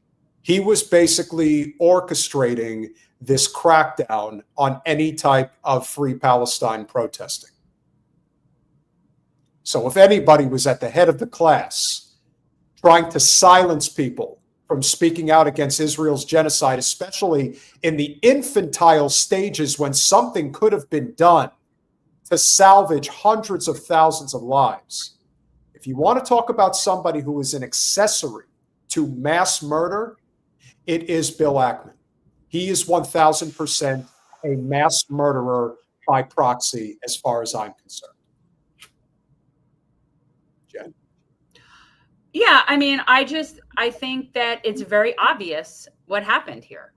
he was basically orchestrating this crackdown on any type of free Palestine protesting. So if anybody was at the head of the class trying to silence people from speaking out against Israel's genocide, especially in the infantile stages when something could have been done to salvage hundreds of thousands of lives. If you want to talk about somebody who is an accessory to mass murder, it is Bill Ackman. He is 1,000% a mass murderer by proxy, as far as I'm concerned. Jen? Yeah, I mean, I think that it's very obvious what happened here.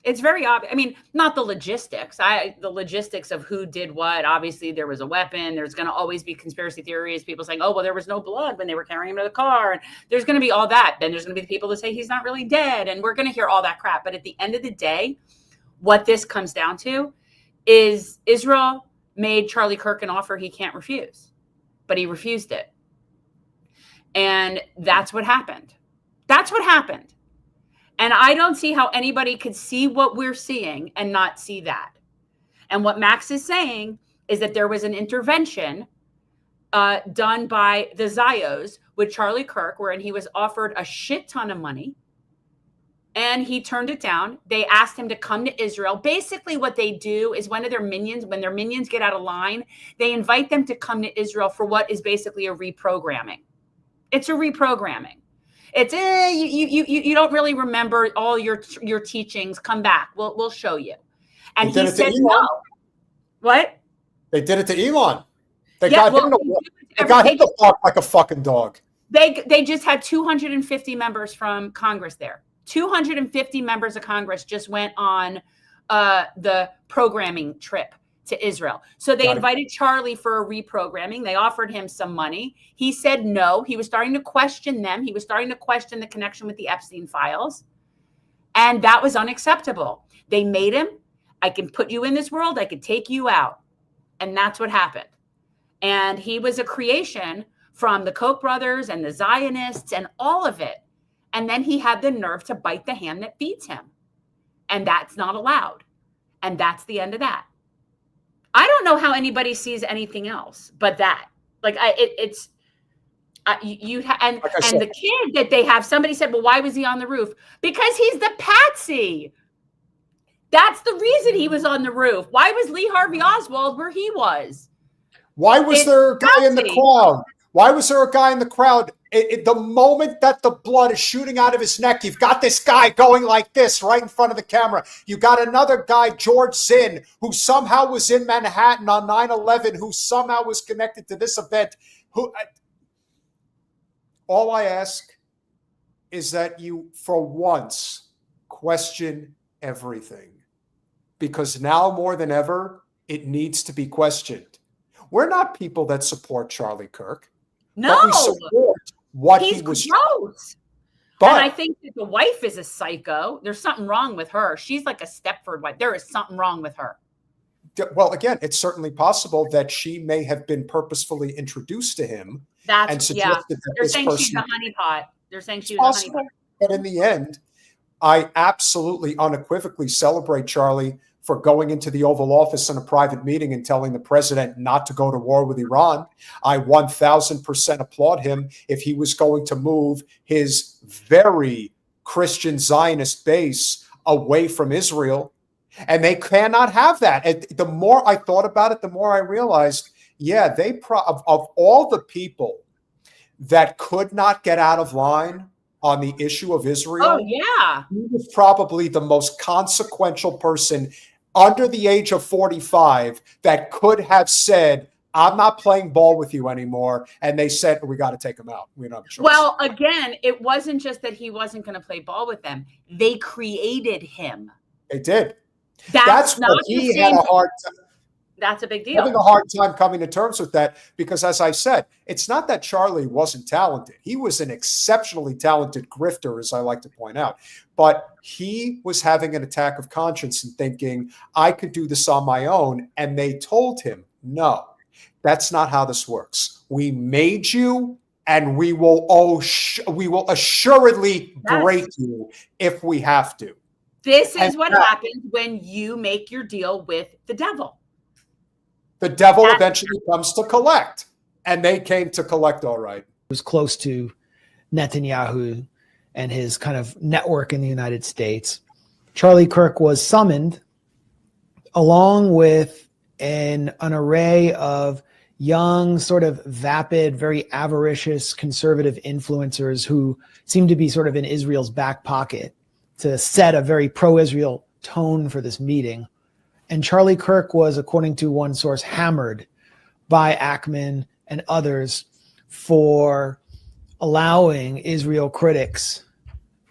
It's very obvious. I mean, not the logistics. The logistics of who did what. Obviously, there was a weapon. There's going to always be conspiracy theories. People saying, oh, well, there was no blood when they were carrying him to the car. And there's going to be all that. Then there's going to be the people that say he's not really dead. And we're going to hear all that crap. But at the end of the day, what this comes down to is Israel made Charlie Kirk an offer he can't refuse. But he refused it. And that's what happened. That's what happened. And I don't see how anybody could see what we're seeing and not see that. And what Max is saying is that there was an intervention done by the Zios with Charlie Kirk, wherein he was offered a shit ton of money and he turned it down. They asked him to come to Israel. Basically what they do is when their minions get out of line, they invite them to come to Israel for what is basically a reprogramming. It's a reprogramming. It's you don't really remember all your teachings. Come back. We'll show you. And he said no. What? They did it to Elon. They got him to bark like a fucking dog. They just had 250 members from Congress there. 250 members of Congress just went on the programming trip to Israel. So they invited Charlie for a reprogramming. They offered him some money. He said no. He was starting to question them. He was starting to question the connection with the Epstein files. And that was unacceptable. They made him, I can put you in this world, I could take you out. And that's what happened. And he was a creation from the Koch brothers and the Zionists and all of it. And then he had the nerve to bite the hand that feeds him. And that's not allowed. And that's the end of that. I don't know how anybody sees anything else but that. Like and the kid that they have, somebody said, well, why was he on the roof? Because he's the patsy. That's the reason he was on the roof. Why was Lee Harvey Oswald where he was? Why was there a guy in the crowd? Why was there a guy in the crowd? The moment that the blood is shooting out of his neck, you've got this guy going like this right in front of the camera. You got another guy, George Zinn, who somehow was in Manhattan on 9/11, who somehow was connected to this event. All I ask is that you, for once, question everything. Because now more than ever, it needs to be questioned. We're not people that support Charlie Kirk. No, we support what he's he was. gross. But and I think that the wife is a psycho. There's something wrong with her. She's like a Stepford wife. There is something wrong with her. Well, again, it's certainly possible that she may have been purposefully introduced to him. That's that They're saying she's a honeypot. They're saying she was a honeypot. But in the end, I absolutely unequivocally celebrate Charlie for going into the Oval Office in a private meeting and telling the president not to go to war with Iran. I 1000% applaud him if he was going to move his very Christian Zionist base away from Israel. And they cannot have that. And the more I thought about it, the more I realized, yeah, of all the people that could not get out of line on the issue of Israel, oh yeah, he was probably the most consequential person under the age of 45 that could have said, I'm not playing ball with you anymore. And they said, we got to take him out. We don't have a choice. Well, again, it wasn't just that he wasn't going to play ball with them. They created him. They did. That's what he had a hard time. That's a big deal. Having a hard time coming to terms with that because, as I said, it's not that Charlie wasn't talented. He was an exceptionally talented grifter, as I like to point out. But he was having an attack of conscience and thinking, I could do this on my own. And they told him, no, that's not how this works. We made you, and we will assuredly break you if we have to. This is what happens when you make your deal with the devil. The devil eventually comes to collect, and they came to collect all right. It was close to Netanyahu and his kind of network in the United States. Charlie Kirk was summoned along with an array of young, sort of vapid, very avaricious conservative influencers who seemed to be sort of in Israel's back pocket to set a very pro-Israel tone for this meeting. And Charlie Kirk was, according to one source, hammered by Ackman and others for allowing Israel critics,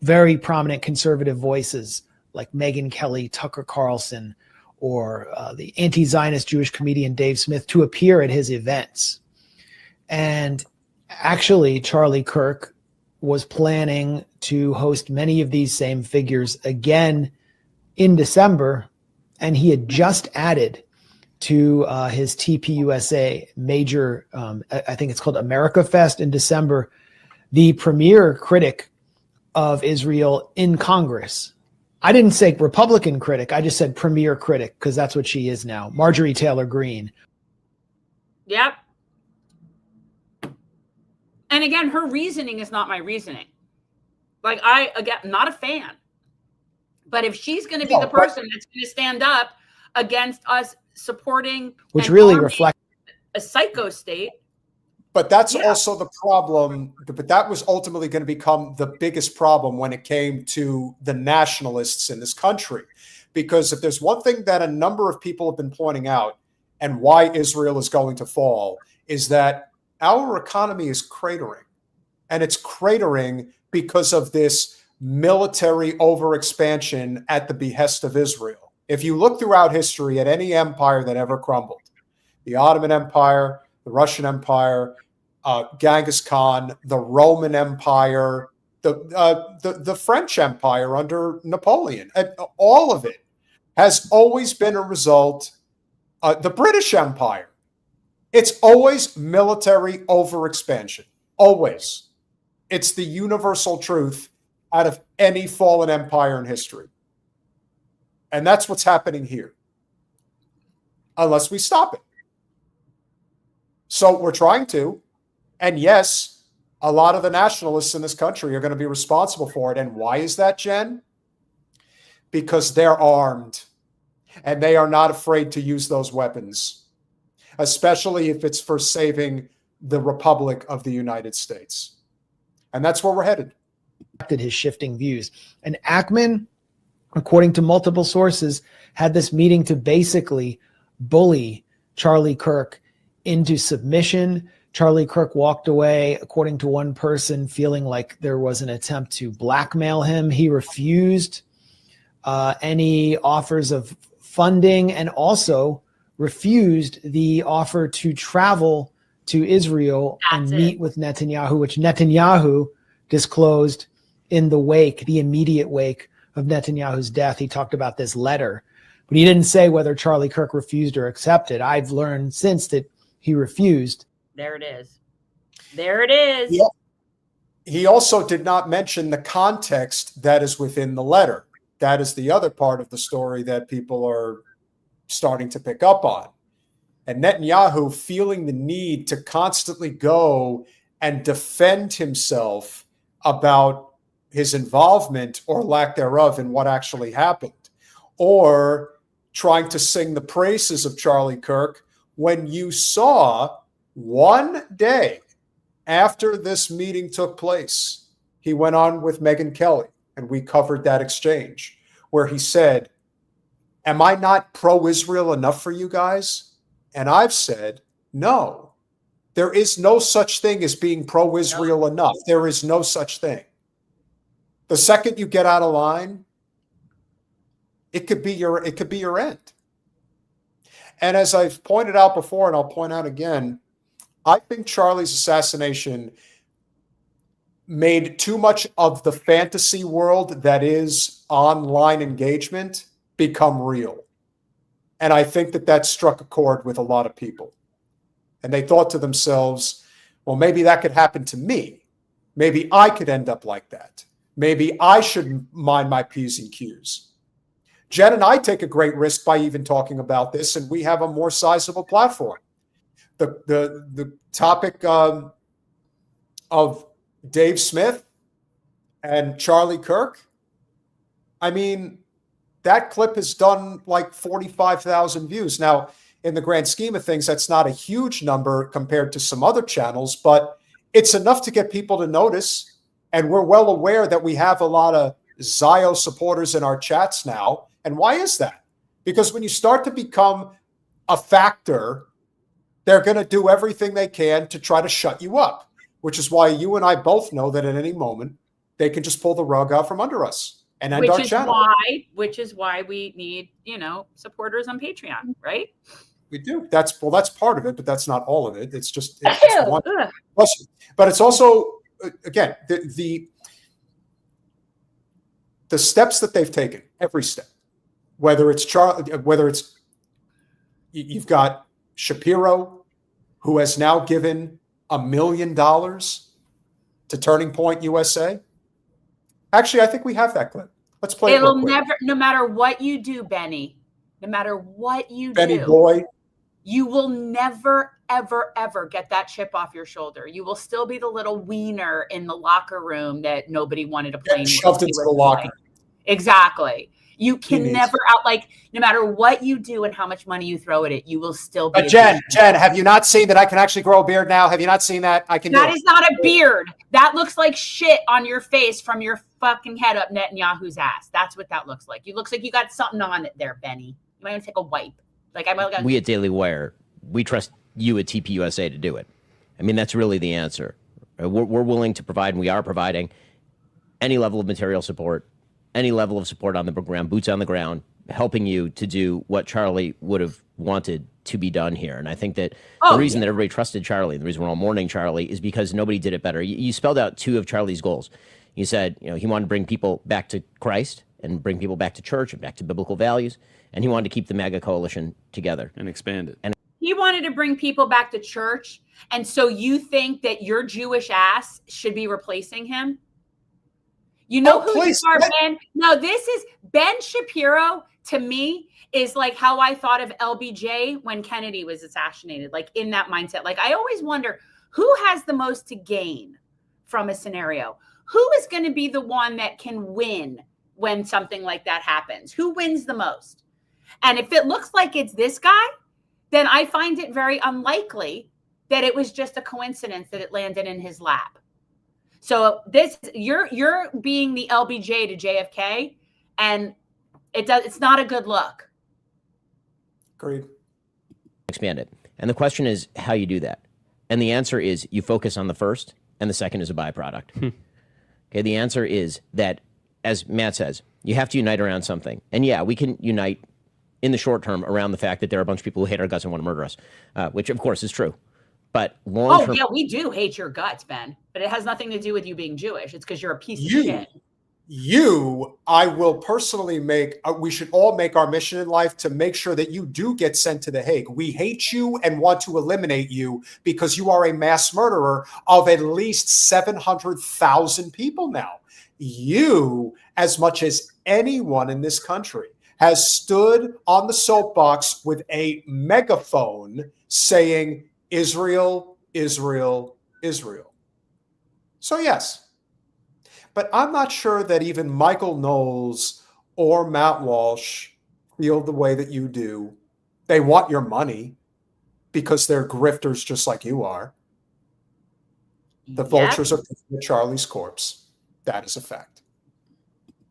very prominent conservative voices like Megyn Kelly, Tucker Carlson, or the anti-Zionist Jewish comedian Dave Smith to appear at his events. And actually, Charlie Kirk was planning to host many of these same figures again in December. And he had just added to his TPUSA major, I think it's called America Fest in December, the premier critic of Israel in Congress. I didn't say Republican critic. I just said premier critic because that's what she is now. Marjorie Taylor Greene. Yep. And again, her reasoning is not my reasoning. Like again, not a fan. But if she's going to be the person that's going to stand up against us supporting, which really reflects a psycho state. But that's also the problem. But that was ultimately going to become the biggest problem when it came to the nationalists in this country. Because if there's one thing that a number of people have been pointing out and why Israel is going to fall is that our economy is cratering. And it's cratering because of this military overexpansion at the behest of Israel. If you look throughout history at any empire that ever crumbled, the Ottoman Empire, the Russian Empire, Genghis Khan, the Roman Empire, the French Empire under Napoleon, all of it has always been a result. The British Empire, it's always military overexpansion. Always. It's the universal truth out of any fallen empire in history. And that's what's happening here. Unless we stop it. So we're trying to. And yes, a lot of the nationalists in this country are going to be responsible for it. And why is that, Jen? Because they're armed. And they are not afraid to use those weapons. Especially if it's for saving the Republic of the United States. And that's where we're headed. His shifting views. And Ackman, according to multiple sources, had this meeting to basically bully Charlie Kirk into submission. Charlie Kirk walked away, according to one person, feeling like there was an attempt to blackmail him. He refused any offers of funding and also refused the offer to travel to Israel and meet with Netanyahu, which Netanyahu disclosed in the wake, the immediate wake of Netanyahu's death. He talked about this letter, but he didn't say whether Charlie Kirk refused or accepted. I've learned since that he refused. There it is. There it is. Yeah. He also did not mention the context that is within the letter. That is the other part of the story that people are starting to pick up on. And Netanyahu feeling the need to constantly go and defend himself about his involvement or lack thereof in what actually happened, or trying to sing the praises of Charlie Kirk when you saw one day after this meeting took place, he went on with Megyn Kelly, and we covered that exchange where he said, "Am I not pro-Israel enough for you guys?" And I've said, no, there is no such thing as being pro-Israel enough. There is no such thing. The second you get out of line, it could be your end. And as I've pointed out before, and I'll point out again, I think Charlie's assassination made too much of the fantasy world that is online engagement become real. And I think that struck a chord with a lot of people. And they thought to themselves, well, maybe that could happen to me. Maybe I could end up like that. Maybe I should mind my P's and Q's. Jen and I take a great risk by even talking about this, and we have a more sizable platform. The topic of Dave Smith and Charlie Kirk, I mean, that clip has done like 45,000 views. Now, in the grand scheme of things, that's not a huge number compared to some other channels, but it's enough to get people to notice. And we're well aware that we have a lot of Zio supporters in our chats now. And why is that? Because when you start to become a factor, they're going to do everything they can to try to shut you up, which is why you and I both know that at any moment they can just pull the rug out from under us. And end our channel. Which is why we need, supporters on Patreon, right? We do. That's part of it, but that's not all of it. It's just one. But it's also, again, the steps that they've taken, every step, whether it's you've got Shapiro, who has now given $1 million to Turning Point USA. Actually, I think we have that clip. Let's play it. It'll never, no matter what you do, Benny, no matter what you Benny do, boy, you will never, ever, ever get that chip off your shoulder. You will still be the little wiener in the locker room that nobody wanted to play. Shoved into the locker. Exactly. You can never no matter what you do and how much money you throw at it, you will still be. But Jen, have you not seen that I can actually grow a beard now? Have you not seen that? I can. That is not a beard. That looks like shit on your face from your fucking head up Netanyahu's ass. That's what that looks like. You looks like you got something on it there, Benny. You might want to take a wipe. We at Daily Wire, we trust you at TPUSA to do it. I mean, that's really the answer. We're willing to provide, and we are providing. any level of material support, any level of support on the ground, boots on the ground, helping you to do what Charlie would have wanted to be done here. And I think that the reason that everybody trusted Charlie, the reason we're all mourning Charlie, is because nobody did it better. You spelled out two of Charlie's goals. You said, he wanted to bring people back to Christ and bring people back to church and back to biblical values. And he wanted to keep the MAGA coalition together. And expand it. And he wanted to bring people back to church. And so you think that your Jewish ass should be replacing him? You know who you are, Ben? No, this is Ben Shapiro, to me, is like how I thought of LBJ when Kennedy was assassinated, like in that mindset. Like, I always wonder who has the most to gain from a scenario? Who is going to be the one that can win when something like that happens? Who wins the most? And if it looks like it's this guy, then I find it very unlikely that it was just a coincidence that it landed in his lap. So this, you're being the LBJ to JFK, and it's not a good look. Agreed. Expand it. And the question is how you do that. And the answer is you focus on the first, and the second is a byproduct. Okay, the answer is that, as Matt says, you have to unite around something. And yeah, we can unite in the short term around the fact that there are a bunch of people who hate our guts and want to murder us, which of course is true. But long term. Oh, yeah, we do hate your guts, Ben. But it has nothing to do with you being Jewish. It's because you're a piece of shit. I will personally we should all make our mission in life to make sure that you do get sent to The Hague. We hate you and want to eliminate you because you are a mass murderer of at least 700,000 people now. You, as much as anyone in this country, has stood on the soapbox with a megaphone saying, Israel, Israel, Israel. So yes, but I'm not sure that even Michael Knowles or Matt Walsh feel the way that you do. They want your money because they're grifters just like you are. The vultures are picking at Charlie's corpse. That is a fact.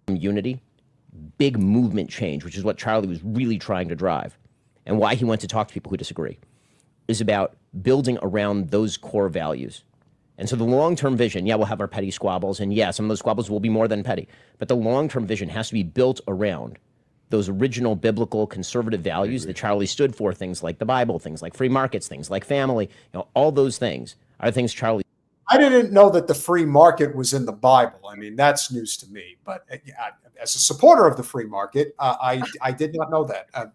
Unity, big movement change, which is what Charlie was really trying to drive, and why he went to talk to people who disagree, is about building around those core values. And so the long-term vision, we'll have our petty squabbles, and some of those squabbles will be more than petty, but the long-term vision has to be built around those original biblical conservative values that Charlie stood for, things like the Bible, things like free markets, things like family, all those things are things Charlie. I didn't know that the free market was in the Bible. I mean, that's news to me, but as a supporter of the free market, I did not know that.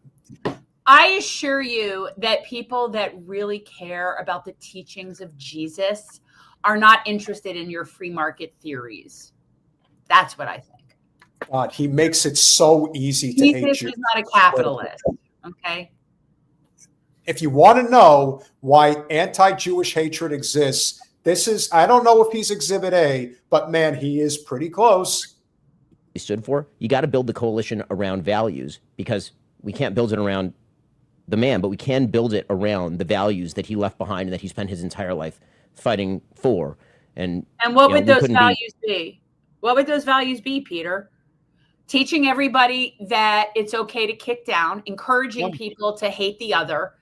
I assure you that people that really care about the teachings of Jesus are not interested in your free market theories. That's what I think. God, he makes it so easy to hate you. Jesus is not a capitalist, okay? If you want to know why anti-Jewish hatred exists, I don't know if he's Exhibit A, but man, he is pretty close. He stood for, you got to build the coalition around values, because we can't build it around the man, but we can build it around the values that he left behind and that he spent his entire life fighting for. And what would those values be? What would those values be, Peter? Teaching everybody that it's okay to kick down, encouraging people to hate the other,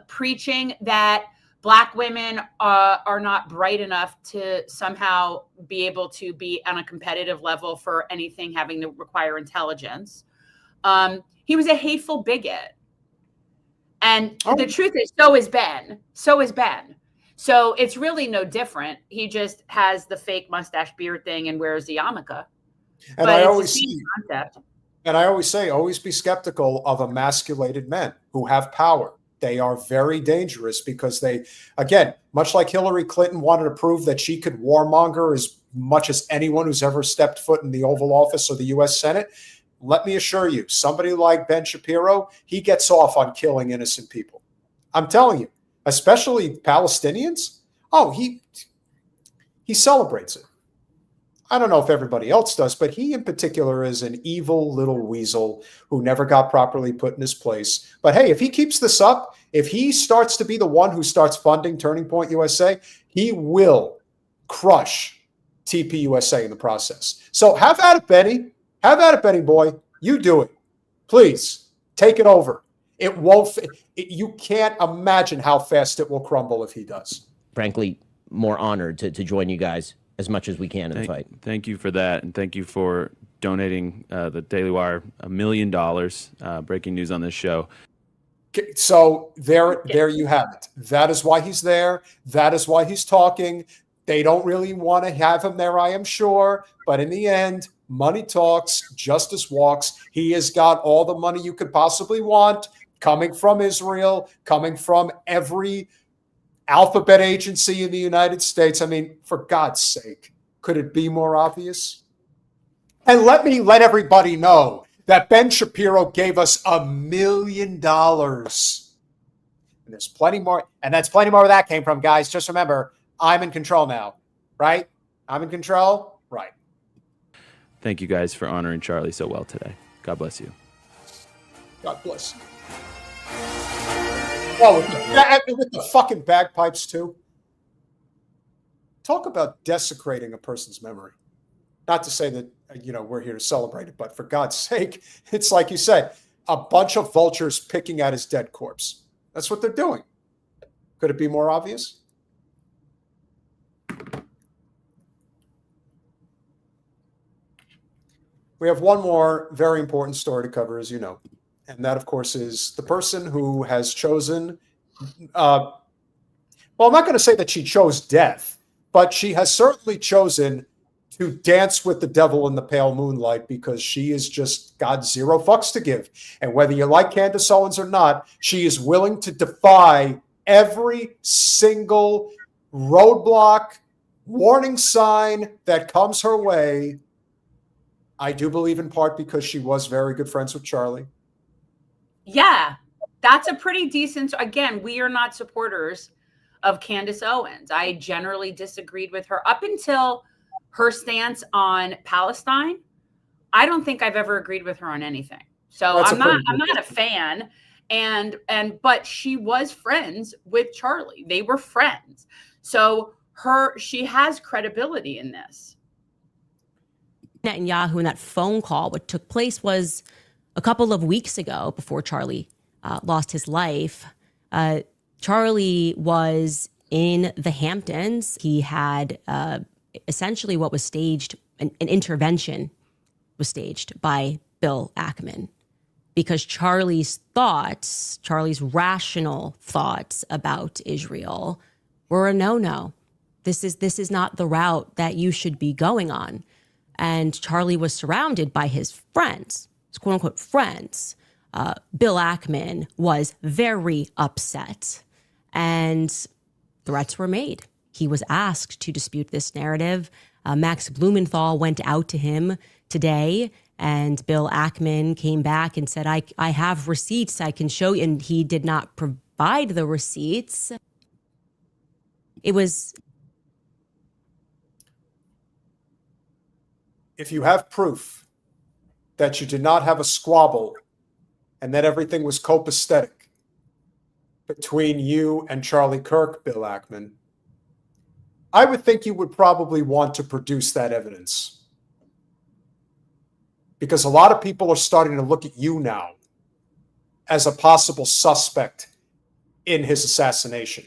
preaching that Black women are not bright enough to somehow be able to be on a competitive level for anything having to require intelligence. He was a hateful bigot. And the truth is, so is Ben. So is Ben. So it's really no different. He just has the fake mustache beard thing and wears the yarmulke. And I always say, always be skeptical of emasculated men who have power. They are very dangerous because they, again, much like Hillary Clinton wanted to prove that she could warmonger as much as anyone who's ever stepped foot in the Oval Office or the U.S. Senate. Let me assure you, somebody like Ben Shapiro, he gets off on killing innocent people. I'm telling you, especially Palestinians. Oh, he celebrates it. I don't know if everybody else does, but he in particular is an evil little weasel who never got properly put in his place. But hey, if he keeps this up, if he starts to be the one who starts funding Turning Point USA, he will crush TPUSA in the process. So have at it, Benny. Have at it, Benny boy. You do it. Please take it over. It won't. You can't imagine how fast it will crumble if he does. Frankly, more honored to join you guys as much as we can in the fight. Thank you for that, and thank you for donating the Daily Wire $1 million. Breaking news on this show. So there you have it. That is why he's there. That is why he's talking. They don't really want to have him there, I am sure. But in the end, money talks, justice walks. He has got all the money you could possibly want, coming from Israel, coming from every alphabet agency in the United States. I mean, for God's sake, could it be more obvious? And let me let everybody know that Ben Shapiro gave us $1 million. And there's plenty more. And that's plenty more where that came from, guys. Just remember, I'm in control now, right? I'm in control, right? Thank you guys for honoring Charlie so well today. God bless you. God bless you. Oh, with the fucking bagpipes, too. Talk about desecrating a person's memory. Not to say that, we're here to celebrate it, but for God's sake, it's like you said, a bunch of vultures picking at his dead corpse. That's what they're doing. Could it be more obvious? We have one more very important story to cover, as you know. And that, of course, is the person who has chosen, well, I'm not going to say that she chose death, but she has certainly chosen to dance with the devil in the pale moonlight, because she is just got zero fucks to give. And whether you like Candace Owens or not, she is willing to defy every single roadblock, warning sign that comes her way. I do believe in part because she was very good friends with Charlie. Yeah, that's a pretty decent. Again, we are not supporters of Candace Owens. I generally disagreed with her up until her stance on Palestine. I don't think I've ever agreed with her on anything. So I'm not a fan. But she was friends with Charlie. They were friends. So she has credibility in this. Netanyahu and that phone call, what took place was a couple of weeks ago before Charlie lost his life. Charlie was in the Hamptons. He had essentially what was staged, an intervention was staged by Bill Ackman, because Charlie's rational thoughts about Israel were a no-no. This is not the route that you should be going on. And Charlie was surrounded by his friends, his quote unquote friends. Bill Ackman was very upset, and threats were made. He was asked to dispute this narrative. Max Blumenthal went out to him today, and Bill Ackman came back and said, I have receipts I can show you. And he did not provide the receipts. It was. If you have proof that you did not have a squabble and that everything was copacetic between you and Charlie Kirk, Bill Ackman, I would think you would probably want to produce that evidence, because a lot of people are starting to look at you now as a possible suspect in his assassination.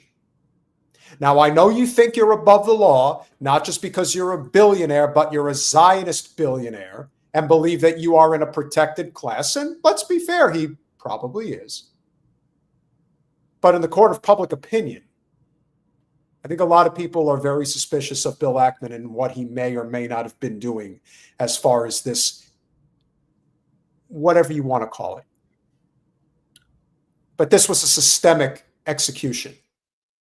Now, I know you think you're above the law, not just because you're a billionaire, but you're a Zionist billionaire and believe that you are in a protected class. And let's be fair, he probably is. But in the court of public opinion, I think a lot of people are very suspicious of Bill Ackman and what he may or may not have been doing as far as this, whatever you want to call it. But this was a systemic execution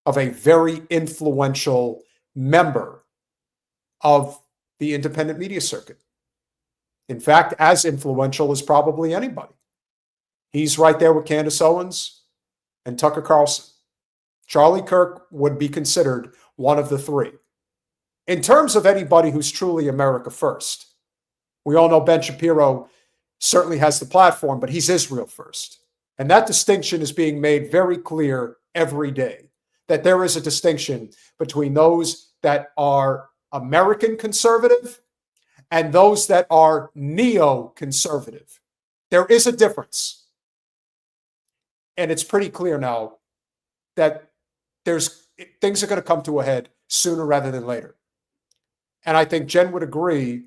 of a very influential member of the independent media circuit. In fact, as influential as probably anybody. He's right there with Candace Owens and Tucker Carlson. Charlie Kirk would be considered one of the three. In terms of anybody who's truly America first, we all know Ben Shapiro certainly has the platform, but he's Israel first. And that distinction is being made very clear every day, that there is a distinction between those that are American conservative and those that are neo-conservative. There is a difference. And it's pretty clear now that things are going to come to a head sooner rather than later. And I think Jen would agree,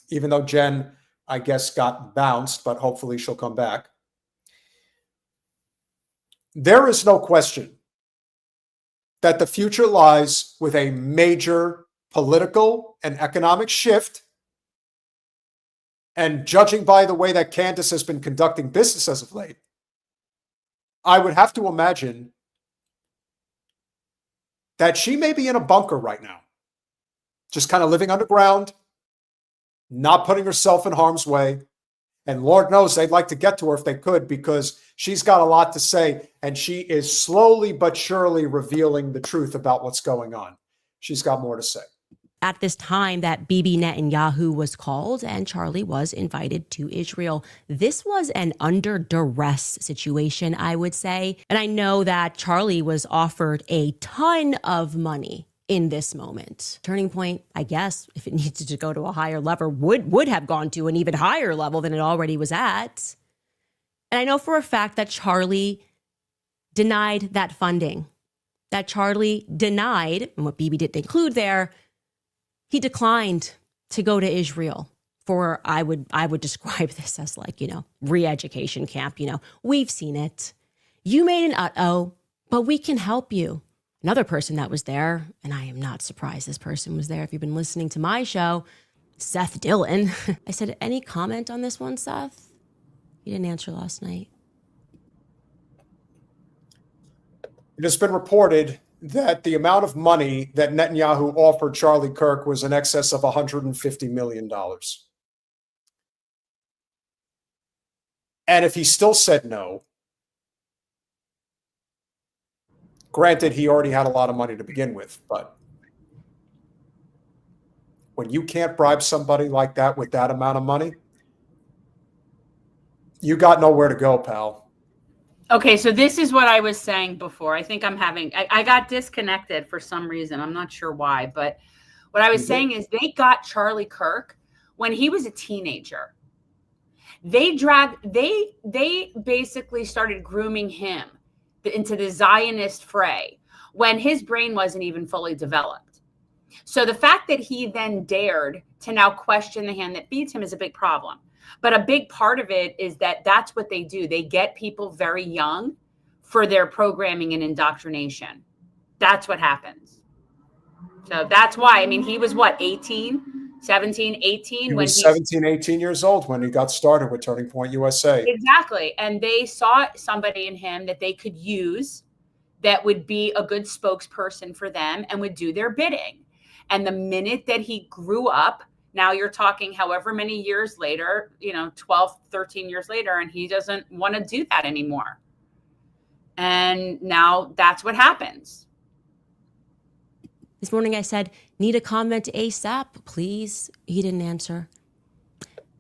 even though Jen, I guess, got bounced, but hopefully she'll come back. There is no question that the future lies with a major political and economic shift. And judging by the way that Candace has been conducting business as of late, I would have to imagine that she may be in a bunker right now, just kind of living underground, not putting herself in harm's way. And Lord knows they'd like to get to her if they could, because she's got a lot to say, and she is slowly but surely revealing the truth about what's going on. She's got more to say. At this time that Bibi Netanyahu was called and Charlie was invited to Israel. This was an under duress situation, I would say. And I know that Charlie was offered a ton of money in this moment. Turning Point, I guess, if it needed to go to a higher level, would have gone to an even higher level than it already was at. And I know for a fact that Charlie denied that funding. That Charlie denied, and what Bibi didn't include there, he declined to go to Israel for, I would describe this as like, re-education camp. We've seen it. You made an uh-oh, but we can help you. Another person that was there, and I am not surprised this person was there if you've been listening to my show, Seth Dillon. I said, any comment on this one, Seth? He didn't answer last night. It has been reported that the amount of money that Netanyahu offered Charlie Kirk was in excess of $150 million. And if he still said no, granted, he already had a lot of money to begin with, but when you can't bribe somebody like that with that amount of money, you got nowhere to go, pal. Okay, so this is what I was saying before. I think I got disconnected for some reason. I'm not sure why, but what I was saying is they got Charlie Kirk when he was a teenager. They basically started grooming him into the Zionist fray when his brain wasn't even fully developed. So the fact that he then dared to now question the hand that feeds him is a big problem. But a big part of it is that that's what they do. They get people very young for their programming and indoctrination. That's what happens. So that's why, I mean, he was what, 17, 18? He was 17, 18 years old when he got started with Turning Point USA. Exactly. And they saw somebody in him that they could use that would be a good spokesperson for them and would do their bidding. And the minute that he grew up, now you're talking however many years later, 12, 13 years later, and he doesn't want to do that anymore. And now that's what happens. This morning I said, need a comment ASAP, please. He didn't answer.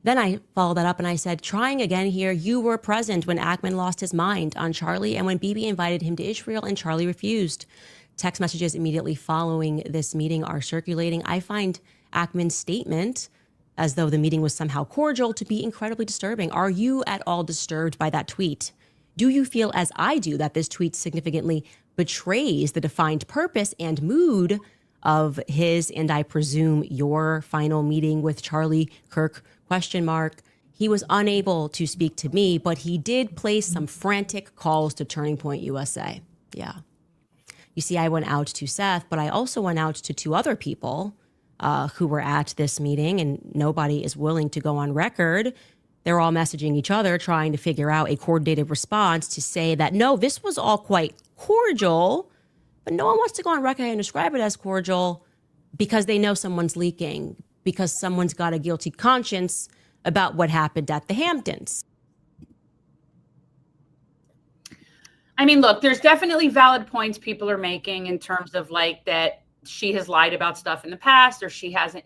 Then I followed that up and I said, trying again here, you were present when Ackman lost his mind on Charlie and when Bibi invited him to Israel and Charlie refused. Text messages immediately following this meeting are circulating. I find Ackman's statement, as though the meeting was somehow cordial, to be incredibly disturbing. Are you at all disturbed by that tweet? Do you feel, as I do, that this tweet significantly betrays the defined purpose and mood of his, and I presume your, final meeting with Charlie Kirk? ? He was unable to speak to me, but he did place some frantic calls to Turning Point USA. Yeah. You see, I went out to Seth, but I also went out to two other people who were at this meeting, and nobody is willing to go on record. They're all messaging each other, trying to figure out a coordinated response to say that, no, this was all quite cordial, but no one wants to go on record and describe it as cordial because they know someone's leaking, because someone's got a guilty conscience about what happened at the Hamptons. I mean, look, there's definitely valid points people are making in terms of like that she has lied about stuff in the past or she hasn't,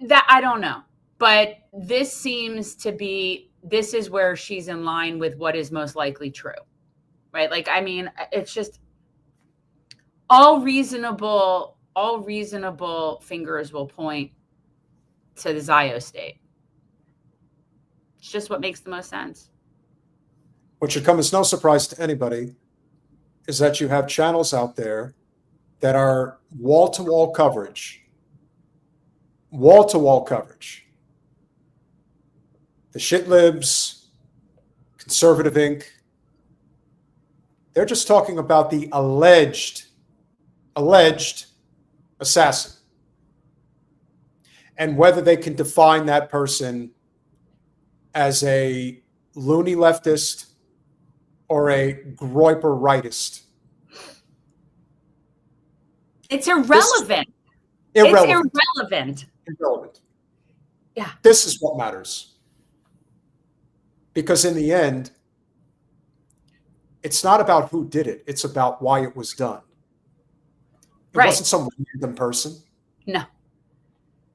that I don't know. But this seems to be, this is where she's in line with what is most likely true, right? Like, I mean, it's just all reasonable fingers will point to the Zio state. It's just what makes the most sense. What should come as no surprise to anybody is that you have channels out there that are wall-to-wall coverage, wall-to-wall coverage. The shit libs, Conservative Inc., they're just talking about the alleged assassin and whether they can define that person as a loony leftist or a Groyper rightist. It's irrelevant. Irrelevant. It's irrelevant. Irrelevant. Yeah. This is what matters. Because in the end, it's not about who did it. It's about why it was done. It wasn't some random person. No.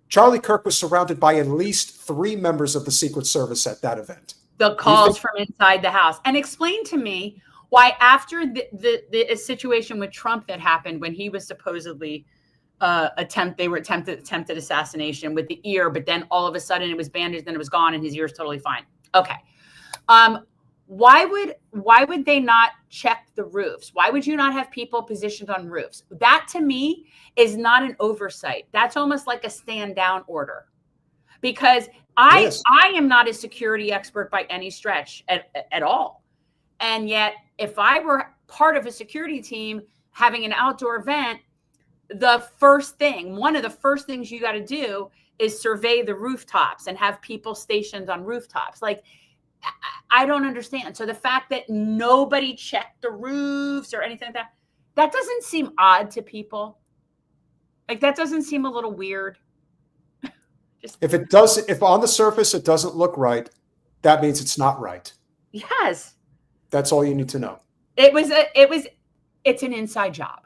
Charlie Kirk was surrounded by at least 3 members of the Secret Service at that event. The calls from inside the house. And explain to me why after the situation with Trump that happened when he was supposedly attempted assassination with the ear, but then all of a sudden it was bandaged, then it was gone and his ear is totally fine. Okay. Why would they not check the roofs? Why would you not have people positioned on roofs? That to me is not an oversight. That's almost like a stand down order. Because I am not a security expert by any stretch at all. And yet, if I were part of a security team having an outdoor event, one of the first things you got to do is survey the rooftops and have people stationed on rooftops. Like, I don't understand. So the fact that nobody checked the roofs or anything like that doesn't seem odd to people. Like, that doesn't seem a little weird. If on the surface it doesn't look right, that means it's not right. Yes. That's all you need to know. It's an inside job.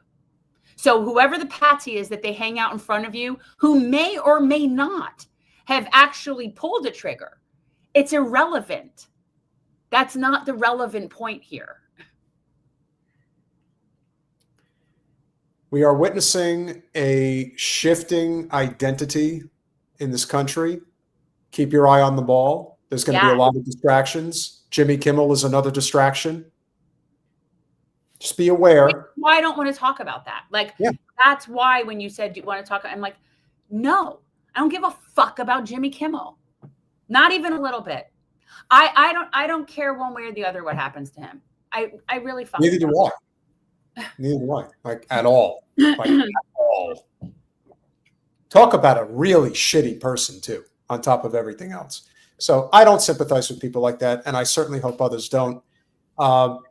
So whoever the patsy is that they hang out in front of you, who may or may not have actually pulled a trigger, it's irrelevant. That's not the relevant point here. We are witnessing a shifting identity in this country. Keep your eye on the ball. There's going to be a lot of distractions. Jimmy Kimmel is another distraction. Just be aware. Why I don't want to talk about that. Like, that's why when you said, do you want to talk? I'm like, no, I don't give a fuck about Jimmy Kimmel. Not even a little bit. I don't care one way or the other what happens to him. I really fucking Neither do I. Neither do I. Like, at all. Like, at all. Talk about a really shitty person, too, on top of everything else. So I don't sympathize with people like that, and I certainly hope others don't.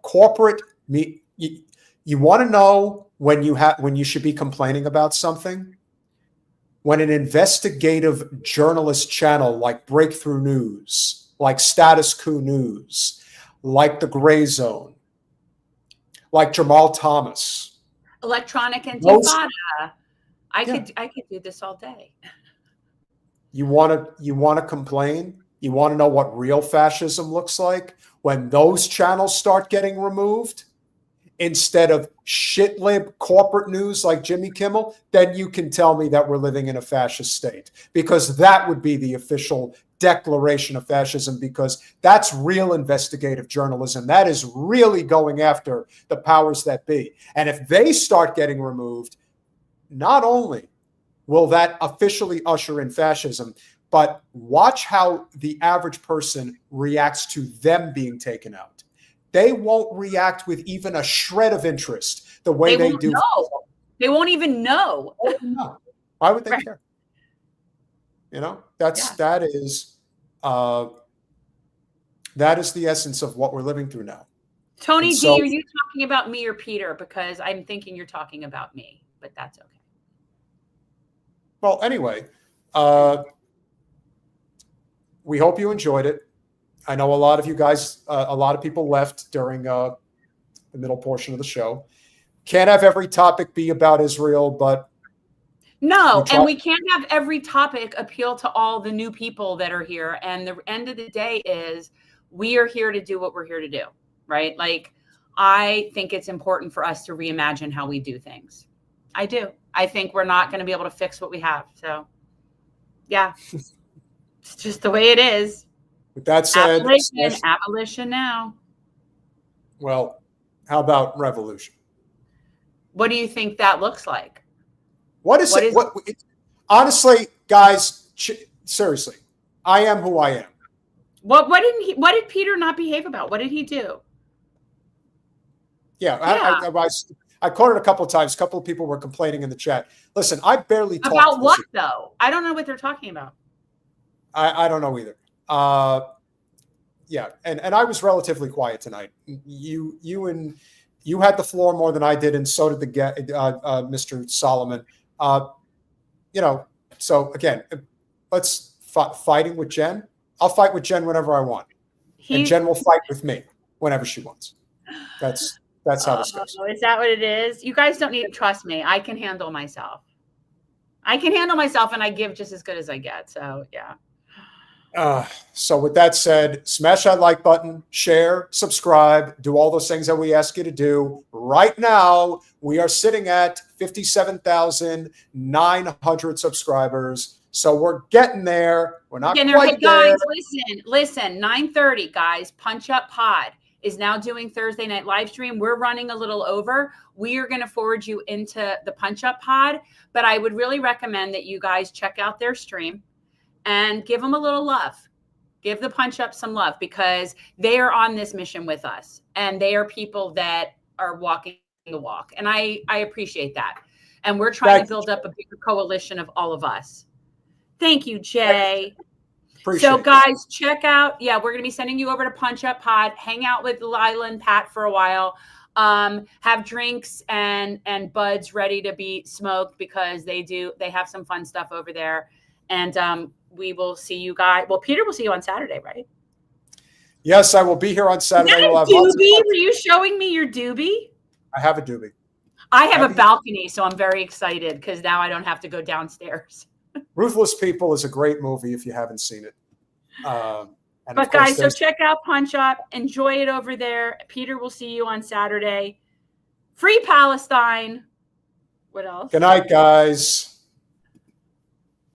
Corporate, you want to know when you should be complaining about something? When an investigative journalist channel like Breakthrough News, like Status Quo News, like The Gray Zone, like Jamal Thomas, Electronic Intifada. I could do this all day. You want to complain? You want to know what real fascism looks like? When those channels start getting removed instead of shit-lib corporate news like Jimmy Kimmel, then you can tell me that we're living in a fascist state, because that would be the official declaration of fascism, because that's real investigative journalism. That is really going after the powers that be. And if they start getting removed, not only will that officially usher in fascism, but watch how the average person reacts to them being taken out. They won't react with even a shred of interest the way they do. They won't even know. Why would they care? You know, that is the essence of what we're living through now. Tony D, are you talking about me or Peter? Because I'm thinking you're talking about me, but that's okay. Well, anyway, we hope you enjoyed it. I know a lot of you guys, a lot of people left during the middle portion of the show. Can't have every topic be about Israel, but no, and we can't have every topic appeal to all the new people that are here. And the end of the day is we are here to do what we're here to do, right? Like, I think it's important for us to reimagine how we do things. I do. I think we're not going to be able to fix what we have. So, yeah, it's just the way it is. With that said, abolition now. Well, how about revolution? What do you think that looks like? What is it? Honestly, guys, seriously, I am who I am. What did Peter not behave about? What did he do? Yeah. I caught it a couple of times. A couple of people were complaining in the chat. Listen, I barely talked about what though. I don't know what they're talking about. I don't know either. Yeah, and I was relatively quiet tonight. You had the floor more than I did, and so did Mr. Solomon. So again, let's fighting with Jen. I'll fight with Jen whenever I want, and Jen will fight with me whenever she wants. That's how this goes. Is that what it is? You guys don't need to trust me. I can handle myself. And I give just as good as I get. So yeah. So with that said, smash that like button, share, subscribe, do all those things that we ask you to do. Right now, we are sitting at 57,900 subscribers. So we're getting there. We're not quite there. Guys, listen, 9:30, guys, Punch Up Pod is now doing Thursday night live stream. We're running a little over. We are going to forward you into the Punch Up Pod, but I would really recommend that you guys check out their stream and give them a little love. Give the Punch Up some love, because they are on this mission with us, and they are people that are walking the walk. And I appreciate that. And we're trying to build up a bigger coalition of all of us. Thank you, Jay. So guys, check out, we're going to be sending you over to Punch Up Pod, hang out with Lila and Pat for a while, have drinks and buds ready to be smoked, because they have some fun stuff over there. And we will see you guys. Well, Peter will see you on Saturday, right? Yes, I will be here on Saturday. Is that a doobie? Were you showing me your doobie? I have a doobie. I have a balcony, so I'm very excited, because now I don't have to go downstairs. Ruthless People is a great movie if you haven't seen it. But guys, so check out Punch Up. Enjoy it over there. Peter will see you on Saturday. Free Palestine. What else? Good night, guys.